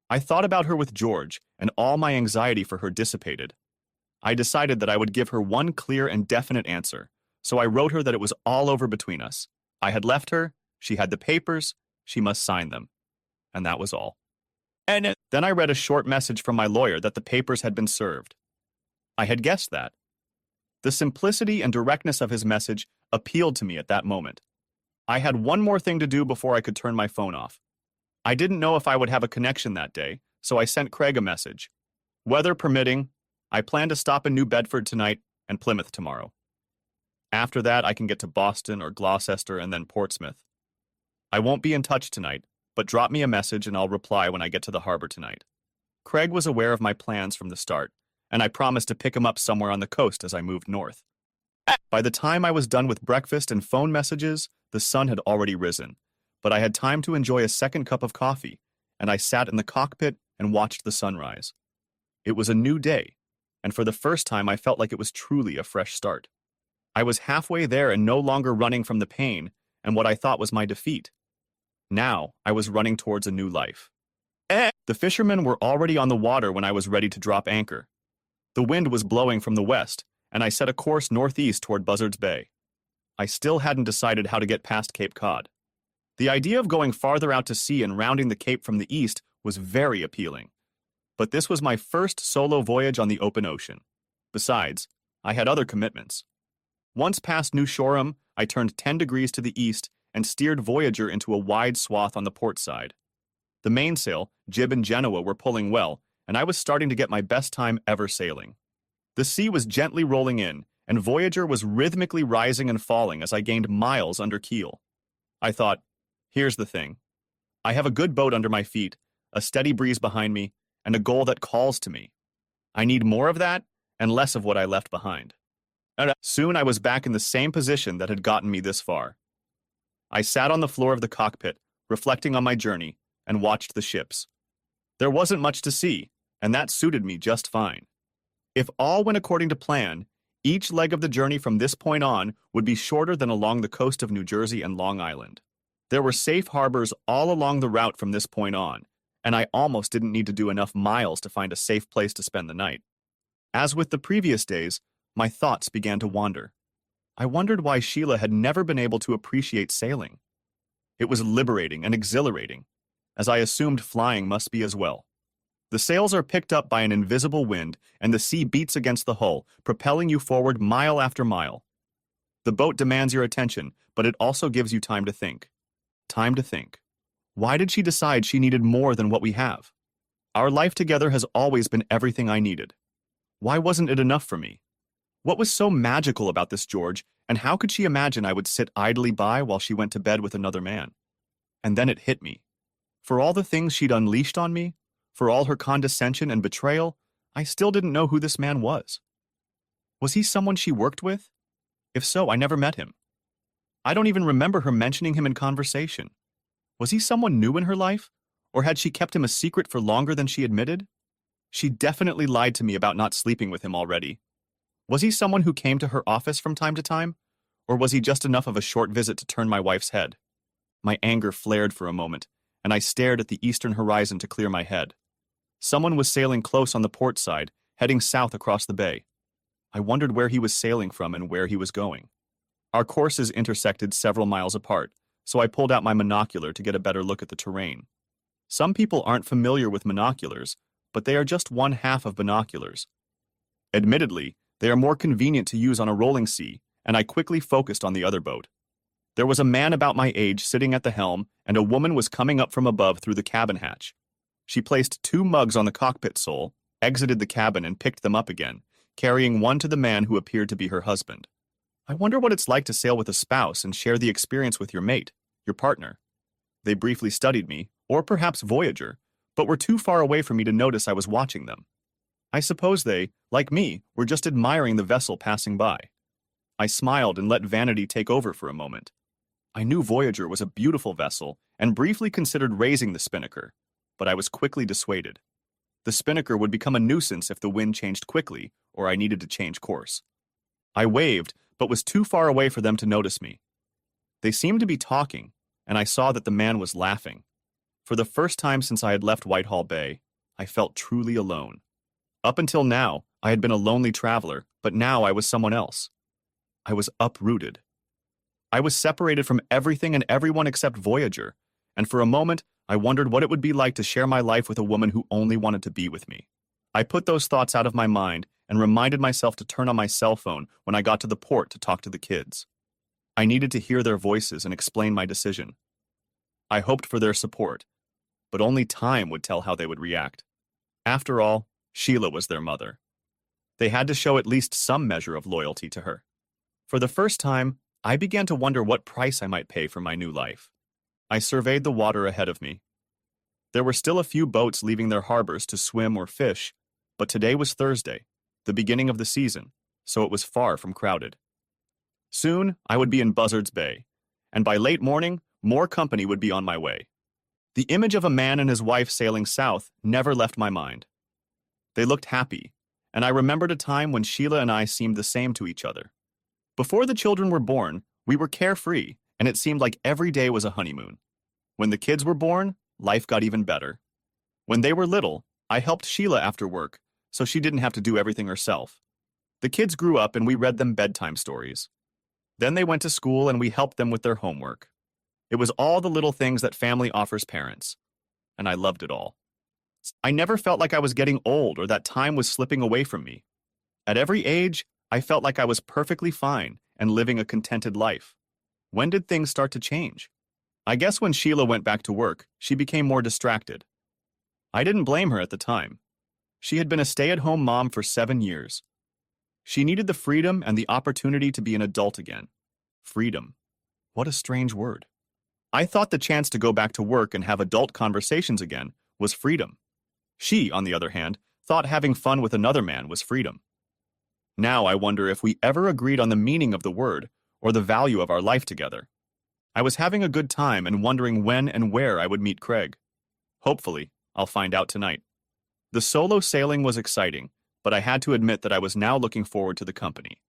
I thought about her with George, and all my anxiety for her dissipated. I decided that I would give her one clear and definite answer, so I wrote her that it was all over between us. I had left her, she had the papers, she must sign them. And that was all. And then I read a short message from my lawyer that the papers had been served. I had guessed that. The simplicity and directness of his message appealed to me at that moment. I had one more thing to do before I could turn my phone off. I didn't know if I would have a connection that day, so I sent Craig a message. Weather permitting, I plan to stop in New Bedford tonight and Plymouth tomorrow. After that, I can get to Boston or Gloucester and then Portsmouth. I won't be in touch tonight, but drop me a message and I'll reply when I get to the harbor tonight. Craig was aware of my plans from the start, and I promised to pick him up somewhere on the coast as I moved north. By the time I was done with breakfast and phone messages, the sun had already risen, but I had time to enjoy a second cup of coffee, and I sat in the cockpit and watched the sunrise. It was a new day, and for the first time I felt like it was truly a fresh start. I was halfway there and no longer running from the pain, and what I thought was my defeat. Now, I was running towards a new life. The fishermen were already on the water when I was ready to drop anchor. The wind was blowing from the west, and I set a course northeast toward Buzzards Bay. I still hadn't decided how to get past Cape Cod. The idea of going farther out to sea and rounding the Cape from the east was very appealing. But this was my first solo voyage on the open ocean. Besides, I had other commitments. Once past New Shoreham, I turned 10 degrees to the east and steered Voyager into a wide swath on the port side. The mainsail, jib and Genoa were pulling well, and I was starting to get my best time ever sailing. The sea was gently rolling in, and Voyager was rhythmically rising and falling as I gained miles under keel. I thought, here's the thing. I have a good boat under my feet, a steady breeze behind me, and a goal that calls to me. I need more of that and less of what I left behind. Soon I was back in the same position that had gotten me this far. I sat on the floor of the cockpit, reflecting on my journey, and watched the ships. There wasn't much to see, and that suited me just fine. If all went according to plan, each leg of the journey from this point on would be shorter than along the coast of New Jersey and Long Island. There were safe harbors all along the route from this point on, and I almost didn't need to do enough miles to find a safe place to spend the night. As with the previous days, my thoughts began to wander. I wondered why Sheila had never been able to appreciate sailing. It was liberating and exhilarating, as I assumed flying must be as well. The sails are picked up by an invisible wind, and the sea beats against the hull, propelling you forward mile after mile. The boat demands your attention, but it also gives you time to think. Time to think. Why did she decide she needed more than what we have? Our life together has always been everything I needed. Why wasn't it enough for me? What was so magical about this George, and how could she imagine I would sit idly by while she went to bed with another man? And then it hit me. For all the things she'd unleashed on me, for all her condescension and betrayal, I still didn't know who this man was. Was he someone she worked with? If so, I never met him. I don't even remember her mentioning him in conversation. Was he someone new in her life, or had she kept him a secret for longer than she admitted? She definitely lied to me about not sleeping with him already. Was he someone who came to her office from time to time, or was he just enough of a short visit to turn my wife's head? My anger flared for a moment, and I stared at the eastern horizon to clear my head. Someone was sailing close on the port side, heading south across the bay. I wondered where he was sailing from and where he was going. Our courses intersected several miles apart, so I pulled out my monocular to get a better look at the terrain. Some people aren't familiar with monoculars, but they are just one half of binoculars. Admittedly, they are more convenient to use on a rolling sea, and I quickly focused on the other boat. There was a man about my age sitting at the helm, and a woman was coming up from above through the cabin hatch. She placed 2 mugs on the cockpit sole, exited the cabin, and picked them up again, carrying one to the man who appeared to be her husband. I wonder what it's like to sail with a spouse and share the experience with your mate, your partner. They briefly studied me, or perhaps Voyager, but were too far away for me to notice I was watching them. I suppose they, like me, were just admiring the vessel passing by. I smiled and let vanity take over for a moment. I knew Voyager was a beautiful vessel and briefly considered raising the spinnaker, but I was quickly dissuaded. The spinnaker would become a nuisance if the wind changed quickly or I needed to change course. I waved, but was too far away for them to notice me. They seemed to be talking, and I saw that the man was laughing. For the first time since I had left Whitehall Bay, I felt truly alone. Up until now, I had been a lonely traveler, but now I was someone else. I was uprooted. I was separated from everything and everyone except Voyager, and for a moment, I wondered what it would be like to share my life with a woman who only wanted to be with me. I put those thoughts out of my mind and reminded myself to turn on my cell phone when I got to the port to talk to the kids. I needed to hear their voices and explain my decision. I hoped for their support, but only time would tell how they would react. After all, Sheila was their mother. They had to show at least some measure of loyalty to her. For the first time, I began to wonder what price I might pay for my new life. I surveyed the water ahead of me. There were still a few boats leaving their harbors to swim or fish, but today was Thursday, the beginning of the season, so it was far from crowded. Soon, I would be in Buzzards Bay, and by late morning, more company would be on my way. The image of a man and his wife sailing south never left my mind. They looked happy, and I remembered a time when Sheila and I seemed the same to each other. Before the children were born, we were carefree and it seemed like every day was a honeymoon. When the kids were born, life got even better. When they were little, I helped Sheila after work, so she didn't have to do everything herself. The kids grew up and we read them bedtime stories. Then they went to school and we helped them with their homework. It was all the little things that family offers parents, and I loved it all. I never felt like I was getting old or that time was slipping away from me. At every age, I felt like I was perfectly fine and living a contented life. When did things start to change? I guess when Sheila went back to work, she became more distracted. I didn't blame her at the time. She had been a stay-at-home mom for 7 years. She needed the freedom and the opportunity to be an adult again. Freedom. What a strange word. I thought the chance to go back to work and have adult conversations again was freedom. She, on the other hand, thought having fun with another man was freedom. Now I wonder if we ever agreed on the meaning of the word or the value of our life together. I was having a good time and wondering when and where I would meet Craig. Hopefully, I'll find out tonight. The solo sailing was exciting, but I had to admit that I was now looking forward to the company.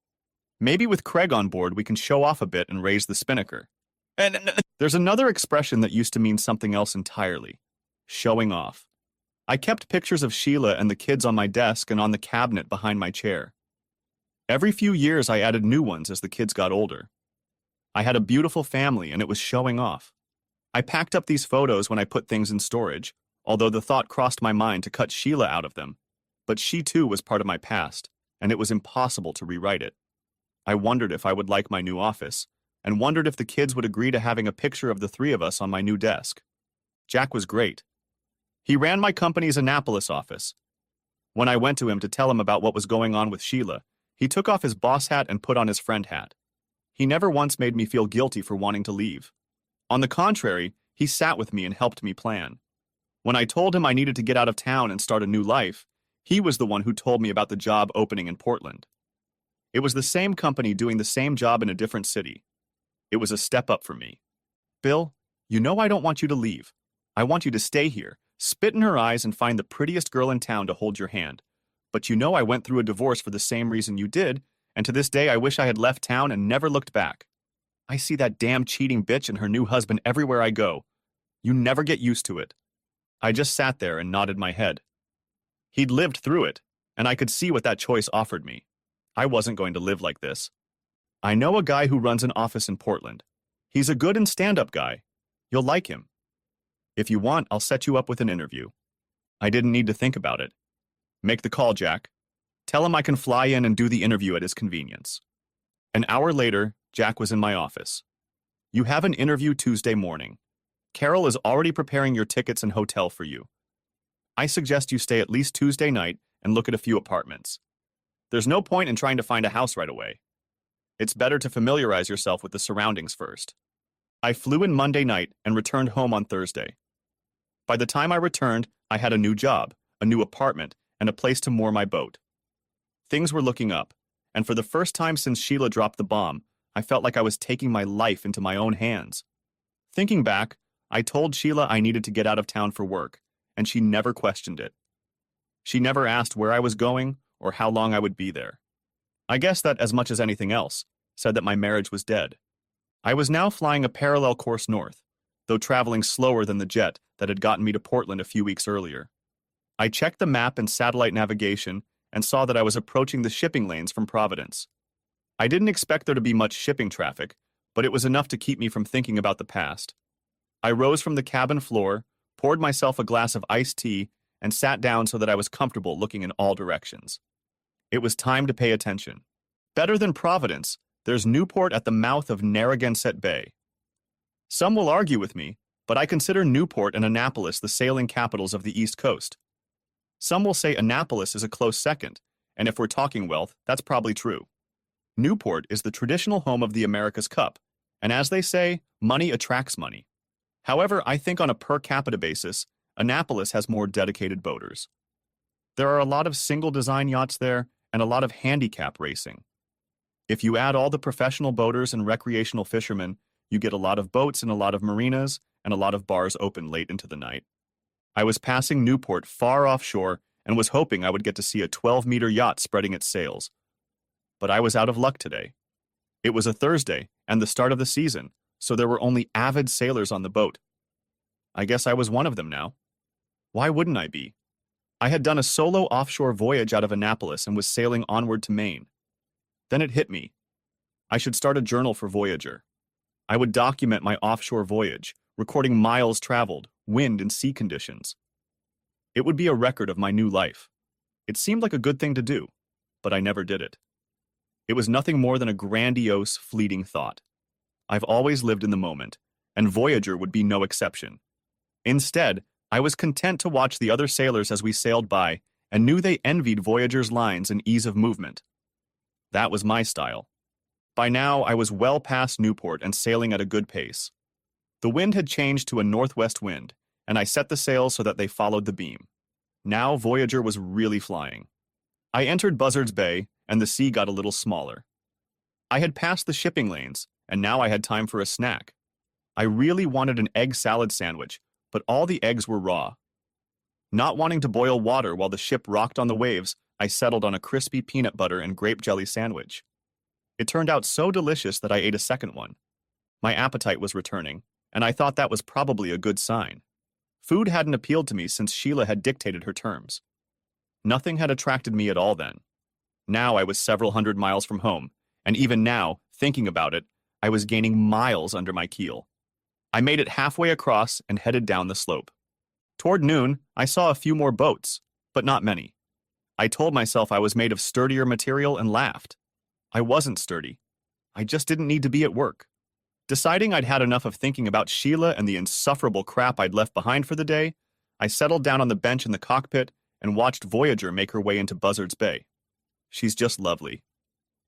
Maybe with Craig on board we can show off a bit and raise the spinnaker. There's another expression that used to mean something else entirely. Showing off. I kept pictures of Sheila and the kids on my desk and on the cabinet behind my chair. Every few years I added new ones as the kids got older. I had a beautiful family and it was showing off. I packed up these photos when I put things in storage, although the thought crossed my mind to cut Sheila out of them. But she too was part of my past, and it was impossible to rewrite it. I wondered if I would like my new office, and wondered if the kids would agree to having a picture of the three of us on my new desk. Jack was great. He ran my company's Annapolis office. When I went to him to tell him about what was going on with Sheila, he took off his boss hat and put on his friend hat. He never once made me feel guilty for wanting to leave. On the contrary, he sat with me and helped me plan. When I told him I needed to get out of town and start a new life, he was the one who told me about the job opening in Portland. It was the same company doing the same job in a different city. It was a step up for me. Bill, you know I don't want you to leave. I want you to stay here, spit in her eyes and find the prettiest girl in town to hold your hand. But you know I went through a divorce for the same reason you did, and to this day I wish I had left town and never looked back. I see that damn cheating bitch and her new husband everywhere I go. You never get used to it. I just sat there and nodded my head. He'd lived through it, and I could see what that choice offered me. I wasn't going to live like this. I know a guy who runs an office in Portland. He's a good and stand-up guy. You'll like him. If you want, I'll set you up with an interview. I didn't need to think about it. Make the call, Jack. Tell him I can fly in and do the interview at his convenience. An hour later, Jack was in my office. You have an interview Tuesday morning. Carol is already preparing your tickets and hotel for you. I suggest you stay at least Tuesday night and look at a few apartments. There's no point in trying to find a house right away. It's better to familiarize yourself with the surroundings first. I flew in Monday night and returned home on Thursday. By the time I returned, I had a new job, a new apartment, and a place to moor my boat. Things were looking up, and for the first time since Sheila dropped the bomb, I felt like I was taking my life into my own hands. Thinking back, I told Sheila I needed to get out of town for work, and she never questioned it. She never asked where I was going or how long I would be there. I guess that, as much as anything else, said that my marriage was dead. I was now flying a parallel course north, though traveling slower than the jet that had gotten me to Portland a few weeks earlier. I checked the map and satellite navigation and saw that I was approaching the shipping lanes from Providence. I didn't expect there to be much shipping traffic, but it was enough to keep me from thinking about the past. I rose from the cabin floor, poured myself a glass of iced tea, and sat down so that I was comfortable looking in all directions. It was time to pay attention. Better than Providence, there's Newport at the mouth of Narragansett Bay. Some will argue with me, but I consider Newport and Annapolis the sailing capitals of the East Coast. Some will say Annapolis is a close second, and if we're talking wealth, that's probably true. Newport is the traditional home of the America's Cup, and as they say, money attracts money. However, I think on a per capita basis, Annapolis has more dedicated boaters. There are a lot of single design yachts there and a lot of handicap racing. If you add all the professional boaters and recreational fishermen, you get a lot of boats and a lot of marinas and a lot of bars open late into the night. I was passing Newport far offshore and was hoping I would get to see a 12-meter yacht spreading its sails. But I was out of luck today. It was a Thursday and the start of the season, so there were only avid sailors on the boat. I guess I was one of them now. Why wouldn't I be? I had done a solo offshore voyage out of Annapolis and was sailing onward to Maine. Then it hit me. I should start a journal for Voyager. I would document my offshore voyage, recording miles traveled, wind and sea conditions. It would be a record of my new life. It seemed like a good thing to do, but I never did it. It was nothing more than a grandiose, fleeting thought. I've always lived in the moment, and Voyager would be no exception. Instead, I was content to watch the other sailors as we sailed by and knew they envied Voyager's lines and ease of movement. That was my style. By now, I was well past Newport and sailing at a good pace. The wind had changed to a northwest wind, and I set the sails so that they followed the beam. Now Voyager was really flying. I entered Buzzards Bay, and the sea got a little smaller. I had passed the shipping lanes, and now I had time for a snack. I really wanted an egg salad sandwich, but all the eggs were raw. Not wanting to boil water while the ship rocked on the waves, I settled on a crispy peanut butter and grape jelly sandwich. It turned out so delicious that I ate a second one. My appetite was returning, and I thought that was probably a good sign. Food hadn't appealed to me since Sheila had dictated her terms. Nothing had attracted me at all then. Now I was several hundred miles from home, and even now, thinking about it, I was gaining miles under my keel. I made it halfway across and headed down the slope. Toward noon, I saw a few more boats, but not many. I told myself I was made of sturdier material and laughed. I wasn't sturdy. I just didn't need to be at work. Deciding I'd had enough of thinking about Sheila and the insufferable crap I'd left behind for the day, I settled down on the bench in the cockpit and watched Voyager make her way into Buzzards Bay. She's just lovely.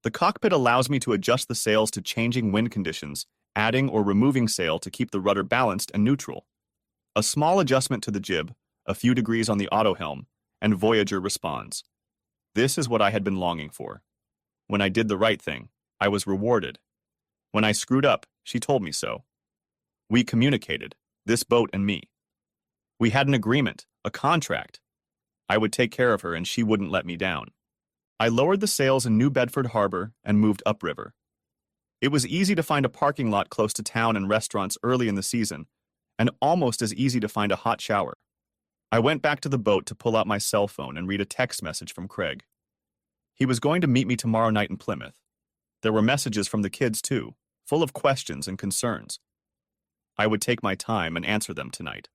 The cockpit allows me to adjust the sails to changing wind conditions, adding or removing sail to keep the rudder balanced and neutral. A small adjustment to the jib, a few degrees on the auto helm, and Voyager responds. This is what I had been longing for. When I did the right thing, I was rewarded. When I screwed up, she told me so. We communicated, this boat and me. We had an agreement, a contract. I would take care of her and she wouldn't let me down. I lowered the sails in New Bedford Harbor and moved upriver. It was easy to find a parking lot close to town and restaurants early in the season, and almost as easy to find a hot shower. I went back to the boat to pull out my cell phone and read a text message from Craig. He was going to meet me tomorrow night in Plymouth. There were messages from the kids, too, full of questions and concerns. I would take my time and answer them tonight.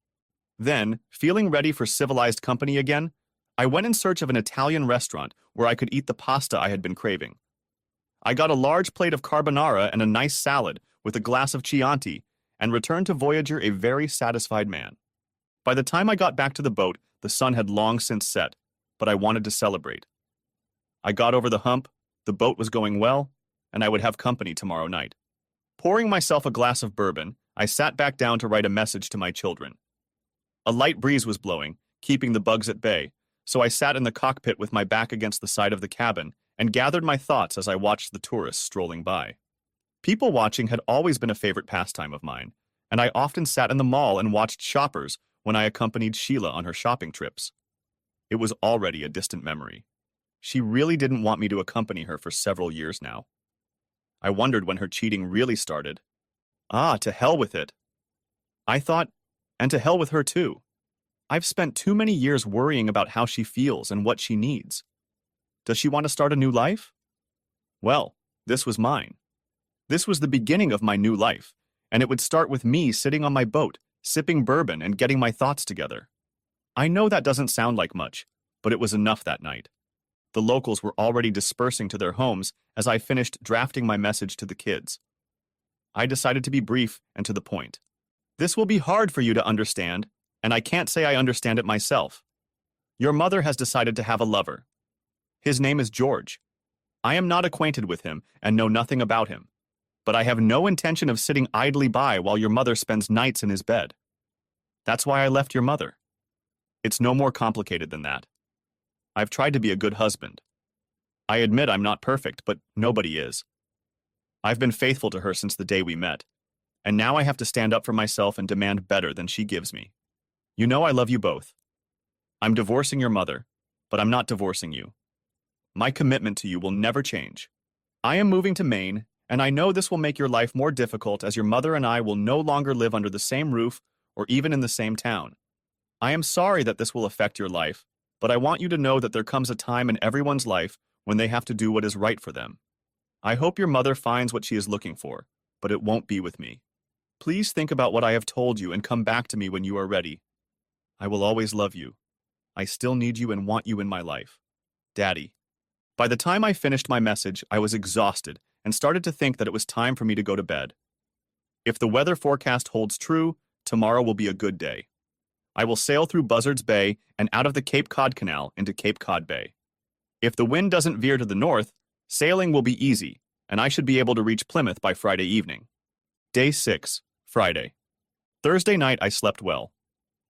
Then, feeling ready for civilized company again, I went in search of an Italian restaurant where I could eat the pasta I had been craving. I got a large plate of carbonara and a nice salad with a glass of Chianti and returned to Voyager a very satisfied man. By the time I got back to the boat, the sun had long since set, but I wanted to celebrate. I got over the hump, the boat was going well, and I would have company tomorrow night. Pouring myself a glass of bourbon, I sat back down to write a message to my children. A light breeze was blowing, keeping the bugs at bay, so I sat in the cockpit with my back against the side of the cabin and gathered my thoughts as I watched the tourists strolling by. People watching had always been a favorite pastime of mine, and I often sat in the mall and watched shoppers when I accompanied Sheila on her shopping trips. It was already a distant memory. She really didn't want me to accompany her for several years now. I wondered when her cheating really started. To hell with it. I thought, and to hell with her too. I've spent too many years worrying about how she feels and what she needs. Does she want to start a new life? Well, this was mine. This was the beginning of my new life, and it would start with me sitting on my boat, sipping bourbon and getting my thoughts together. I know that doesn't sound like much, but it was enough that night. The locals were already dispersing to their homes as I finished drafting my message to the kids. I decided to be brief and to the point. This will be hard for you to understand, and I can't say I understand it myself. Your mother has decided to have a lover. His name is George. I am not acquainted with him and know nothing about him, but I have no intention of sitting idly by while your mother spends nights in his bed. That's why I left your mother. It's no more complicated than that. I've tried to be a good husband. I admit I'm not perfect, but nobody is. I've been faithful to her since the day we met, and now I have to stand up for myself and demand better than she gives me. You know I love you both. I'm divorcing your mother, but I'm not divorcing you. My commitment to you will never change. I am moving to Maine, and I know this will make your life more difficult as your mother and I will no longer live under the same roof or even in the same town. I am sorry that this will affect your life, but I want you to know that there comes a time in everyone's life when they have to do what is right for them. I hope your mother finds what she is looking for, but it won't be with me. Please think about what I have told you and come back to me when you are ready. I will always love you. I still need you and want you in my life. Daddy. By the time I finished my message, I was exhausted and started to think that it was time for me to go to bed. If the weather forecast holds true, tomorrow will be a good day. I will sail through Buzzards Bay and out of the Cape Cod Canal into Cape Cod Bay. If the wind doesn't veer to the north, sailing will be easy, and I should be able to reach Plymouth by Friday evening. Day 6, Friday. Thursday night I slept well.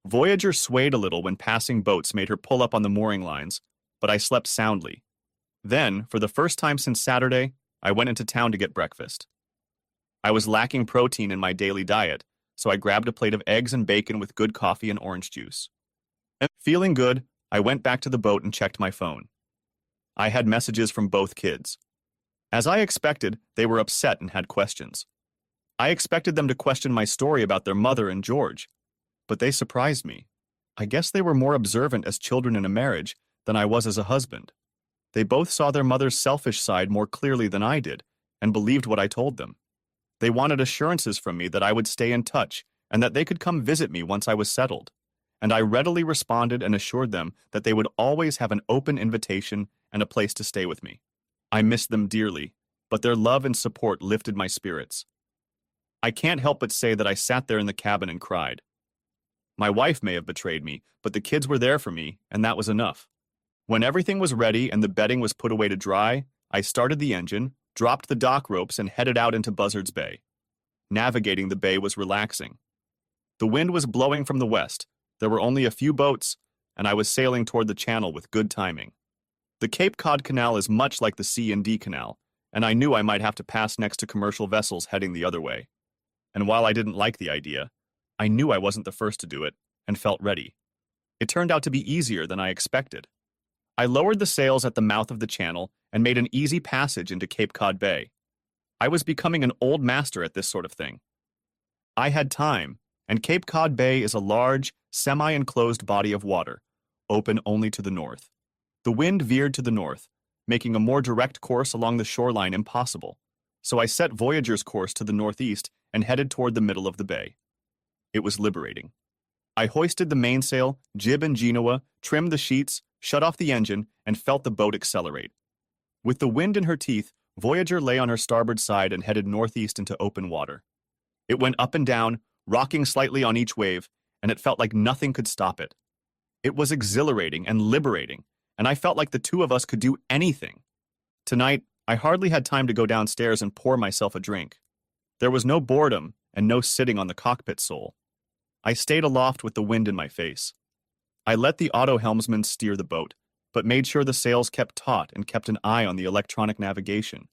Voyager swayed a little when passing boats made her pull up on the mooring lines, but I slept soundly. Then, for the first time since Saturday, I went into town to get breakfast. I was lacking protein in my daily diet, so I grabbed a plate of eggs and bacon with good coffee and orange juice. And feeling good, I went back to the boat and checked my phone. I had messages from both kids. As I expected, they were upset and had questions. I expected them to question my story about their mother and George, but they surprised me. I guess they were more observant as children in a marriage than I was as a husband. They both saw their mother's selfish side more clearly than I did, and believed what I told them. They wanted assurances from me that I would stay in touch and that they could come visit me once I was settled. And I readily responded and assured them that they would always have an open invitation and a place to stay with me. I missed them dearly, but their love and support lifted my spirits. I can't help but say that I sat there in the cabin and cried. My wife may have betrayed me, but the kids were there for me, and that was enough. When everything was ready and the bedding was put away to dry, I started the engine, dropped the dock ropes, and headed out into Buzzards Bay. Navigating the bay was relaxing. The wind was blowing from the west, there were only a few boats, and I was sailing toward the channel with good timing. The Cape Cod Canal is much like the C&D Canal, and I knew I might have to pass next to commercial vessels heading the other way. And while I didn't like the idea, I knew I wasn't the first to do it, and felt ready. It turned out to be easier than I expected. I lowered the sails at the mouth of the channel and made an easy passage into Cape Cod Bay. I was becoming an old master at this sort of thing. I had time, and Cape Cod Bay is a large, semi-enclosed body of water, open only to the north. The wind veered to the north, making a more direct course along the shoreline impossible, so I set Voyager's course to the northeast and headed toward the middle of the bay. It was liberating. I hoisted the mainsail, jib and genoa, trimmed the sheets, shut off the engine, and felt the boat accelerate. With the wind in her teeth, Voyager lay on her starboard side and headed northeast into open water. It went up and down, rocking slightly on each wave, and it felt like nothing could stop it. It was exhilarating and liberating, and I felt like the two of us could do anything. Tonight, I hardly had time to go downstairs and pour myself a drink. There was no boredom and no sitting on the cockpit sole. I stayed aloft with the wind in my face. I let the auto helmsman steer the boat, but made sure the sails kept taut and kept an eye on the electronic navigation.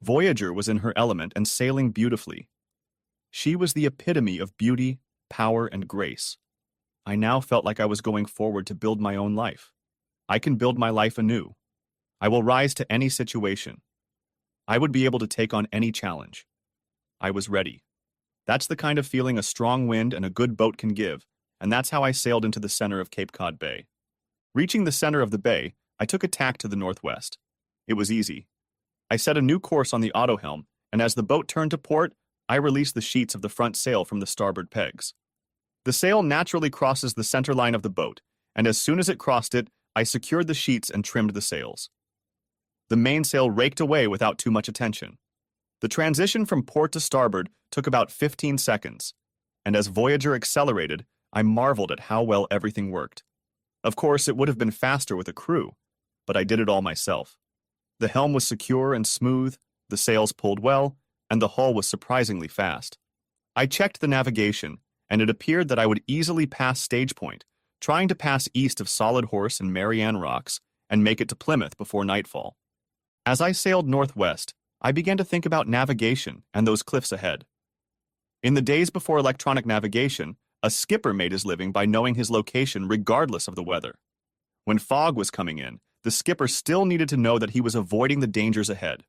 Voyager was in her element and sailing beautifully. She was the epitome of beauty, power, and grace. I now felt like I was going forward to build my own life. I can build my life anew. I will rise to any situation. I would be able to take on any challenge. I was ready. That's the kind of feeling a strong wind and a good boat can give, and that's how I sailed into the center of Cape Cod Bay. Reaching the center of the bay, I took a tack to the northwest. It was easy. I set a new course on the auto helm, and as the boat turned to port, I released the sheets of the front sail from the starboard pegs. The sail naturally crosses the center line of the boat, and as soon as it crossed it, I secured the sheets and trimmed the sails. The mainsail raked away without too much attention. The transition from port to starboard took about 15 seconds, and as Voyager accelerated, I marveled at how well everything worked. Of course, it would have been faster with a crew, but I did it all myself. The helm was secure and smooth, the sails pulled well, and the hull was surprisingly fast. I checked the navigation, and it appeared that I would easily pass Stage Point, trying to pass east of Solid Horse and Marianne Rocks, and make it to Plymouth before nightfall. As I sailed northwest, I began to think about navigation and those cliffs ahead. In the days before electronic navigation, a skipper made his living by knowing his location regardless of the weather. When fog was coming in, the skipper still needed to know that he was avoiding the dangers ahead.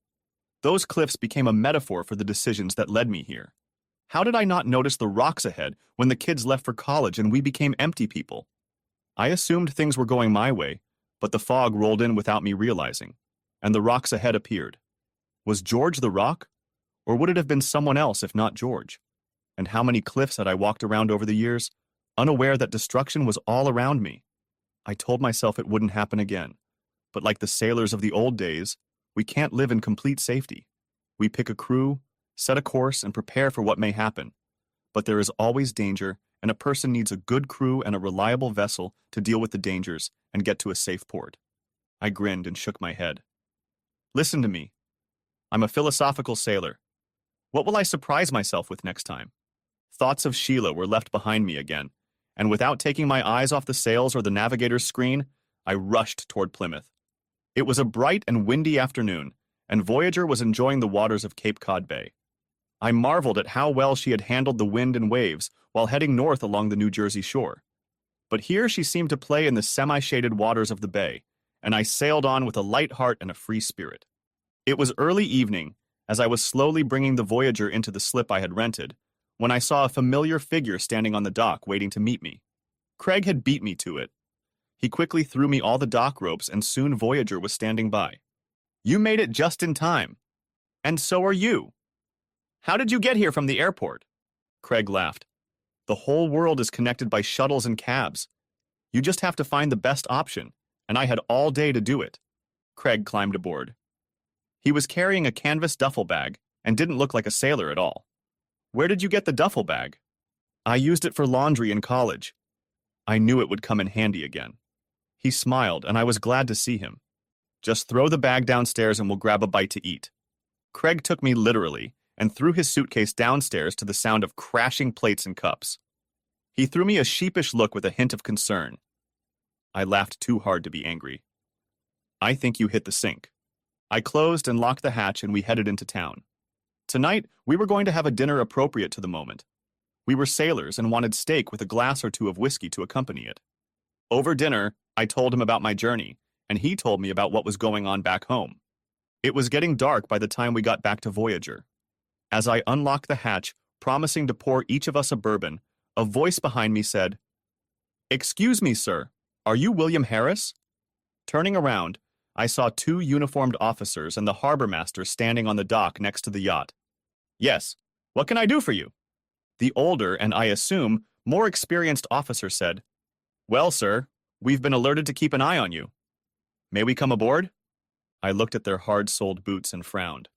Those cliffs became a metaphor for the decisions that led me here. How did I not notice the rocks ahead when the kids left for college and we became empty people? I assumed things were going my way, but the fog rolled in without me realizing, and the rocks ahead appeared. Was George the rock? Or would it have been someone else if not George? And how many cliffs had I walked around over the years, unaware that destruction was all around me? I told myself it wouldn't happen again, but like the sailors of the old days, we can't live in complete safety. We pick a crew, set a course, and prepare for what may happen. But there is always danger, and a person needs a good crew and a reliable vessel to deal with the dangers and get to a safe port. I grinned and shook my head. Listen to me. I'm a philosophical sailor. What will I surprise myself with next time? Thoughts of Sheila were left behind me again, and without taking my eyes off the sails or the navigator's screen, I rushed toward Plymouth. It was a bright and windy afternoon, and Voyager was enjoying the waters of Cape Cod Bay. I marveled at how well she had handled the wind and waves while heading north along the New Jersey shore. But here she seemed to play in the semi-shaded waters of the bay, and I sailed on with a light heart and a free spirit. It was early evening, as I was slowly bringing the Voyager into the slip I had rented, when I saw a familiar figure standing on the dock waiting to meet me. Craig had beat me to it. He quickly threw me all the dock ropes, and soon Voyager was standing by. You made it just in time. And so are you. How did you get here from the airport? Craig laughed. The whole world is connected by shuttles and cabs. You just have to find the best option, and I had all day to do it. Craig climbed aboard. He was carrying a canvas duffel bag and didn't look like a sailor at all. Where did you get the duffel bag? I used it for laundry in college. I knew it would come in handy again. He smiled, and I was glad to see him. Just throw the bag downstairs and we'll grab a bite to eat. Craig took me literally and threw his suitcase downstairs to the sound of crashing plates and cups. He threw me a sheepish look with a hint of concern. I laughed too hard to be angry. I think you hit the sink. I closed and locked the hatch, and we headed into town. Tonight, we were going to have a dinner appropriate to the moment. We were sailors and wanted steak with a glass or two of whiskey to accompany it. Over dinner, I told him about my journey, and he told me about what was going on back home. It was getting dark by the time we got back to Voyager. As I unlocked the hatch, promising to pour each of us a bourbon, a voice behind me said, "Excuse me, sir, are you William Harris?" Turning around, I saw two uniformed officers and the harbor master standing on the dock next to the yacht. "Yes, what can I do for you?" The older, and I assume, more experienced officer said, "Well, sir, we've been alerted to keep an eye on you. May we come aboard?" I looked at their hard-soled boots and frowned.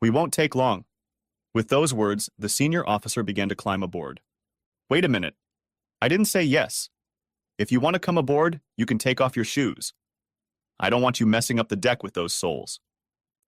"We won't take long." With those words, the senior officer began to climb aboard. "Wait a minute. I didn't say yes. If you want to come aboard, you can take off your shoes. I don't want you messing up the deck with those soles."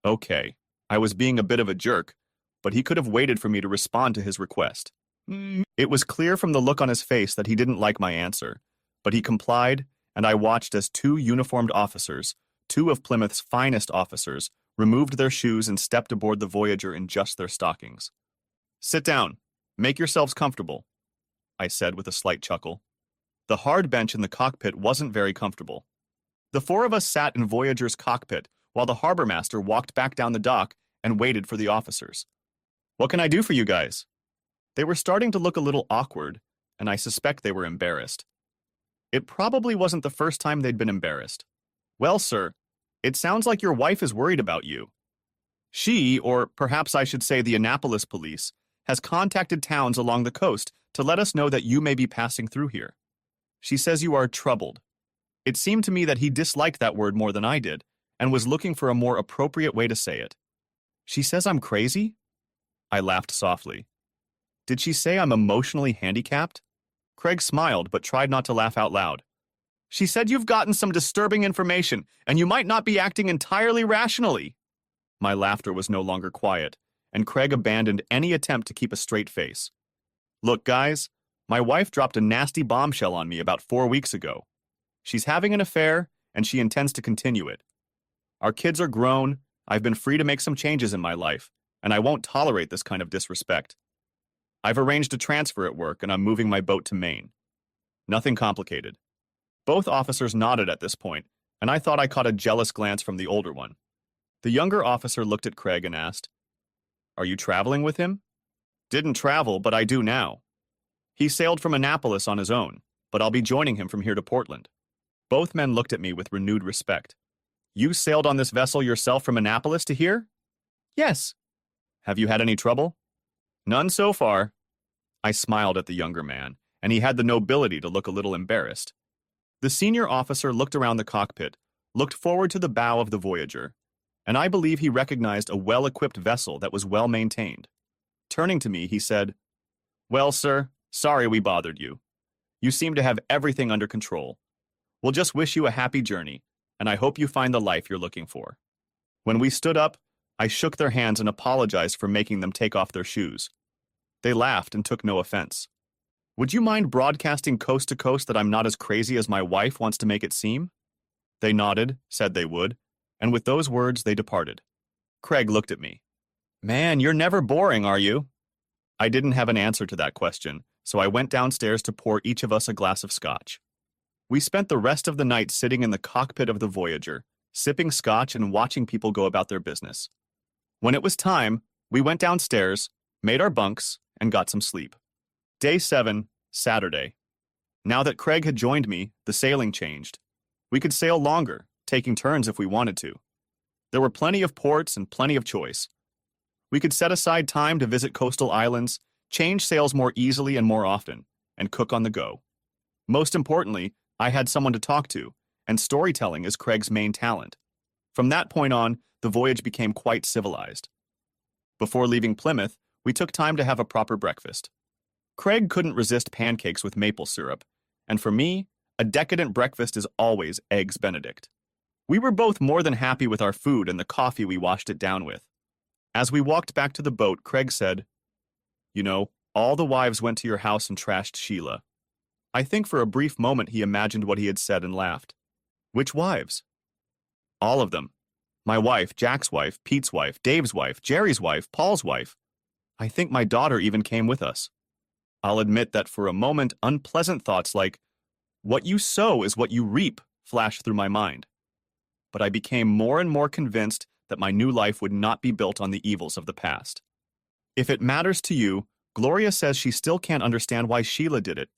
Okay, I was being a bit of a jerk, but he could have waited for me to respond to his request. It was clear from the look on his face that he didn't like my answer, but he complied, and I watched as two uniformed officers, two of Plymouth's finest officers, removed their shoes and stepped aboard the Voyager in just their stockings. "Sit down. Make yourselves comfortable," I said with a slight chuckle. The hard bench in the cockpit wasn't very comfortable. The four of us sat in Voyager's cockpit while the harbor master walked back down the dock and waited for the officers. "What can I do for you guys?" They were starting to look a little awkward, and I suspect they were embarrassed. It probably wasn't the first time they'd been embarrassed. "Well, sir, it sounds like your wife is worried about you. She, or perhaps I should say the Annapolis police, has contacted towns along the coast to let us know that you may be passing through here. She says you are troubled." It seemed to me that he disliked that word more than I did, and was looking for a more appropriate way to say it. "She says I'm crazy?" I laughed softly. "Did she say I'm emotionally handicapped?" Craig smiled, but tried not to laugh out loud. "She said you've gotten some disturbing information, and you might not be acting entirely rationally." My laughter was no longer quiet, and Craig abandoned any attempt to keep a straight face. "Look, guys, my wife dropped a nasty bombshell on me about 4 weeks ago. She's having an affair, and she intends to continue it. Our kids are grown, I've been free to make some changes in my life, and I won't tolerate this kind of disrespect. I've arranged a transfer at work, and I'm moving my boat to Maine. Nothing complicated." Both officers nodded at this point, and I thought I caught a jealous glance from the older one. The younger officer looked at Craig and asked, "Are you traveling with him?" "Didn't travel, but I do now. He sailed from Annapolis on his own, but I'll be joining him from here to Portland." Both men looked at me with renewed respect. "You sailed on this vessel yourself from Annapolis to here?" "Yes." "Have you had any trouble?" "None so far." I smiled at the younger man, and he had the nobility to look a little embarrassed. The senior officer looked around the cockpit, looked forward to the bow of the Voyager, and I believe he recognized a well-equipped vessel that was well-maintained. Turning to me, he said, "Well, sir, sorry we bothered you. You seem to have everything under control. We'll just wish you a happy journey, and I hope you find the life you're looking for." When we stood up, I shook their hands and apologized for making them take off their shoes. They laughed and took no offense. "Would you mind broadcasting coast to coast that I'm not as crazy as my wife wants to make it seem?" They nodded, said they would, and with those words they departed. Craig looked at me. "Man, you're never boring, are you?" I didn't have an answer to that question, so I went downstairs to pour each of us a glass of scotch. We spent the rest of the night sitting in the cockpit of the Voyager, sipping scotch and watching people go about their business. When it was time, we went downstairs, made our bunks, and got some sleep. Day 7, Saturday. Now that Craig had joined me, the sailing changed. We could sail longer, taking turns if we wanted to. There were plenty of ports and plenty of choice. We could set aside time to visit coastal islands, change sails more easily and more often, and cook on the go. Most importantly, I had someone to talk to, and storytelling is Craig's main talent. From that point on, the voyage became quite civilized. Before leaving Plymouth, we took time to have a proper breakfast. Craig couldn't resist pancakes with maple syrup, and for me, a decadent breakfast is always Eggs Benedict. We were both more than happy with our food and the coffee we washed it down with. As we walked back to the boat, Craig said, "You know, all the wives went to your house and trashed Sheila." I think for a brief moment he imagined what he had said and laughed. "Which wives?" "All of them. My wife, Jack's wife, Pete's wife, Dave's wife, Jerry's wife, Paul's wife. I think my daughter even came with us." I'll admit that for a moment, unpleasant thoughts like, "What you sow is what you reap," flashed through my mind. But I became more and more convinced that my new life would not be built on the evils of the past. "If it matters to you, Gloria says she still can't understand why Sheila did it.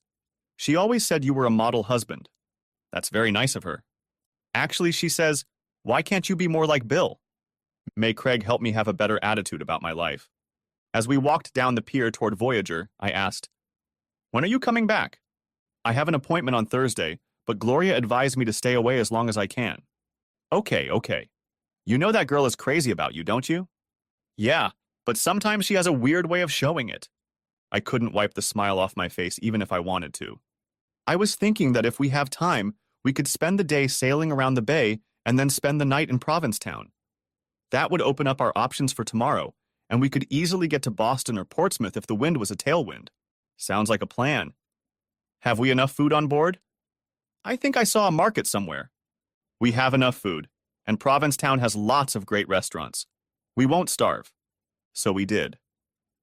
She always said you were a model husband." "That's very nice of her." "Actually, she says, why can't you be more like Bill?" May Craig help me have a better attitude about my life. As we walked down the pier toward Voyager, I asked, "When are you coming back?" "I have an appointment on Thursday, but Gloria advised me to stay away as long as I can." Okay. You know that girl is crazy about you, don't you?" "Yeah, but sometimes she has a weird way of showing it." I couldn't wipe the smile off my face even if I wanted to. "I was thinking that if we have time, we could spend the day sailing around the bay and then spend the night in Provincetown. That would open up our options for tomorrow, and we could easily get to Boston or Portsmouth if the wind was a tailwind." "Sounds like a plan." "Have we enough food on board?" "I think I saw a market somewhere." "We have enough food, and Provincetown has lots of great restaurants. We won't starve." So we did.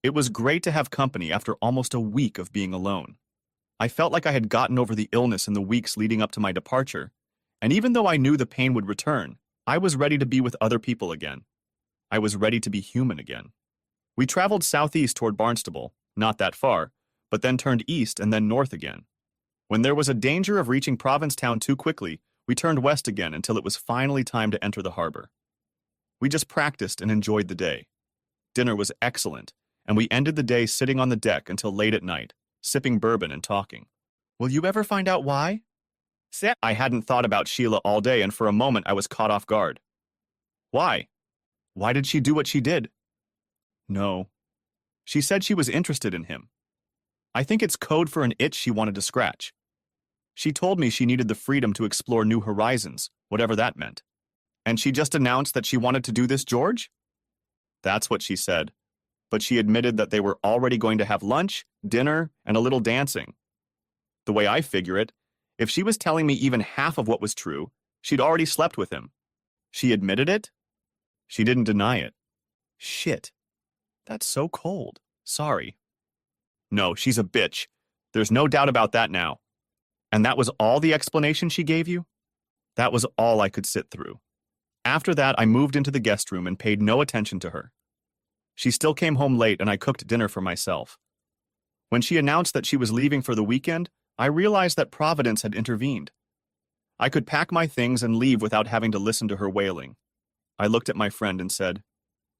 It was great to have company after almost a week of being alone. I felt like I had gotten over the illness in the weeks leading up to my departure, and even though I knew the pain would return, I was ready to be with other people again. I was ready to be human again. We traveled southeast toward Barnstable, not that far, but then turned east and then north again. When there was a danger of reaching Provincetown too quickly, we turned west again until it was finally time to enter the harbor. We just practiced and enjoyed the day. Dinner was excellent, and we ended the day sitting on the deck until late at night, sipping bourbon and talking. "Will you ever find out why?" I hadn't thought about Sheila all day, and for a moment I was caught off guard. "Why? Why did she do what she did?" "No. She said she was interested in him. I think it's code for an itch she wanted to scratch. She told me she needed the freedom to explore new horizons, whatever that meant. And she just announced that she wanted to do this, George?" "That's what she said. But she admitted that they were already going to have lunch, dinner, and a little dancing. The way I figure it, if she was telling me even half of what was true, she'd already slept with him." "She admitted it?" "She didn't deny it." "Shit. That's so cold. Sorry." "No, she's a bitch. There's no doubt about that now." "And that was all the explanation she gave you?" "That was all I could sit through. After that, I moved into the guest room and paid no attention to her. She still came home late and I cooked dinner for myself. When she announced that she was leaving for the weekend, I realized that Providence had intervened. I could pack my things and leave without having to listen to her wailing. I looked at my friend and said,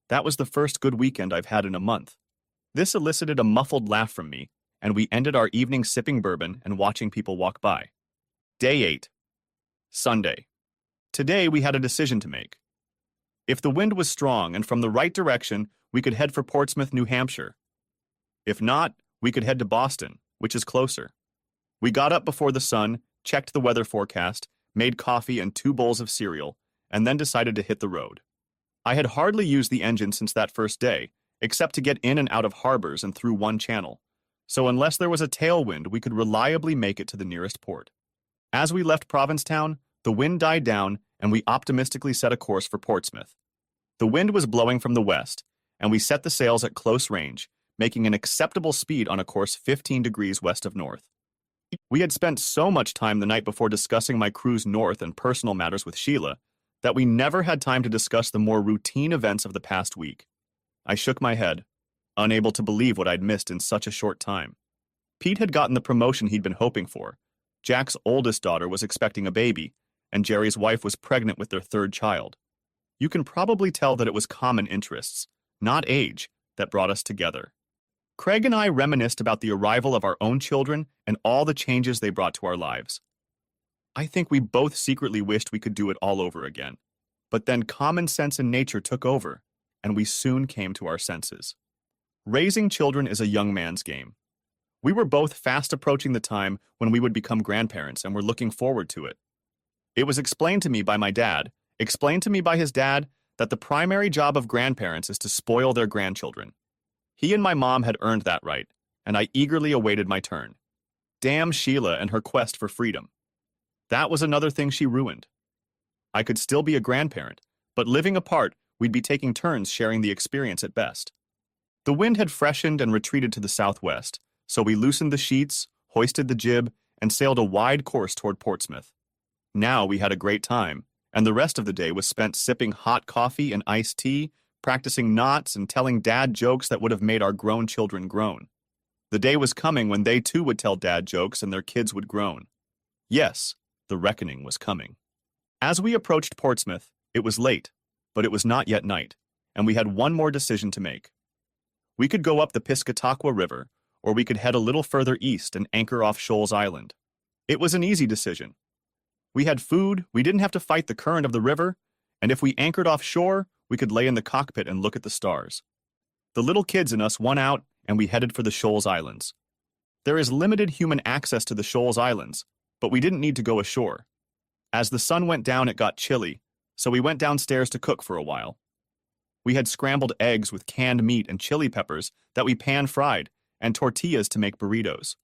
"That was the first good weekend I've had in a month." This elicited a muffled laugh from me, and we ended our evening sipping bourbon and watching people walk by. Day 8. Sunday. Today we had a decision to make. If the wind was strong and from the right direction, we could head for Portsmouth, New Hampshire. If not, we could head to Boston, which is closer. We got up before the sun, checked the weather forecast, made coffee and 2 bowls of cereal, and then decided to hit the road. I had hardly used the engine since that first day, except to get in and out of harbors and through one channel, so unless there was a tailwind, we could reliably make it to the nearest port. As we left Provincetown, the wind died down and we optimistically set a course for Portsmouth. The wind was blowing from the west, and we set the sails at close range, making an acceptable speed on a course 15 degrees west of north. We had spent so much time the night before discussing my cruise north and personal matters with Sheila that we never had time to discuss the more routine events of the past week. I shook my head, unable to believe what I'd missed in such a short time. Pete had gotten the promotion he'd been hoping for. Jack's oldest daughter was expecting a baby, and Jerry's wife was pregnant with their 3rd child. You can probably tell that it was common interests, not age, that brought us together. Craig and I reminisced about the arrival of our own children and all the changes they brought to our lives. I think we both secretly wished we could do it all over again. But then common sense and nature took over, and we soon came to our senses. Raising children is a young man's game. We were both fast approaching the time when we would become grandparents and were looking forward to it. It was explained to me by my dad, explained to me by his dad, that the primary job of grandparents is to spoil their grandchildren. He and my mom had earned that right, and I eagerly awaited my turn. Damn Sheila and her quest for freedom. That was another thing she ruined. I could still be a grandparent, but living apart, we'd be taking turns sharing the experience at best. The wind had freshened and retreated to the southwest, so we loosened the sheets, hoisted the jib, and sailed a wide course toward Portsmouth. Now we had a great time, and the rest of the day was spent sipping hot coffee and iced tea, practicing knots and telling dad jokes that would have made our grown children groan. The day was coming when they too would tell dad jokes and their kids would groan. Yes, the reckoning was coming. As we approached Portsmouth, it was late, but it was not yet night, and we had one more decision to make. We could go up the Piscataqua River, or we could head a little further east and anchor off Shoals Island. It was an easy decision. We had food, we didn't have to fight the current of the river, and if we anchored offshore, we could lay in the cockpit and look at the stars. The little kids in us won out, and we headed for the Shoals Islands. There is limited human access to the Shoals Islands, but we didn't need to go ashore. As the sun went down, it got chilly, so we went downstairs to cook for a while. We had scrambled eggs with canned meat and chili peppers that we pan-fried, and tortillas to make burritos.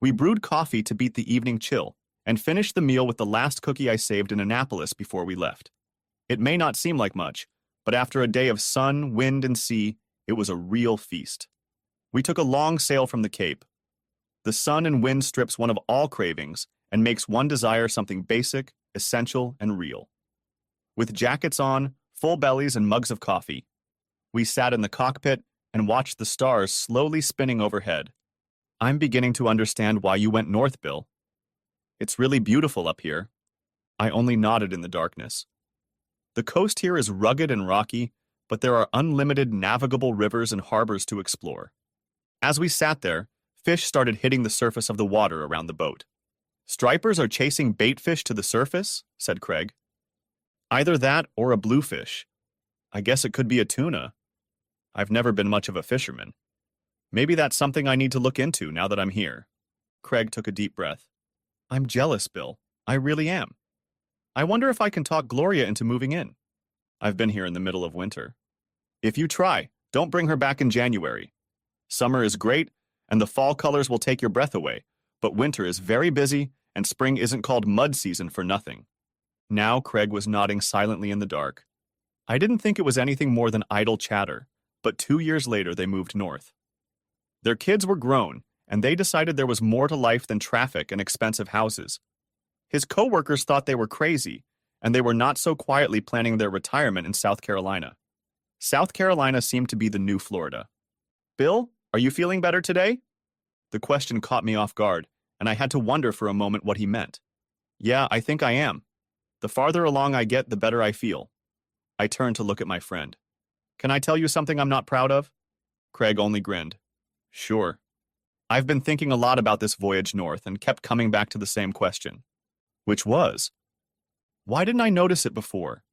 We brewed coffee to beat the evening chill, and finished the meal with the last cookie I saved in Annapolis before we left. It may not seem like much, but after a day of sun, wind, and sea, it was a real feast. We took a long sail from the Cape. The sun and wind strips one of all cravings and makes one desire something basic, essential, and real. With jackets on, full bellies, and mugs of coffee, we sat in the cockpit and watched the stars slowly spinning overhead. I'm beginning to understand why you went north, Bill. It's really beautiful up here. I only nodded in the darkness. The coast here is rugged and rocky, but there are unlimited navigable rivers and harbors to explore. As we sat there, fish started hitting the surface of the water around the boat. Stripers are chasing bait fish to the surface, said Craig. Either that or a bluefish. I guess it could be a tuna. I've never been much of a fisherman. Maybe that's something I need to look into now that I'm here. Craig took a deep breath. I'm jealous, Bill. I really am. I wonder if I can talk Gloria into moving in. I've been here in the middle of winter. If you try, don't bring her back in January. Summer is great, and the fall colors will take your breath away, but winter is very busy, and spring isn't called mud season for nothing. Now Craig was nodding silently in the dark. I didn't think it was anything more than idle chatter, but 2 years later they moved north. Their kids were grown, and they decided there was more to life than traffic and expensive houses. His co-workers thought they were crazy, and they were not so quietly planning their retirement in South Carolina. South Carolina seemed to be the new Florida. Bill, are you feeling better today? The question caught me off guard, and I had to wonder for a moment what he meant. Yeah, I think I am. The farther along I get, the better I feel. I turned to look at my friend. Can I tell you something I'm not proud of? Craig only grinned. Sure. I've been thinking a lot about this voyage north and kept coming back to the same question. Which was, why didn't I notice it before?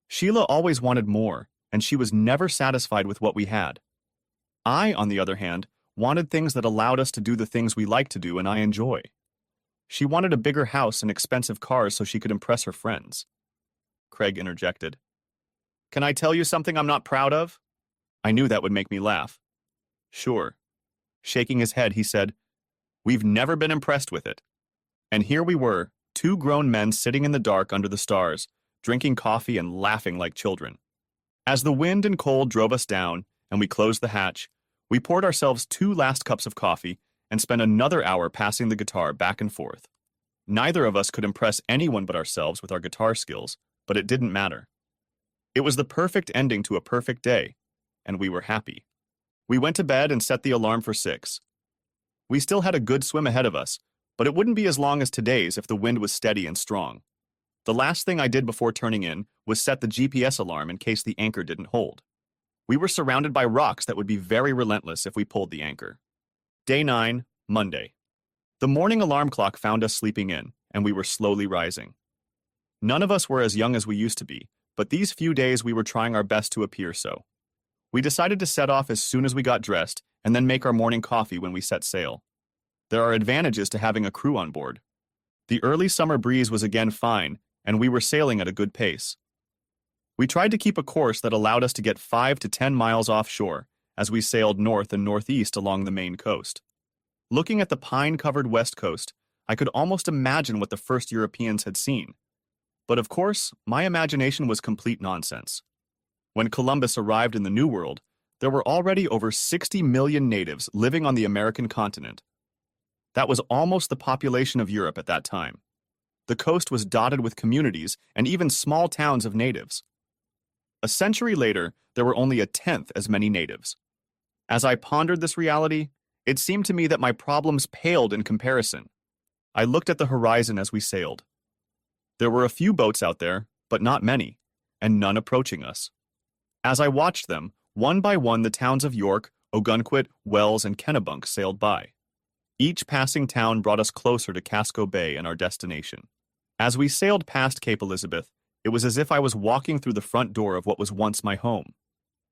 Sheila always wanted more, and she was never satisfied with what we had. I, on the other hand, wanted things that allowed us to do the things we like to do and I enjoy. She wanted a bigger house and expensive cars so she could impress her friends. Craig interjected. Can I tell you something I'm not proud of? I knew that would make me laugh. Sure. Shaking his head, he said, We've never been impressed with it. And here we were, two grown men sitting in the dark under the stars, drinking coffee and laughing like children. As the wind and cold drove us down, and we closed the hatch, we poured ourselves 2 last cups of coffee and spent another hour passing the guitar back and forth. Neither of us could impress anyone but ourselves with our guitar skills, but it didn't matter. It was the perfect ending to a perfect day, and we were happy. We went to bed and set the alarm for 6. We still had a good swim ahead of us, but it wouldn't be as long as today's if the wind was steady and strong. The last thing I did before turning in was set the GPS alarm in case the anchor didn't hold. We were surrounded by rocks that would be very relentless if we pulled the anchor. Day 9, Monday. The morning alarm clock found us sleeping in, and we were slowly rising. None of us were as young as we used to be, but these few days we were trying our best to appear so. We decided to set off as soon as we got dressed and then make our morning coffee when we set sail. There are advantages to having a crew on board. The early summer breeze was again fine, and we were sailing at a good pace. We tried to keep a course that allowed us to get 5 to 10 miles offshore as we sailed north and northeast along the main coast. Looking at the pine-covered west coast, I could almost imagine what the first Europeans had seen. But of course, my imagination was complete nonsense. When Columbus arrived in the New World, there were already over 60 million natives living on the American continent. That was almost the population of Europe at that time. The coast was dotted with communities and even small towns of natives. A century later, there were only 1/10 as many natives. As I pondered this reality, it seemed to me that my problems paled in comparison. I looked at the horizon as we sailed. There were a few boats out there, but not many, and none approaching us. As I watched them, one by one the towns of York, Ogunquit, Wells, and Kennebunk sailed by. Each passing town brought us closer to Casco Bay and our destination. As we sailed past Cape Elizabeth, it was as if I was walking through the front door of what was once my home.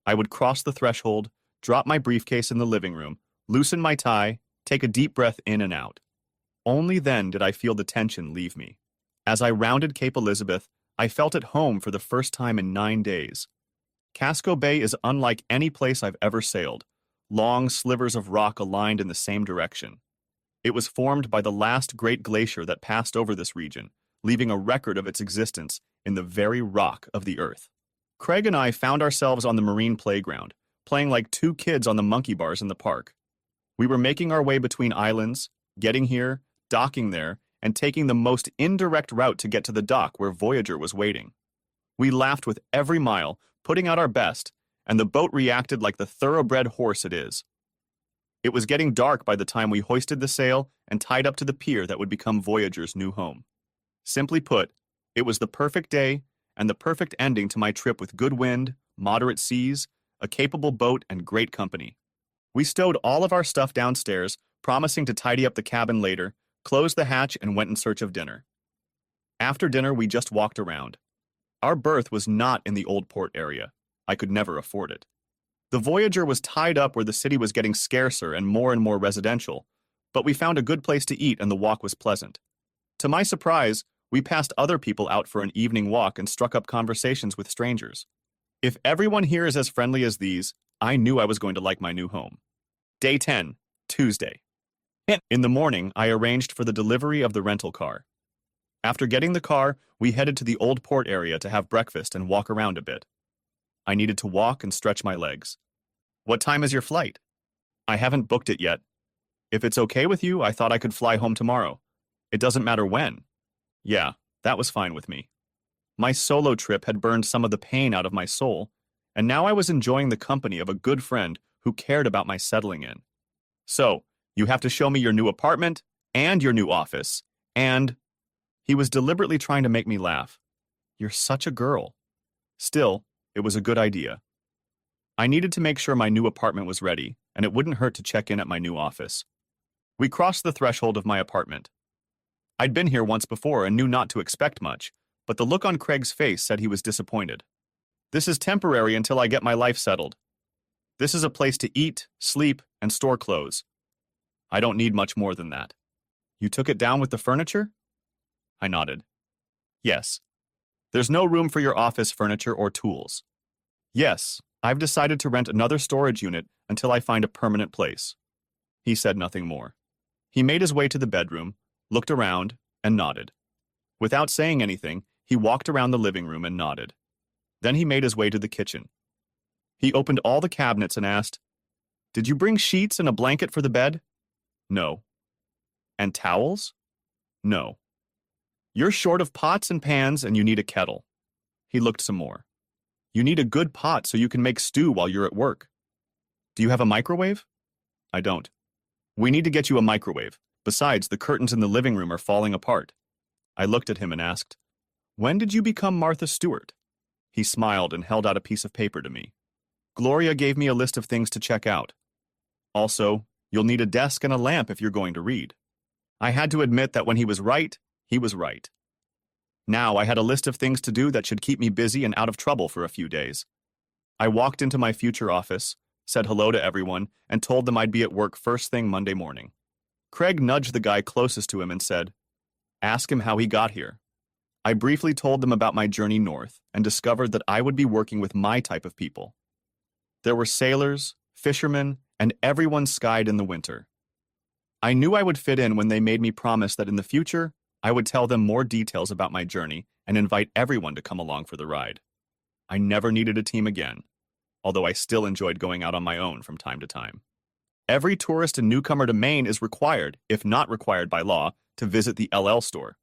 I would cross the threshold, drop my briefcase in the living room, loosen my tie, take a deep breath in and out. Only then did I feel the tension leave me. As I rounded Cape Elizabeth, I felt at home for the first time in 9 days. Casco Bay is unlike any place I've ever sailed, long slivers of rock aligned in the same direction. It was formed by the last great glacier that passed over this region, leaving a record of its existence in the very rock of the earth. Craig and I found ourselves on the marine playground, playing like 2 kids on the monkey bars in the park. We were making our way between islands, getting here, docking there, and taking the most indirect route to get to the dock where Voyager was waiting. We laughed with every mile, putting out our best, and the boat reacted like the thoroughbred horse it is. It was getting dark by the time we hoisted the sail and tied up to the pier that would become Voyager's new home. Simply put, it was the perfect day and the perfect ending to my trip with good wind, moderate seas, a capable boat, and great company. We stowed all of our stuff downstairs, promising to tidy up the cabin later, closed the hatch, and went in search of dinner. After dinner, we just walked around. Our berth was not in the Old Port area. I could never afford it. The Voyager was tied up where the city was getting scarcer and more residential, but we found a good place to eat and the walk was pleasant. To my surprise, we passed other people out for an evening walk and struck up conversations with strangers. If everyone here is as friendly as these, I knew I was going to like my new home. Day 10, Tuesday. In the morning, I arranged for the delivery of the rental car. After getting the car, we headed to the Old Port area to have breakfast and walk around a bit. I needed to walk and stretch my legs. What time is your flight? I haven't booked it yet. If it's okay with you, I thought I could fly home tomorrow. It doesn't matter when. Yeah, that was fine with me. My solo trip had burned some of the pain out of my soul, and now I was enjoying the company of a good friend who cared about my settling in. So, you have to show me your new apartment, and your new office, and... He was deliberately trying to make me laugh. You're such a girl. Still, it was a good idea. I needed to make sure my new apartment was ready, and it wouldn't hurt to check in at my new office. We crossed the threshold of my apartment. I'd been here once before and knew not to expect much, but the look on Craig's face said he was disappointed. This is temporary until I get my life settled. This is a place to eat, sleep, and store clothes. I don't need much more than that. You took it down with the furniture? I nodded. Yes. There's no room for your office furniture or tools. Yes, I've decided to rent another storage unit until I find a permanent place. He said nothing more. He made his way to the bedroom, looked around, and nodded. Without saying anything, he walked around the living room and nodded. Then he made his way to the kitchen. He opened all the cabinets and asked, "Did you bring sheets and a blanket for the bed?" No. And towels? No. You're short of pots and pans and you need a kettle. He looked some more. You need a good pot so you can make stew while you're at work. Do you have a microwave? I don't. We need to get you a microwave. Besides, the curtains in the living room are falling apart. I looked at him and asked, "When did you become Martha Stewart?" He smiled and held out a piece of paper to me. Gloria gave me a list of things to check out. Also, you'll need a desk and a lamp if you're going to read. I had to admit that when he was right, he was right. Now I had a list of things to do that should keep me busy and out of trouble for a few days. I walked into my future office, said hello to everyone, and told them I'd be at work first thing Monday morning. Craig nudged the guy closest to him and said, "Ask him how he got here." I briefly told them about my journey north and discovered that I would be working with my type of people. There were sailors, fishermen, and everyone skied in the winter. I knew I would fit in when they made me promise that in the future, I would tell them more details about my journey and invite everyone to come along for the ride. I never needed a team again, although I still enjoyed going out on my own from time to time. Every tourist and newcomer to Maine is required, if not required by law, to visit the LL store.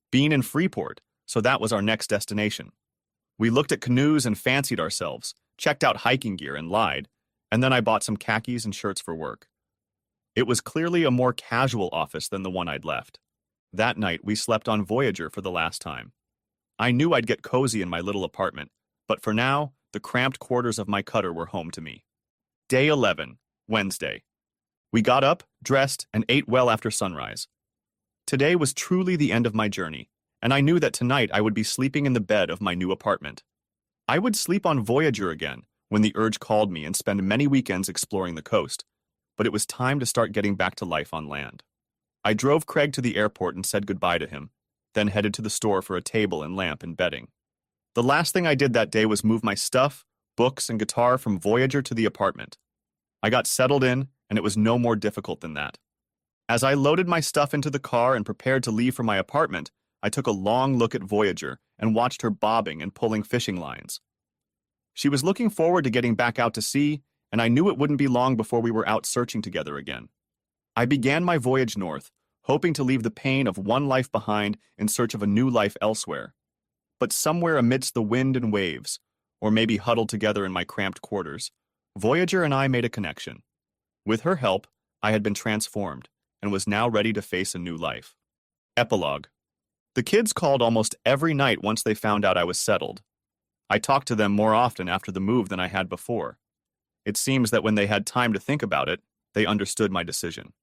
Being in Freeport, so that was our next destination. We looked at canoes and fancied ourselves, checked out hiking gear and lied, and then I bought some khakis and shirts for work. It was clearly a more casual office than the one I'd left. That night, we slept on Voyager for the last time. I knew I'd get cozy in my little apartment, but for now, the cramped quarters of my cutter were home to me. Day 11, Wednesday. We got up, dressed, and ate well after sunrise. Today was truly the end of my journey, and I knew that tonight I would be sleeping in the bed of my new apartment. I would sleep on Voyager again when the urge called me and spend many weekends exploring the coast, but it was time to start getting back to life on land. I drove Craig to the airport and said goodbye to him, then headed to the store for a table and lamp and bedding. The last thing I did that day was move my stuff, books, and guitar from Voyager to the apartment. I got settled in, and it was no more difficult than that. As I loaded my stuff into the car and prepared to leave for my apartment, I took a long look at Voyager and watched her bobbing and pulling fishing lines. She was looking forward to getting back out to sea, and I knew it wouldn't be long before we were out searching together again. I began my voyage north, hoping to leave the pain of one life behind in search of a new life elsewhere. But somewhere amidst the wind and waves, or maybe huddled together in my cramped quarters, Voyager and I made a connection. With her help, I had been transformed and was now ready to face a new life. Epilogue. The kids called almost every night once they found out I was settled. I talked to them more often after the move than I had before. It seems that when they had time to think about it, they understood my decision.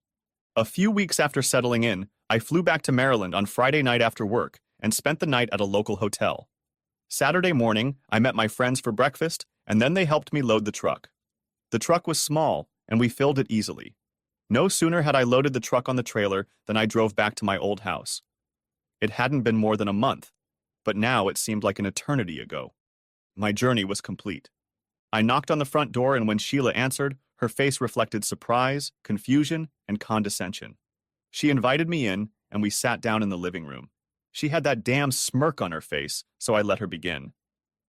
A few weeks after settling in, I flew back to Maryland on Friday night after work and spent the night at a local hotel. Saturday morning, I met my friends for breakfast, and then they helped me load the truck. The truck was small, and we filled it easily. No sooner had I loaded the truck on the trailer than I drove back to my old house. It hadn't been more than a month, but now it seemed like an eternity ago. My journey was complete. I knocked on the front door, and when Sheila answered, her face reflected surprise, confusion, and condescension. She invited me in, and we sat down in the living room. She had that damn smirk on her face, so I let her begin.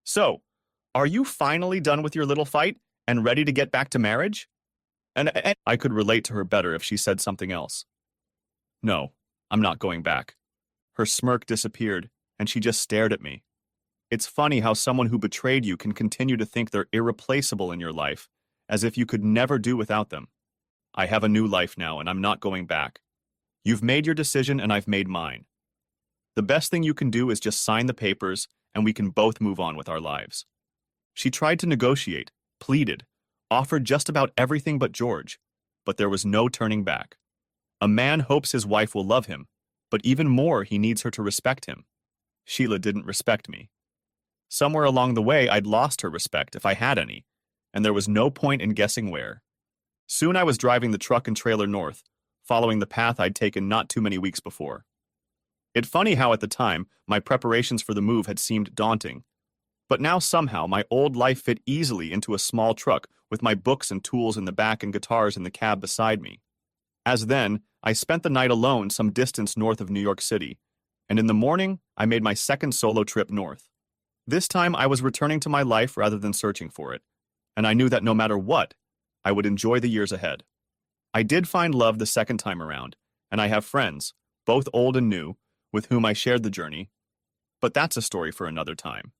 "So, are you finally done with your little fight and ready to get back to marriage?" And I could relate to her better if she said something else. "No, I'm not going back." Her smirk disappeared, and she just stared at me. It's funny how someone who betrayed you can continue to think they're irreplaceable in your life, as if you could never do without them. I have a new life now, and I'm not going back. You've made your decision, and I've made mine. The best thing you can do is just sign the papers, and we can both move on with our lives. She tried to negotiate, pleaded, offered just about everything but George, but there was no turning back. A man hopes his wife will love him, but even more, he needs her to respect him. Sheila didn't respect me. Somewhere along the way, I'd lost her respect, if I had any, and there was no point in guessing where. Soon I was driving the truck and trailer north, following the path I'd taken not too many weeks before. It's funny how at the time, my preparations for the move had seemed daunting, but now somehow my old life fit easily into a small truck with my books and tools in the back and guitars in the cab beside me. As then, I spent the night alone some distance north of New York City, and in the morning, I made my second solo trip north. This time I was returning to my life rather than searching for it, and I knew that no matter what, I would enjoy the years ahead. I did find love the second time around, and I have friends, both old and new, with whom I shared the journey, but that's a story for another time.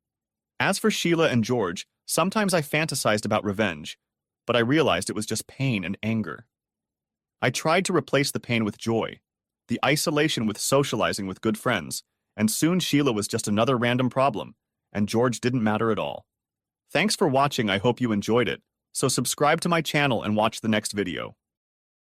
As for Sheila and George, sometimes I fantasized about revenge, but I realized it was just pain and anger. I tried to replace the pain with joy, the isolation with socializing with good friends, and soon Sheila was just another random problem, and George didn't matter at all. Thanks for watching. I hope you enjoyed it, so subscribe to my channel and watch the next video.